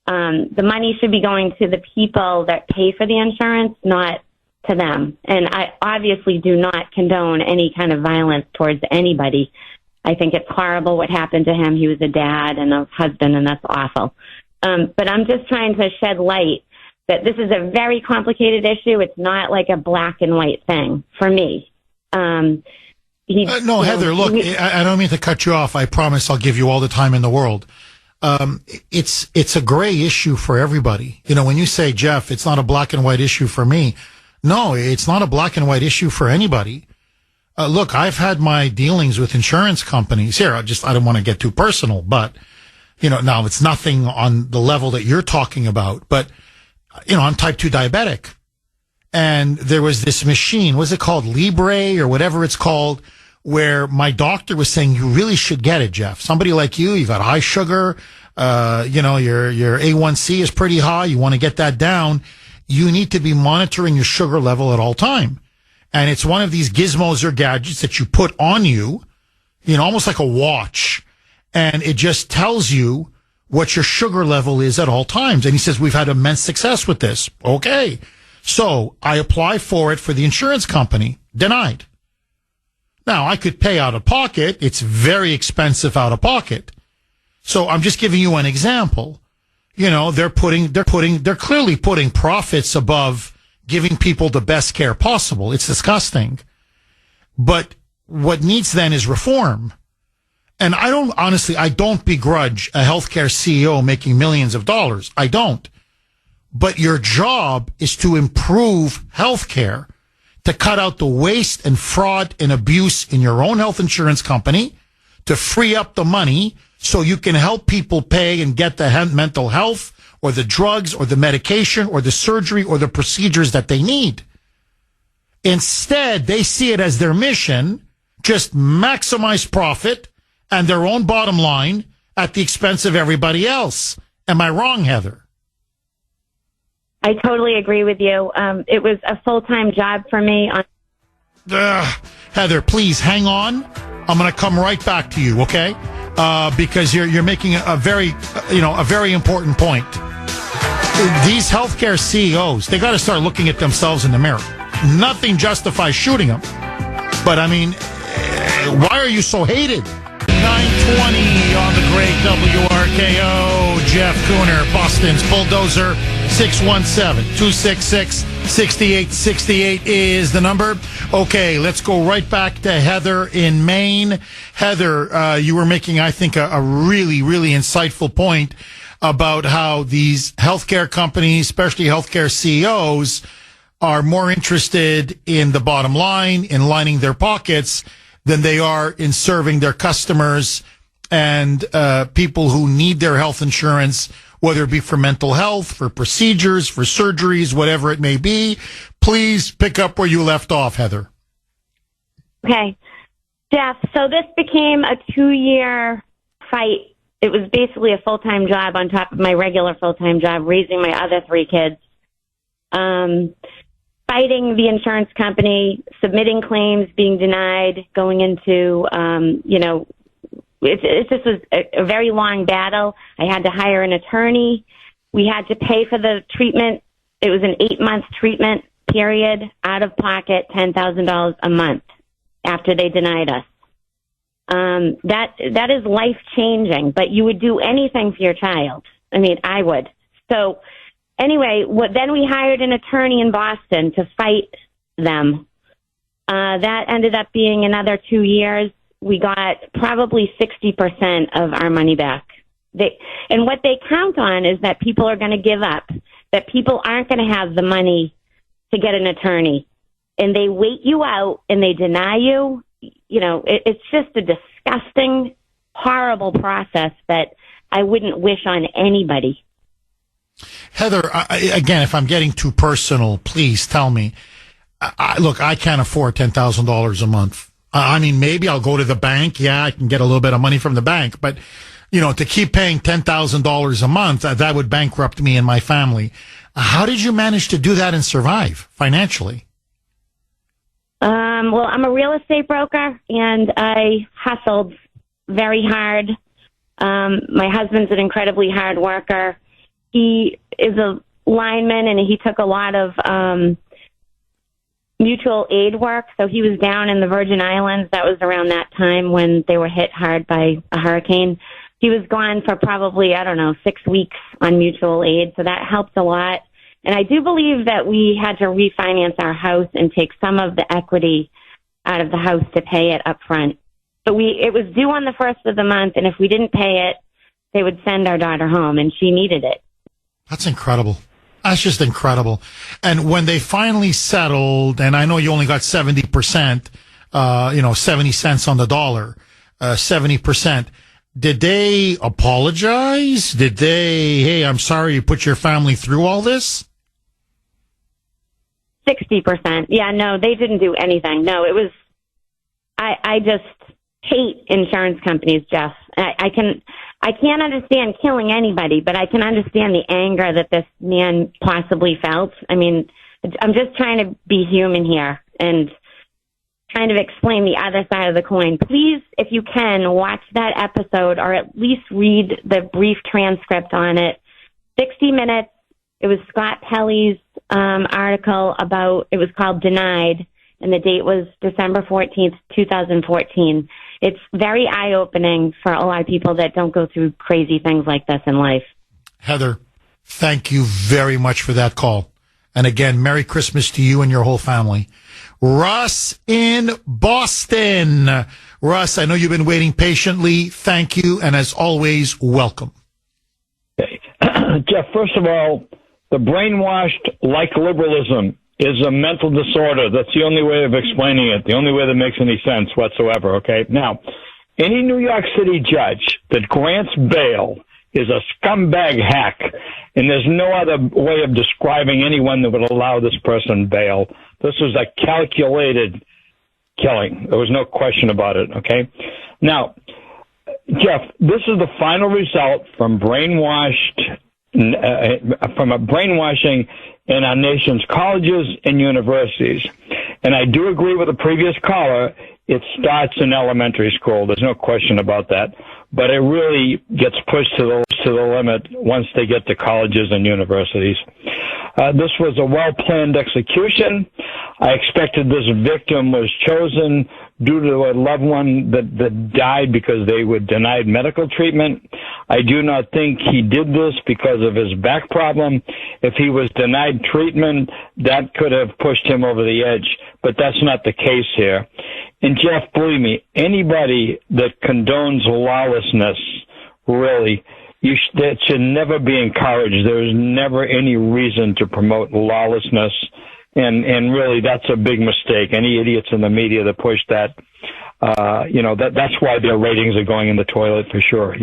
the money should be going to the people that pay for the insurance, not to them. And I obviously do not condone any kind of violence towards anybody. I think it's horrible what happened to him. He was a dad and a husband, and that's awful. But I'm just trying to shed light that this is a very complicated issue. It's not like a black and white thing for me. No, Heather, look, I don't mean to cut you off. I promise I'll give you all the time in the world. It's a gray issue for everybody. You know, when you say, Jeff, it's not a black and white issue for me. No, it's not a black and white issue for anybody. Look, I've had my dealings with insurance companies here. I don't want to get too personal, but, you know, now it's nothing on the level that you're talking about, but, you know, I'm type 2 diabetic. And there was this machine, was it called Libre or whatever it's called, where my doctor was saying, you really should get it, Jeff. Somebody like you got high sugar, you know, your A1C is pretty high. You want to get that down. You need to be monitoring your sugar level at all time. And it's one of these gizmos or gadgets that you put on you, you know, almost like a watch. And it just tells you what your sugar level is at all times. And he says, we've had immense success with this. Okay. So I apply for it for the insurance company. Denied. Now, I could pay out of pocket. It's very expensive out of pocket. So I'm just giving you an example. they're clearly putting profits above giving people the best care possible. It's disgusting. But what needs then is reform. And I don't begrudge a healthcare CEO making millions of dollars. I don't. But your job is to improve healthcare, to cut out the waste and fraud and abuse in your own health insurance company, to free up the money so you can help people pay and get the mental health or the drugs or the medication or the surgery or the procedures that they need. Instead, they see it as their mission, just maximize profit and their own bottom line at the expense of everybody else. Am I wrong, Heather? I totally agree with you. It was a full-time job for me. Heather, please hang on. I'm going to come right back to you, okay? Because you're making a very important point. These healthcare CEOs, they got to start looking at themselves in the mirror. Nothing justifies shooting them. But I mean, why are you so hated? 920 on the great WRKO. Jeff Kuhner, Boston's Bulldozer. 617-266-6868 is the number. Okay, let's go right back to Heather in Maine. Heather, you were making, I think, a really, really insightful point about how these healthcare companies, especially healthcare CEOs, are more interested in the bottom line, in lining their pockets, than they are in serving their customers and people who need their health insurance, whether it be for mental health, for procedures, for surgeries, whatever it may be. Please pick up where you left off, Heather. Okay. Jeff, so this became a 2-year fight. It was basically a full-time job on top of my regular full-time job, raising my other 3 kids. Fighting the insurance company, submitting claims, being denied, going into, it just was a very long battle. I had to hire an attorney. We had to pay for the treatment. It was an 8-month treatment period, out of pocket, $10,000 a month after they denied us. That is life changing, but you would do anything for your child. I mean, I would. So anyway, then we hired an attorney in Boston to fight them. That ended up being another 2 years. We got probably 60% of our money back. And what they count on is that people are going to give up, that people aren't going to have the money to get an attorney. And they wait you out and they deny you. It's just a disgusting, horrible process that I wouldn't wish on anybody. Heather, again, if I'm getting too personal, please tell me. Look, I can't afford $10,000 a month. I mean, maybe I'll go to the bank. Yeah, I can get a little bit of money from the bank. But, to keep paying $10,000 a month, that would bankrupt me and my family. How did you manage to do that and survive financially? Well, I'm a real estate broker, and I hustled very hard. My husband's an incredibly hard worker. He is a lineman, and he took a lot of mutual aid work. So he was down in the Virgin Islands. That was around that time when they were hit hard by a hurricane. He was gone for probably, 6 weeks on mutual aid. So that helped a lot. And I do believe that we had to refinance our house and take some of the equity out of the house to pay it up front. But it was due on the first of the month, and if we didn't pay it, they would send our daughter home, and she needed it. That's incredible. That's just incredible. And when they finally settled, and I know you only got 70%, 70 cents on the dollar, 70%, did they apologize? Did they, hey, I'm sorry you put your family through all this? 60%. Yeah, no, they didn't do anything. No, it was, I just hate insurance companies, Jeff. I can't understand killing anybody, but I can understand the anger that this man possibly felt. I mean, I'm just trying to be human here and trying to explain the other side of the coin. Please, if you can, watch that episode or at least read the brief transcript on it. 60 Minutes. It was Scott Pelley's article it was called Denied, and the date was December 14th, 2014. It's very eye-opening for a lot of people that don't go through crazy things like this in life. Heather, thank you very much for that call. And again, Merry Christmas to you and your whole family. Russ in Boston. Russ, I know you've been waiting patiently. Thank you. And as always, welcome. Jeff, first of all, the brainwashed like liberalism is a mental disorder. That's the only way of explaining it, the only way that makes any sense whatsoever, okay? Now, any New York City judge that grants bail is a scumbag hack, and there's no other way of describing anyone that would allow this person bail. This was a calculated killing. There was no question about it, okay? Now, Jeff, this is the final result from from a brainwashing in our nation's colleges and universities. And I do agree with the previous caller, it starts in elementary school. There's no question about that. But it really gets pushed to the limit once they get to colleges and universities. This was a well-planned execution. I expected this victim was chosen due to a loved one that died because they were denied medical treatment. I do not think he did this because of his back problem. If he was denied treatment, that could have pushed him over the edge, but that's not the case here. And Jeff, believe me, anybody that condones lawlessness, really, that should never be encouraged. There's never any reason to promote lawlessness. And really, that's a big mistake. Any idiots in the media that push that, that's why their ratings are going in the toilet for sure,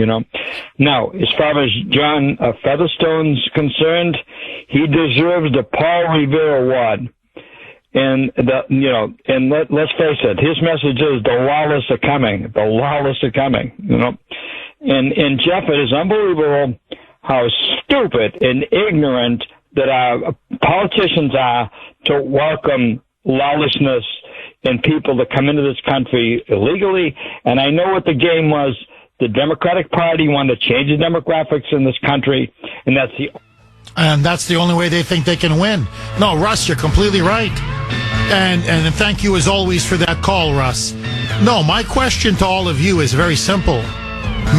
Now, as far as John Featherstone's concerned, he deserves the Paul Revere Award. And, let's face it, his message is the lawless are coming. The lawless are coming, And Jeff, it is unbelievable how stupid and ignorant that our politicians are to welcome lawlessness and people that come into this country illegally. And I know what the game was. The Democratic Party wanted to change the demographics in this country, and that's the only way they think they can win. No, Russ, you're completely right. And thank you as always for that call, Russ. No, my question to all of you is very simple.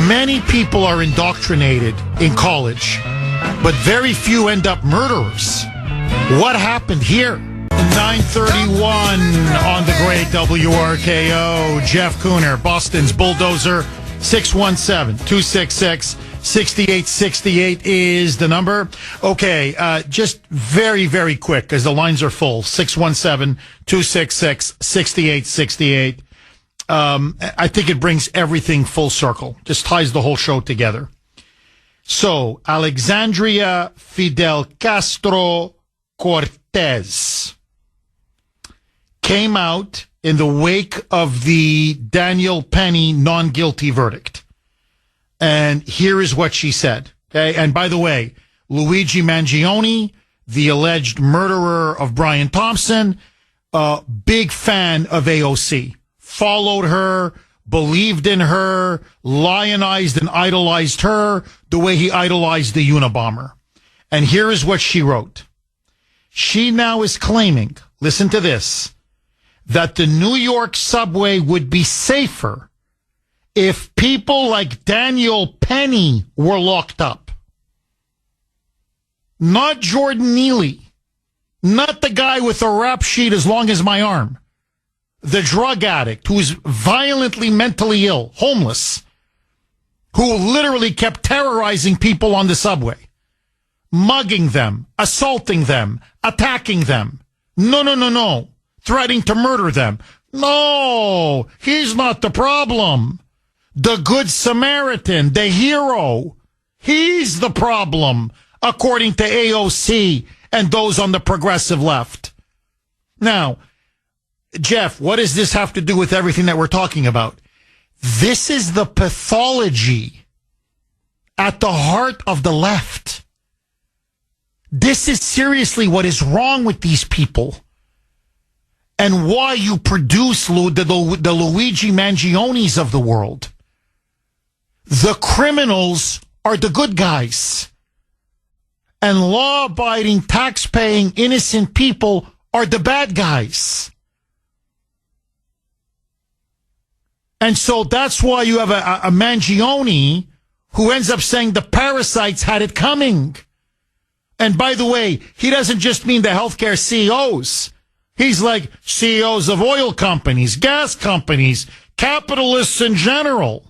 Many people are indoctrinated in college, but very few end up murderers. What happened here? 9:31 on the great WRKO. Jeff Kuhner, Boston's Bulldozer. 617-266-6868 is the number. Okay, just very, very quick, because the lines are full. 617-266-6868. I think it brings everything full circle. Just ties the whole show together. So, Alexandria Fidel Castro Cortez came out in the wake of the Daniel Penny non-guilty verdict. And here is what she said. Okay? And by the way, Luigi Mangione, the alleged murderer of Brian Thompson, big fan of AOC. Followed her, believed in her, lionized and idolized her the way he idolized the Unabomber. And here is what she wrote. She now is claiming, listen to this, that the New York subway would be safer if people like Daniel Penny were locked up. Not Jordan Neely. Not the guy with a rap sheet as long as my arm. The drug addict who's violently mentally ill, homeless, who literally kept terrorizing people on the subway, mugging them, assaulting them, attacking them. No. Threatening to murder them. No, he's not the problem. The Good Samaritan, the hero, he's the problem, according to AOC and those on the progressive left. Now, Jeff, what does this have to do with everything that we're talking about? This is the pathology at the heart of the left. This is seriously what is wrong with these people and why you produce the Luigi Mangionis of the world. The criminals are the good guys, and law-abiding, tax-paying, innocent people are the bad guys. And so that's why you have a Mangione who ends up saying the parasites had it coming. And by the way, he doesn't just mean the healthcare CEOs. He's like CEOs of oil companies, gas companies, capitalists in general.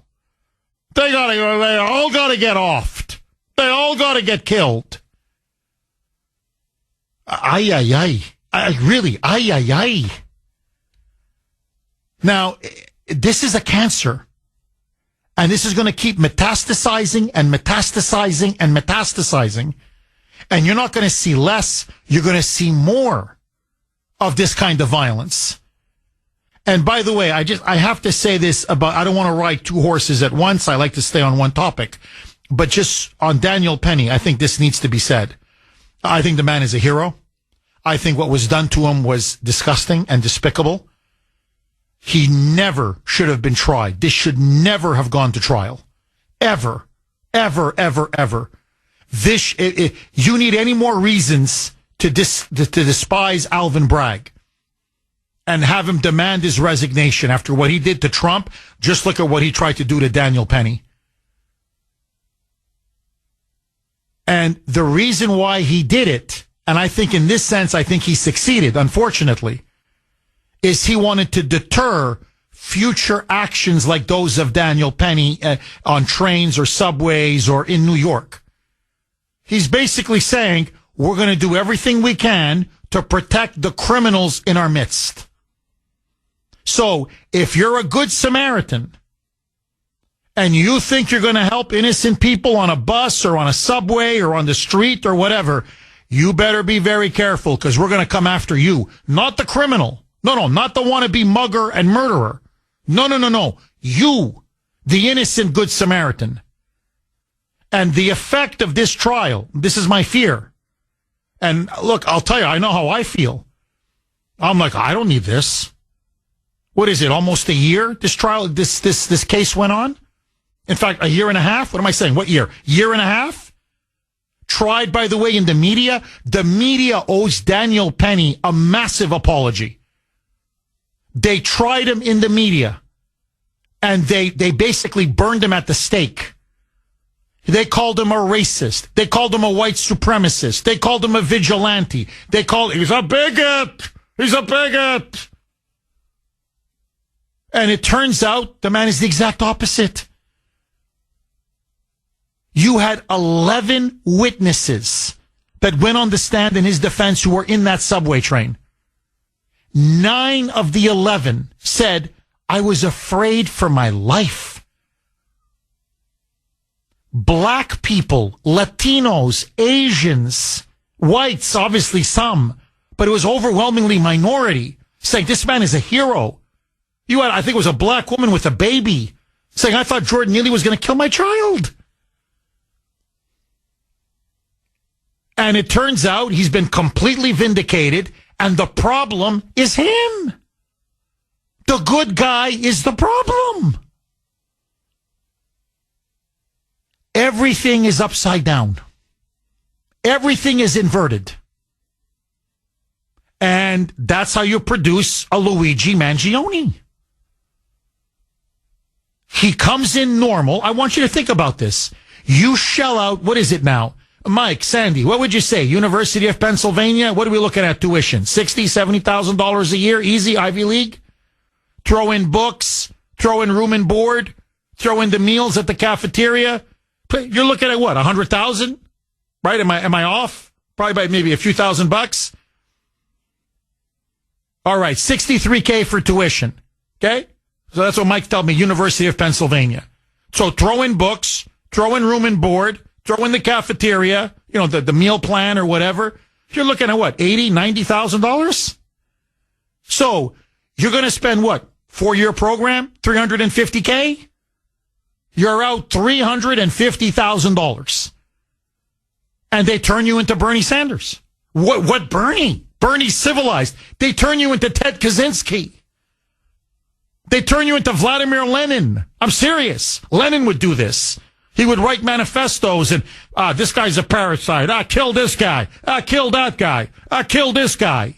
They all gotta get offed. They all gotta get killed. Ay, ay, ay. Really, ay, ay, ay. Now, this is a cancer. And this is going to keep metastasizing and metastasizing and metastasizing. And you're not going to see less. You're going to see more of this kind of violence. And by the way, I have to say this about, I don't want to ride two horses at once. I like to stay on one topic. But just on Daniel Penny, I think this needs to be said. I think the man is a hero. I think what was done to him was disgusting and despicable. He never should have been tried. This should never have gone to trial. Ever. Ever, ever, ever. You need any more reasons to despise Alvin Bragg and have him demand his resignation after what he did to Trump. Just look at what he tried to do to Daniel Penny. And the reason why he did it, and I think in this sense, I think he succeeded, unfortunately, is he wanted to deter future actions like those of Daniel Penny on trains or subways or in New York. He's basically saying, we're going to do everything we can to protect the criminals in our midst. So if you're a good Samaritan and you think you're going to help innocent people on a bus or on a subway or on the street or whatever, you better be very careful because we're going to come after you, not the criminal. No, not the wannabe mugger and murderer. No. You, the innocent good Samaritan. And the effect of this trial, this is my fear. And look, I'll tell you, I know how I feel. I'm like, I don't need this. What is it, almost a year this trial, this case went on? In fact, a year and a half? What am I saying? What year? Year and a half? Tried, by the way, in the media. The media owes Daniel Penny a massive apology. They tried him in the media, and they basically burned him at the stake. They called him a racist. They called him a white supremacist. They called him a vigilante. He's a bigot. He's a bigot. And it turns out the man is the exact opposite. You had 11 witnesses that went on the stand in his defense who were in that subway train. 9 of the 11 said, I was afraid for my life. Black people, Latinos, Asians, whites, obviously some, but it was overwhelmingly minority, saying this man is a hero. You had, I think it was a black woman with a baby, saying, I thought Jordan Neely was going to kill my child. And it turns out he's been completely vindicated. And the problem is him. The good guy is the problem. Everything is upside down. Everything is inverted. And that's how you produce a Luigi Mangione. He comes in normal. I want you to think about this. You shell out, what is it now? Mike, Sandy, what would you say? University of Pennsylvania? What are we looking at tuition? $60,000, $70,000 a year? Easy, Ivy League? Throw in books, throw in room and board, throw in the meals at the cafeteria. You're looking at what, 100,000? Right? Am I off? Probably by maybe a few $1,000. All right, $63K for tuition. Okay? So that's what Mike told me, University of Pennsylvania. So throw in books, throw in room and board, throw in the cafeteria, the meal plan or whatever. You're looking at what, $80,000, $90,000? So you're going to spend what, 4-year program, $350K? You're out $350,000. And they turn you into Bernie Sanders. What Bernie? Bernie's civilized. They turn you into Ted Kaczynski. They turn you into Vladimir Lenin. I'm serious. Lenin would do this. He would write manifestos and, this guy's a parasite. Kill this guy. Kill that guy. Kill this guy.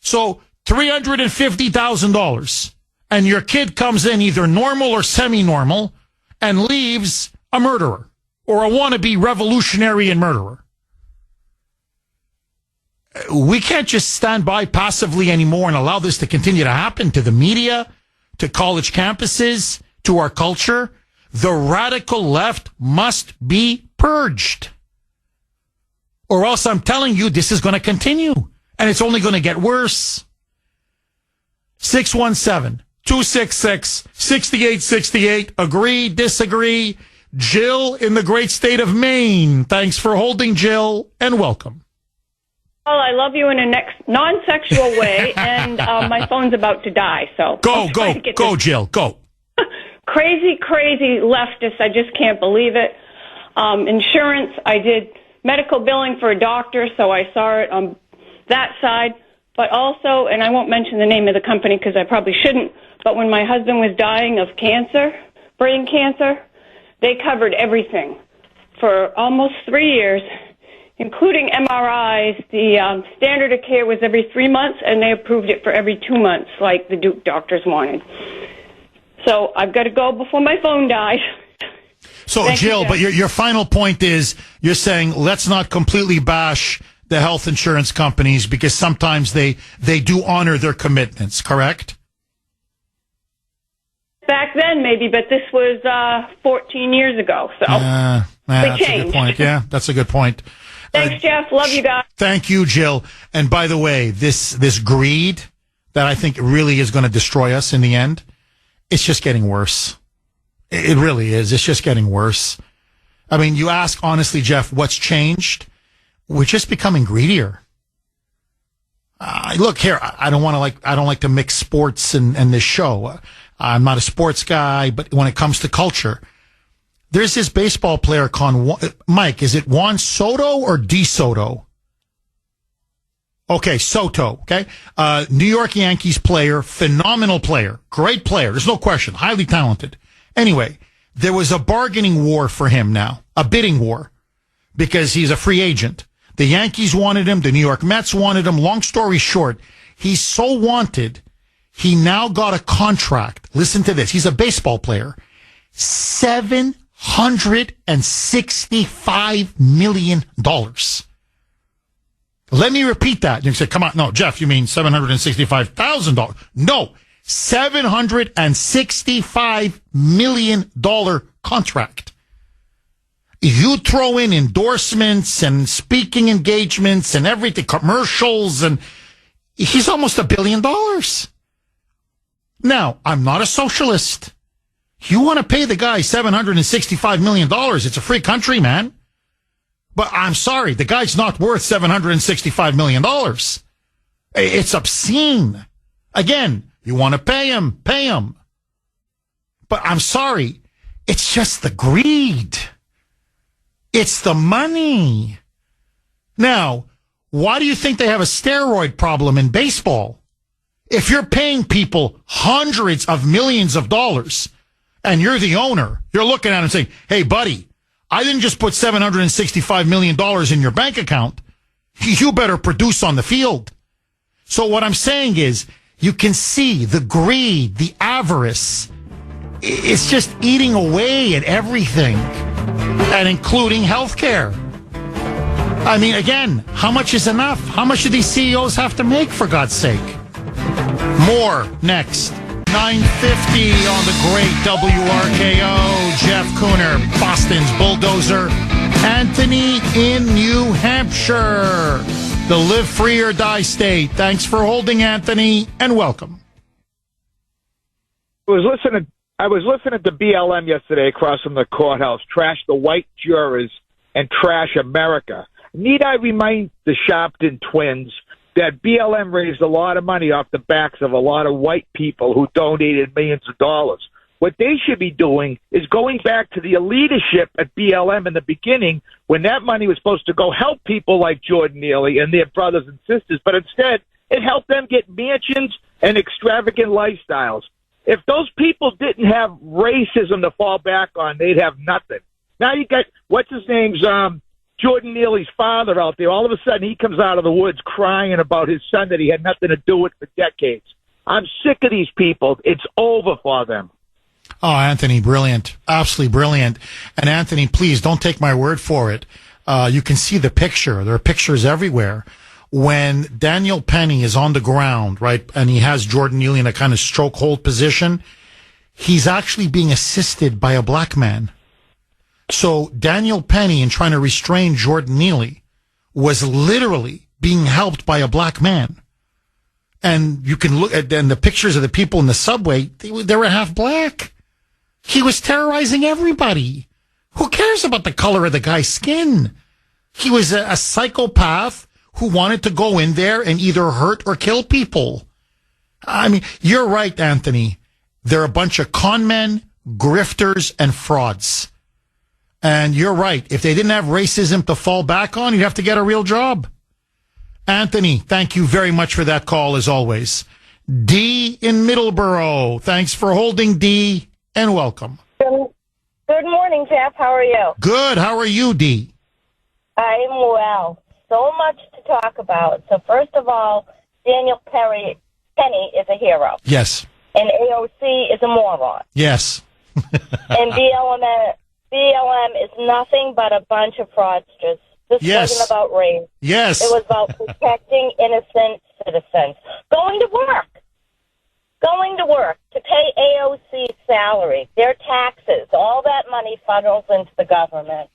So $350,000. And your kid comes in either normal or semi-normal, and leaves a murderer or a wannabe revolutionary and murderer. We can't just stand by passively anymore and allow this to continue to happen to the media, to college campuses, to our culture. The radical left must be purged. Or else I'm telling you, this is going to continue. And it's only going to get worse. 617-266-6868. Agree, disagree. Jill in the great state of Maine. Thanks for holding, Jill, and welcome. Well, I love you in a non-sexual way, and my phone's about to die. So go, Jill, go. Crazy leftist. I just can't believe it. Insurance. I did medical billing for a doctor, so I saw it on that side. But also, and I won't mention the name of the company because I probably shouldn't, but when my husband was dying of cancer, brain cancer, they covered everything for almost 3 years, including MRIs. The standard of care was every 3 months, and they approved it for every 2 months, like the Duke doctors wanted. So I've got to go before my phone dies. So, Thank Jill, you, but your final point is you're saying let's not completely bash the health insurance companies because sometimes they do honor their commitments, correct? Back then, maybe, but this was 14 years ago, so That's changed. a good point. Yeah, that's a good point. Thanks, Jeff. Love you guys. Thank you, Jill. And by the way, this greed that I think really is going to destroy us in the end, it's just getting worse. It really is. It's just getting worse. I mean, you ask honestly, Jeff, what's changed? We're just becoming greedier. Look here, I don't like to mix sports and this show. I'm not a sports guy, but when it comes to culture, there's this baseball player called Mike. Is it Juan Soto or De Soto? Okay, Soto. Okay, New York Yankees player, phenomenal player, great player. There's no question, highly talented. Anyway, there was a bargaining war for him now, a bidding war, because he's a free agent. The Yankees wanted him. The New York Mets wanted him. Long story short, he's so wanted, he now got a contract. Listen to this. He's a baseball player. $765 million. Let me repeat that. You say, come on. No, Jeff, you mean $765,000. No, $765 million contract. You throw in endorsements and speaking engagements and everything, commercials, and he's almost $1 billion. Now, I'm not a socialist. You want to pay the guy $765 million. It's a free country, man. But I'm sorry, the guy's not worth $765 million. It's obscene. Again, you want to pay him, pay him. But I'm sorry, it's just the greed. It's the money. Now, why do you think they have a steroid problem in baseball? If you're paying people hundreds of millions of dollars and you're the owner, you're looking at it and saying, hey, buddy, I didn't just put $765 million in your bank account. You better produce on the field. So what I'm saying is you can see the greed, the avarice. It's just eating away at everything, and including healthcare. I mean, again, how much is enough? How much do these CEOs have to make, for God's sake? More next. 9:50 on the great WRKO. Jeff Kuhner, Boston's bulldozer. Anthony in New Hampshire, the live free or die state. Thanks for holding, Anthony, and welcome. I was listening to BLM yesterday across from the courthouse, trash the white jurors and trash America. Need I remind the Sharpton twins that BLM raised a lot of money off the backs of a lot of white people who donated millions of dollars. What they should be doing is going back to the leadership at BLM in the beginning when that money was supposed to go help people like Jordan Neely and their brothers and sisters, but instead it helped them get mansions and extravagant lifestyles. If those people didn't have racism to fall back on, they'd have nothing. Now you got, what's his name's, Jordan Neely's father out there. All of a sudden, he comes out of the woods crying about his son that he had nothing to do with for decades. I'm sick of these people. It's over for them. Oh, Anthony, brilliant. Absolutely brilliant. And Anthony, please don't take my word for it. You can see the picture. There are pictures everywhere. When Daniel Penny is on the ground, right, and he has Jordan Neely in a kind of stroke hold position, he's actually being assisted by a black man. So Daniel Penny, in trying to restrain Jordan Neely, was literally being helped by a black man. And you can look at the pictures of the people in the subway, they were half black. He was terrorizing everybody. Who cares about the color of the guy's skin? He was a psychopath who wanted to go in there and either hurt or kill people. I mean, you're right, Anthony. They're a bunch of con men, grifters, and frauds. And you're right. If they didn't have racism to fall back on, you'd have to get a real job. Anthony, thank you very much for that call, as always. D in Middleborough. Thanks for holding, D, and welcome. Good morning, Jeff. How are you? Good. How are you, D? I'm well. So much to talk about. So first of all, Daniel Penny is a hero. Yes. And AOC is a moron. Yes. And BLM is nothing but a bunch of fraudsters. This wasn't about race. Yes. It was about protecting innocent citizens. Going to work to pay AOC's salary, their taxes, all that money funnels into the government.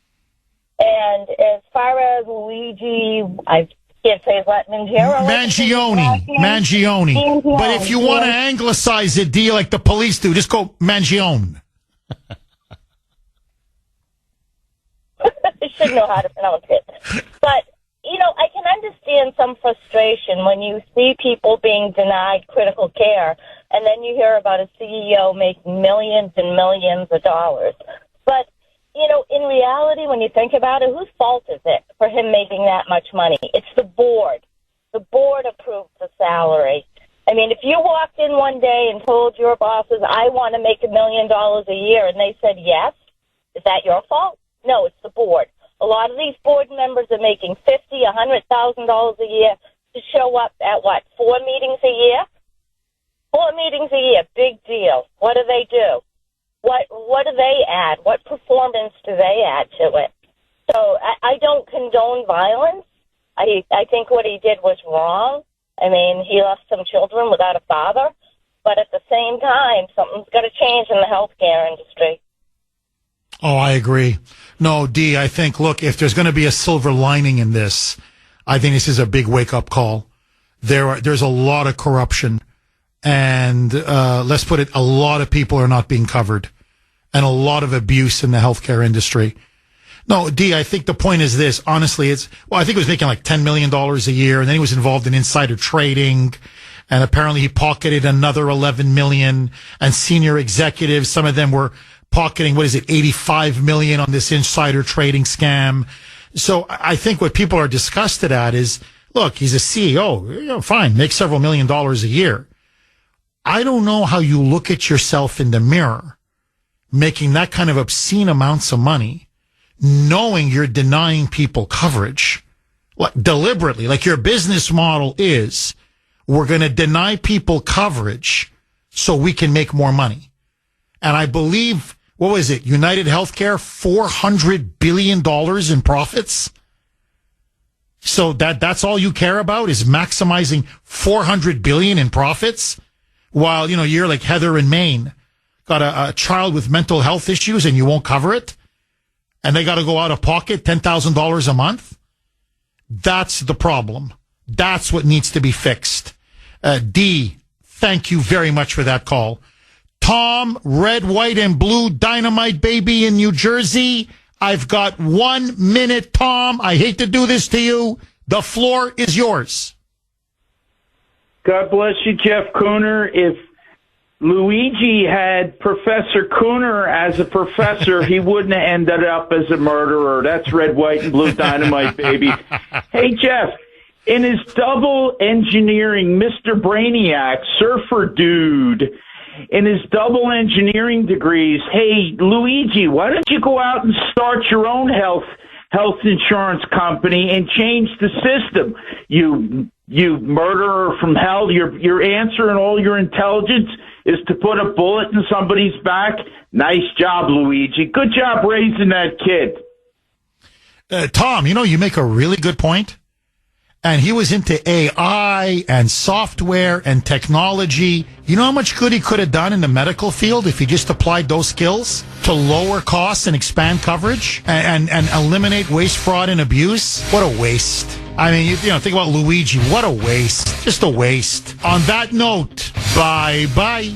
And as far as Luigi, I can't say his last Mangione. But if you want to anglicize it, D, like the police do, just go Mangione. I should know how to pronounce it. But, I can understand some frustration when you see people being denied critical care, and then you hear about a CEO making millions and millions of dollars. But, in reality, when you think about it, whose fault is it for him making that much money? It's the board. The board approved the salary. I mean, if you walked in one day and told your bosses, I want to make $1 million a year, and they said yes, is that your fault? No, it's the board. A lot of these board members are making $50,000, $100,000 a year to show up at 4 meetings a year? 4 meetings a year, big deal. What do they do? What do they add? What performance do they add to it? So I don't condone violence. I think what he did was wrong. I mean, he left some children without a father. But at the same time, something's got to change in the healthcare industry. Oh, I agree. No, D, I think, look, if there's going to be a silver lining in this, I think this is a big wake-up call. There's a lot of corruption. And let's put it, a lot of people are not being covered. And a lot of abuse in the healthcare industry. No, D, I think the point is this. Honestly, I think he was making like $10 million a year, and then he was involved in insider trading. And apparently he pocketed another $11 million. And senior executives, some of them were pocketing, $85 million on this insider trading scam. So I think what people are disgusted at is, look, he's a CEO. Fine, make several $1 million a year. I don't know how you look at yourself in the mirror making that kind of obscene amounts of money, knowing you're denying people coverage, like deliberately, like your business model is, we're going to deny people coverage so we can make more money. And I believe, United Healthcare, $400 billion in profits? So that's all you care about is maximizing $400 billion in profits? While, you're like Heather in Maine, got a child with mental health issues and you won't cover it? And they got to go out of pocket $10,000 a month? That's the problem. That's what needs to be fixed. D, thank you very much for that call. Tom, red, white, and blue dynamite baby in New Jersey. I've got 1 minute, Tom. I hate to do this to you. The floor is yours. God bless you, Jeff Kuhner. If Luigi had Professor Kuhner as a professor, he wouldn't have ended up as a murderer. That's red, white, and blue dynamite, baby. Hey, Jeff, in his double engineering, Mr. Brainiac, surfer dude, in his double engineering degrees, hey, Luigi, why don't you go out and start your own health insurance company and change the system? You murderer from hell, your answer and all your intelligence is to put a bullet in somebody's back. Nice job, Luigi. Good job raising that kid. Tom, you make a really good point. And he was into AI and software and technology. You know how much good he could have done in the medical field if he just applied those skills to lower costs and expand coverage and eliminate waste, fraud, and abuse? What a waste. I mean, think about Luigi. What a waste. Just a waste. On that note, bye-bye.